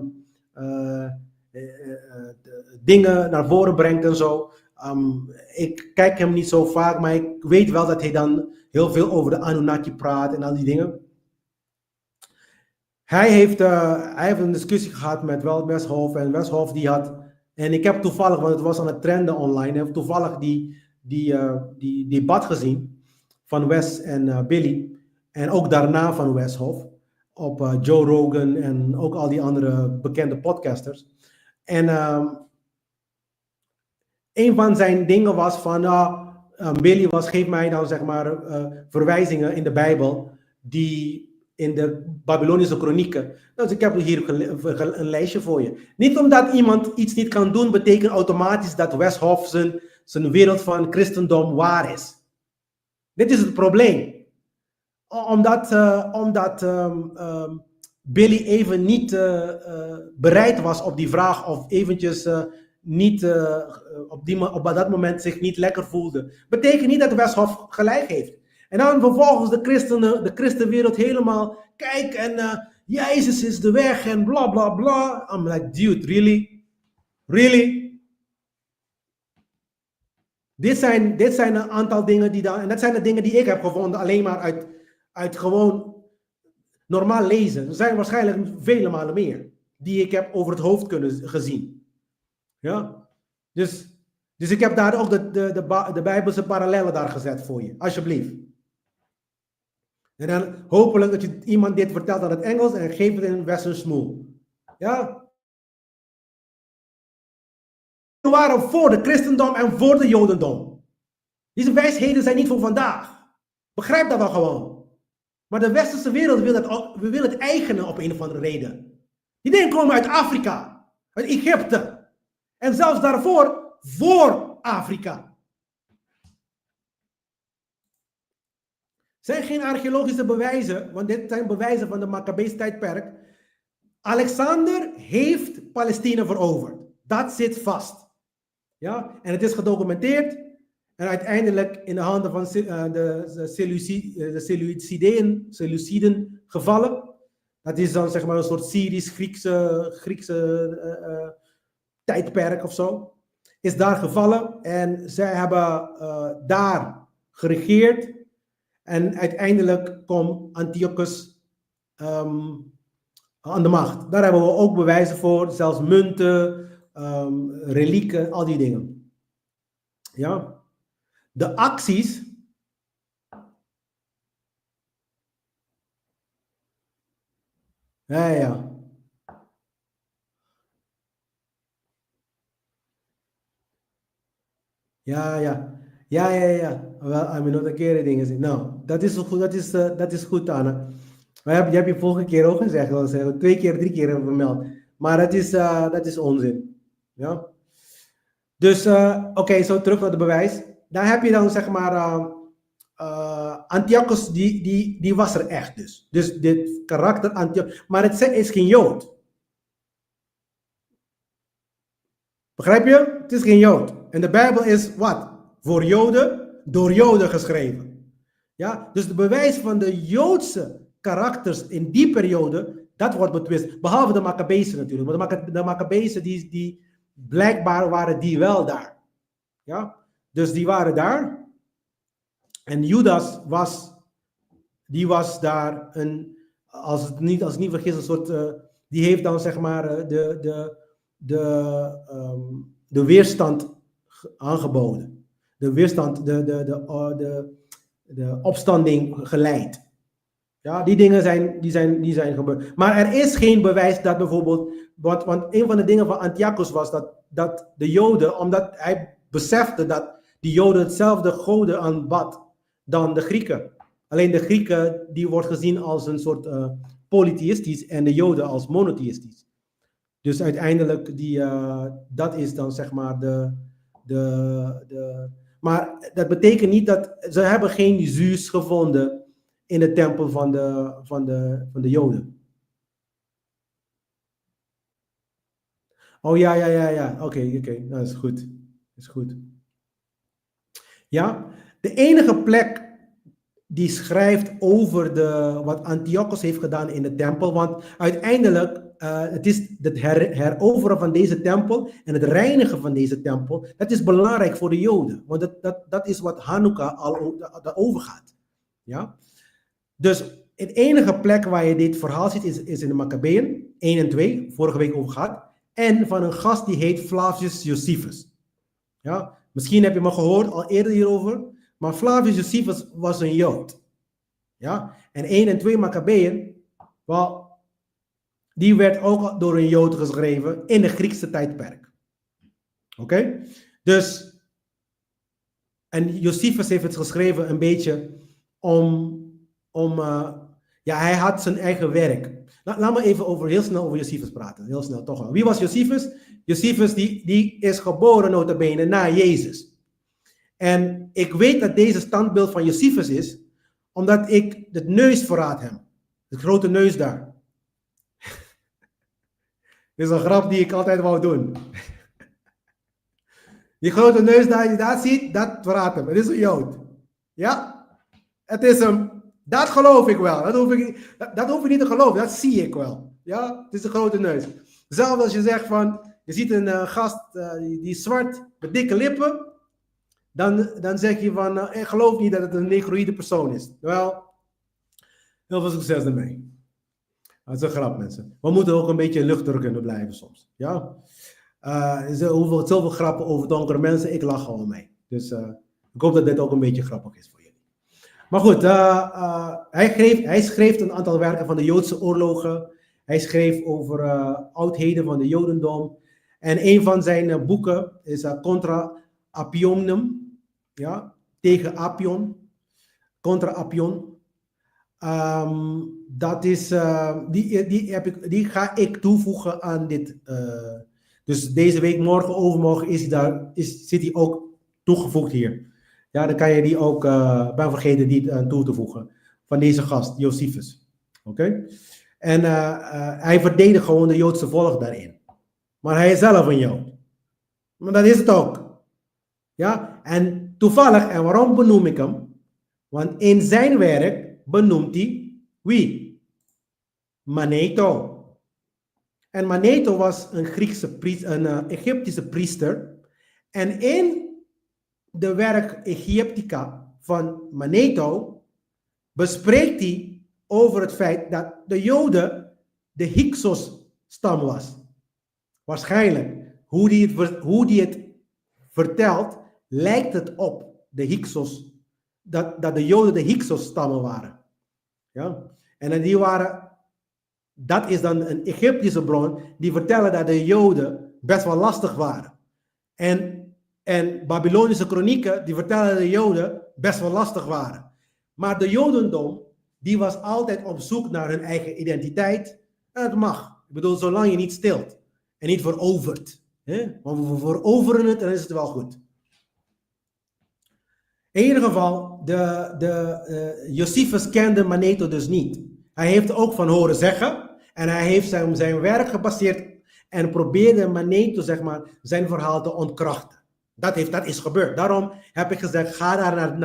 dingen naar voren brengt en zo. Ik kijk hem niet zo vaak, maar ik weet wel dat hij dan heel veel over de Anunnaki praat en al die dingen. Hij heeft een discussie gehad met Westhoff en Westhoff die had, en ik heb toevallig, want het was aan het trenden online, heb toevallig die debat gezien van Wes en Billy en ook daarna van Westhoff op Joe Rogan en ook al die andere bekende podcasters. En een van zijn dingen was van, Billy geef mij dan zeg maar verwijzingen in de Bijbel die in de Babylonische kronieken. Dus ik heb hier een lijstje voor je. Niet omdat iemand iets niet kan doen, betekent automatisch dat Westhoff zijn wereld van christendom waar is. Dit is het probleem. Omdat Billy even niet bereid was op die vraag of eventjes niet op dat moment zich niet lekker voelde. Betekent niet dat Westhoff gelijk heeft. En dan vervolgens de christenwereld helemaal, kijk en Jezus is de weg en bla bla bla. I'm like, dude, really? Really? Dit zijn een aantal dingen en dat zijn de dingen die ik heb gevonden alleen maar uit gewoon normaal lezen. Er zijn waarschijnlijk vele malen meer die ik heb over het hoofd gezien. Ja? Dus ik heb daar ook de Bijbelse parallellen daar gezet voor je, alsjeblieft. En dan hopelijk dat je iemand dit vertelt aan het Engels en geef het in een western smoel. Ja? We waren voor de christendom en voor de jodendom. Deze wijsheden zijn niet voor vandaag. Begrijp dat wel gewoon. Maar de westerse wereld wil het eigenen op een of andere reden. Die dingen komen uit Afrika, uit Egypte. En zelfs daarvoor, voor Afrika. Het zijn geen archeologische bewijzen, want dit zijn bewijzen van de Maccabees tijdperk. Alexander heeft Palestina veroverd. Dat zit vast. Ja? En het is gedocumenteerd en uiteindelijk in de handen van de Seleuciden gevallen. Dat is dan zeg maar een soort Syrisch-Griekse tijdperk of zo. Is daar gevallen en zij hebben daar geregeerd. En uiteindelijk komt Antiochus aan de macht. Daar hebben we ook bewijzen voor, zelfs munten, relieken, al die dingen. Ja. De acties. Ja. Ja. Wel, I'm not a keer dingen. Nou, dat is goed, dat is goed, Anna. Maar je hebt je vorige keer ook gezegd, 2 keer, 3 keer vermeld. Maar dat is onzin. Ja. Dus, oké, zo terug naar de bewijs. dan heb je dan zeg maar Antiochus, die was er echt dus. Dus dit karakter Antiochus, maar het is geen Jood. Begrijp je? Het is geen Jood. En de Bijbel is wat? Voor Joden, door Joden geschreven. Ja? Dus de bewijs van de Joodse karakters in die periode, dat wordt betwist. Behalve de Maccabezen natuurlijk. Want de Maccabezen, die blijkbaar waren die wel daar. Ja? Dus die waren daar. En Judas die was daar als ik niet vergis, een soort, die heeft dan zeg maar de weerstand aangeboden. De weerstand, de opstanding geleid. Ja, die dingen die zijn gebeurd. Maar er is geen bewijs dat bijvoorbeeld, want een van de dingen van Antiochus was dat de Joden, omdat hij besefte dat die Joden hetzelfde goden aanbad dan de Grieken. Alleen de Grieken, die wordt gezien als een soort polytheïstisch en de Joden als monotheïstisch. Dus uiteindelijk, dat is dan zeg maar maar dat betekent niet dat, ze hebben geen Zeus gevonden in de tempel van de Joden. Oh ja. Oké. Dat is goed. Is goed. Ja, de enige plek die schrijft over wat Antiochus heeft gedaan in de tempel, want uiteindelijk, het is het heroveren van deze tempel en het reinigen van deze tempel, dat is belangrijk voor de Joden, want dat is wat Hanukkah al overgaat. Ja? Dus het enige plek waar je dit verhaal ziet is in de Maccabeeën 1 en 2, vorige week over gehad, en van een gast die heet Flavius Josephus. Ja? Misschien heb je me gehoord al eerder hierover, maar Flavius Josephus was een Jood. Ja? En 1 en 2 Maccabeeën, die werd ook door een Jood geschreven in de Griekse tijdperk. Oké? Dus, en Josephus heeft het geschreven een beetje hij had zijn eigen werk. Laat me even heel snel over Josephus praten. Heel snel toch wel. Wie was Josephus? Josephus die is geboren nota bene na Jezus. En ik weet dat deze standbeeld van Josephus is, omdat ik het neus verraad hem. De grote neus daar. Dit is een grap die ik altijd wou doen. Die grote neus daar, die daar ziet, dat verraadt hem. Het is een Jood. Ja? Het is hem. Dat geloof ik wel. Dat hoef ik niet te geloven. Dat zie ik wel. Ja? Het is een grote neus. Zelfs als je zegt van, je ziet een gast die is zwart met dikke lippen, dan zeg je van, ik geloof niet dat het een negroïde persoon is. Wel, heel veel succes ermee. Dat is een grap, mensen. We moeten ook een beetje luchtig kunnen blijven soms. Ja? Zoveel grappen over donkere mensen, ik lach gewoon mee. Dus ik hoop dat dit ook een beetje grappig is voor jullie. Maar goed, hij schreef een aantal werken van de Joodse oorlogen. Hij schreef over oudheden van de Jodendom. En een van zijn boeken is Contra Appionum. Ja, tegen Appion. Contra Appion. Dat is, die ga ik toevoegen aan dit. Dus deze week, morgen, overmorgen zit hij ook toegevoegd hier. Ja, dan kan je die ook, ben vergeten die aan toe te voegen. Van deze gast, Josephus. Oké? En hij verdedigt gewoon de Joodse volk daarin. Maar hij is zelf een Jood. Maar dat is het ook. Ja? En toevallig, en waarom benoem ik hem? Want in zijn werk benoemt hij wie? Manetho. En Manetho was een Egyptische priester. En in de werk Egyptica van Manetho bespreekt hij over het feit dat de Joden de Hyksos-stam was. Waarschijnlijk, hoe die het vertelt, lijkt het op de Hyksos, dat de Joden de Hyksos-stammen waren. Ja? En dat is dan een Egyptische bron, die vertellen dat de Joden best wel lastig waren. En Babylonische kronieken, die vertellen dat de Joden best wel lastig waren. Maar de Jodendom, die was altijd op zoek naar hun eigen identiteit. En het mag. Ik bedoel, zolang je niet stilt en niet verovert. Want we veroveren het, dan is het wel goed. In ieder geval, Josephus kende Manetho dus niet. Hij heeft ook van horen zeggen. En hij heeft zijn werk gebaseerd en probeerde Manetho, zeg maar, zijn verhaal te ontkrachten. Dat is gebeurd. Daarom heb ik gezegd, ga daar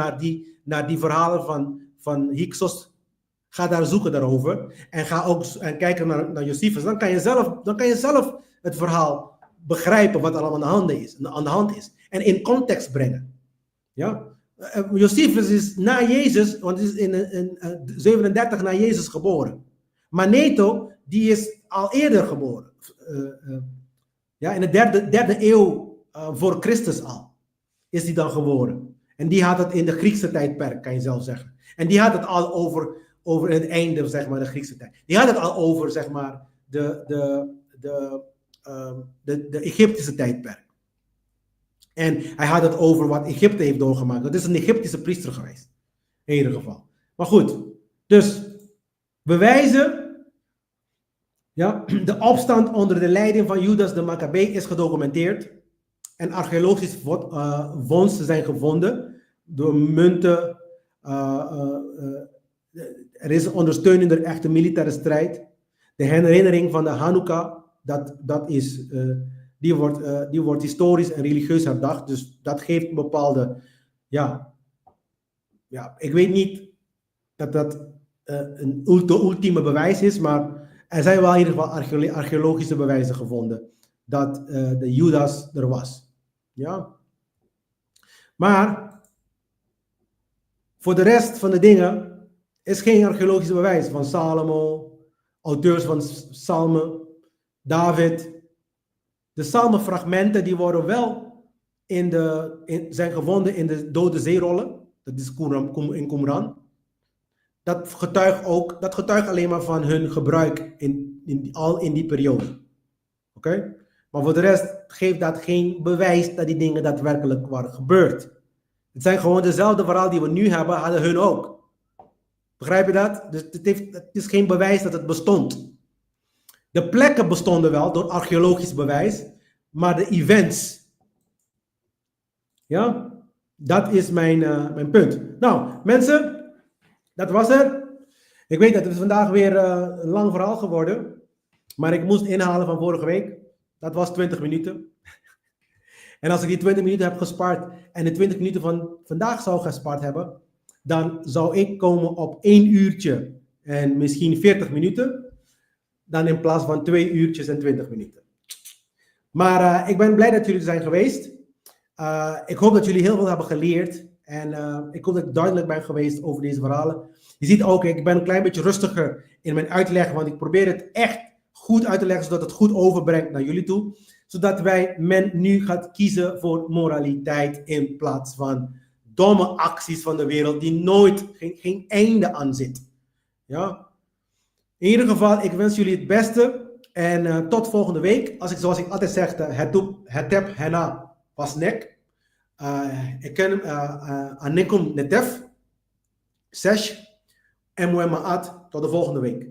naar die verhalen van Hyksos. Ga daar zoeken daarover. En ga ook kijken naar Josephus. Dan kan je zelf het verhaal begrijpen wat allemaal aan de hand is. En in context brengen. Ja? Josephus is na Jezus, want hij is in 37 na Jezus geboren. Manetho, die is al eerder geboren. In de derde eeuw voor Christus al is hij dan geboren. En die had het in de Griekse tijdperk, kan je zelf zeggen. En die had het al over het einde, zeg maar, de Griekse tijd. Die had het al over, zeg maar, de Egyptische tijdperk. En hij had het over wat Egypte heeft doorgemaakt. Dat is een Egyptische priester geweest. In ieder geval. Maar goed. Dus bewijzen. Ja, de opstand onder de leiding van Judas de Maccabee is gedocumenteerd. En archeologische vondsten zijn gevonden. Door munten. Er is ondersteuning door echte militaire strijd. De herinnering van de Hanukkah. Die wordt historisch en religieus herdacht. Dus dat geeft een bepaalde... ik weet niet dat een ultieme bewijs is, maar er zijn wel in ieder geval archeologische bewijzen gevonden dat de Judas er was. Ja. Maar voor de rest van de dingen is geen archeologische bewijs van Salomo, auteurs van psalmen, David. De psalmenfragmenten die worden wel zijn gevonden in de Dode Zeerollen. Dat is in Qumran. Dat getuigt alleen maar van hun gebruik in die periode. Oké? Maar voor de rest geeft dat geen bewijs dat die dingen daadwerkelijk waren gebeurd. Het zijn gewoon dezelfde verhalen die we nu hebben, hadden hun ook. Begrijp je dat? Dus het is geen bewijs dat het bestond. De plekken bestonden wel door archeologisch bewijs, maar de events. Ja, dat is mijn punt. Nou, mensen, dat was het. Ik weet dat het vandaag weer een lang verhaal geworden, maar ik moest inhalen van vorige week. Dat was 20 minuten. En als ik die 20 minuten heb gespaard en de 20 minuten van vandaag zou gespaard hebben, dan zou ik komen op 1 uurtje en misschien 40 minuten. Dan in plaats van 2 uurtjes en 20 minuten. Maar ik ben blij dat jullie er zijn geweest. Ik hoop dat jullie heel veel hebben geleerd. En ik hoop dat ik duidelijk ben geweest over deze verhalen. Je ziet ook, ik ben een klein beetje rustiger in mijn uitleg. Want ik probeer het echt goed uit te leggen, zodat het goed overbrengt naar jullie toe. Zodat men nu gaat kiezen voor moraliteit in plaats van domme acties van de wereld die nooit, geen einde aan zit. Ja. In ieder geval, ik wens jullie het beste. En tot volgende week. Zoals ik altijd zeg, het heb hena pasnek. Ik ken Anikum Netef. Sesh. En Moema Ad. Tot de volgende week.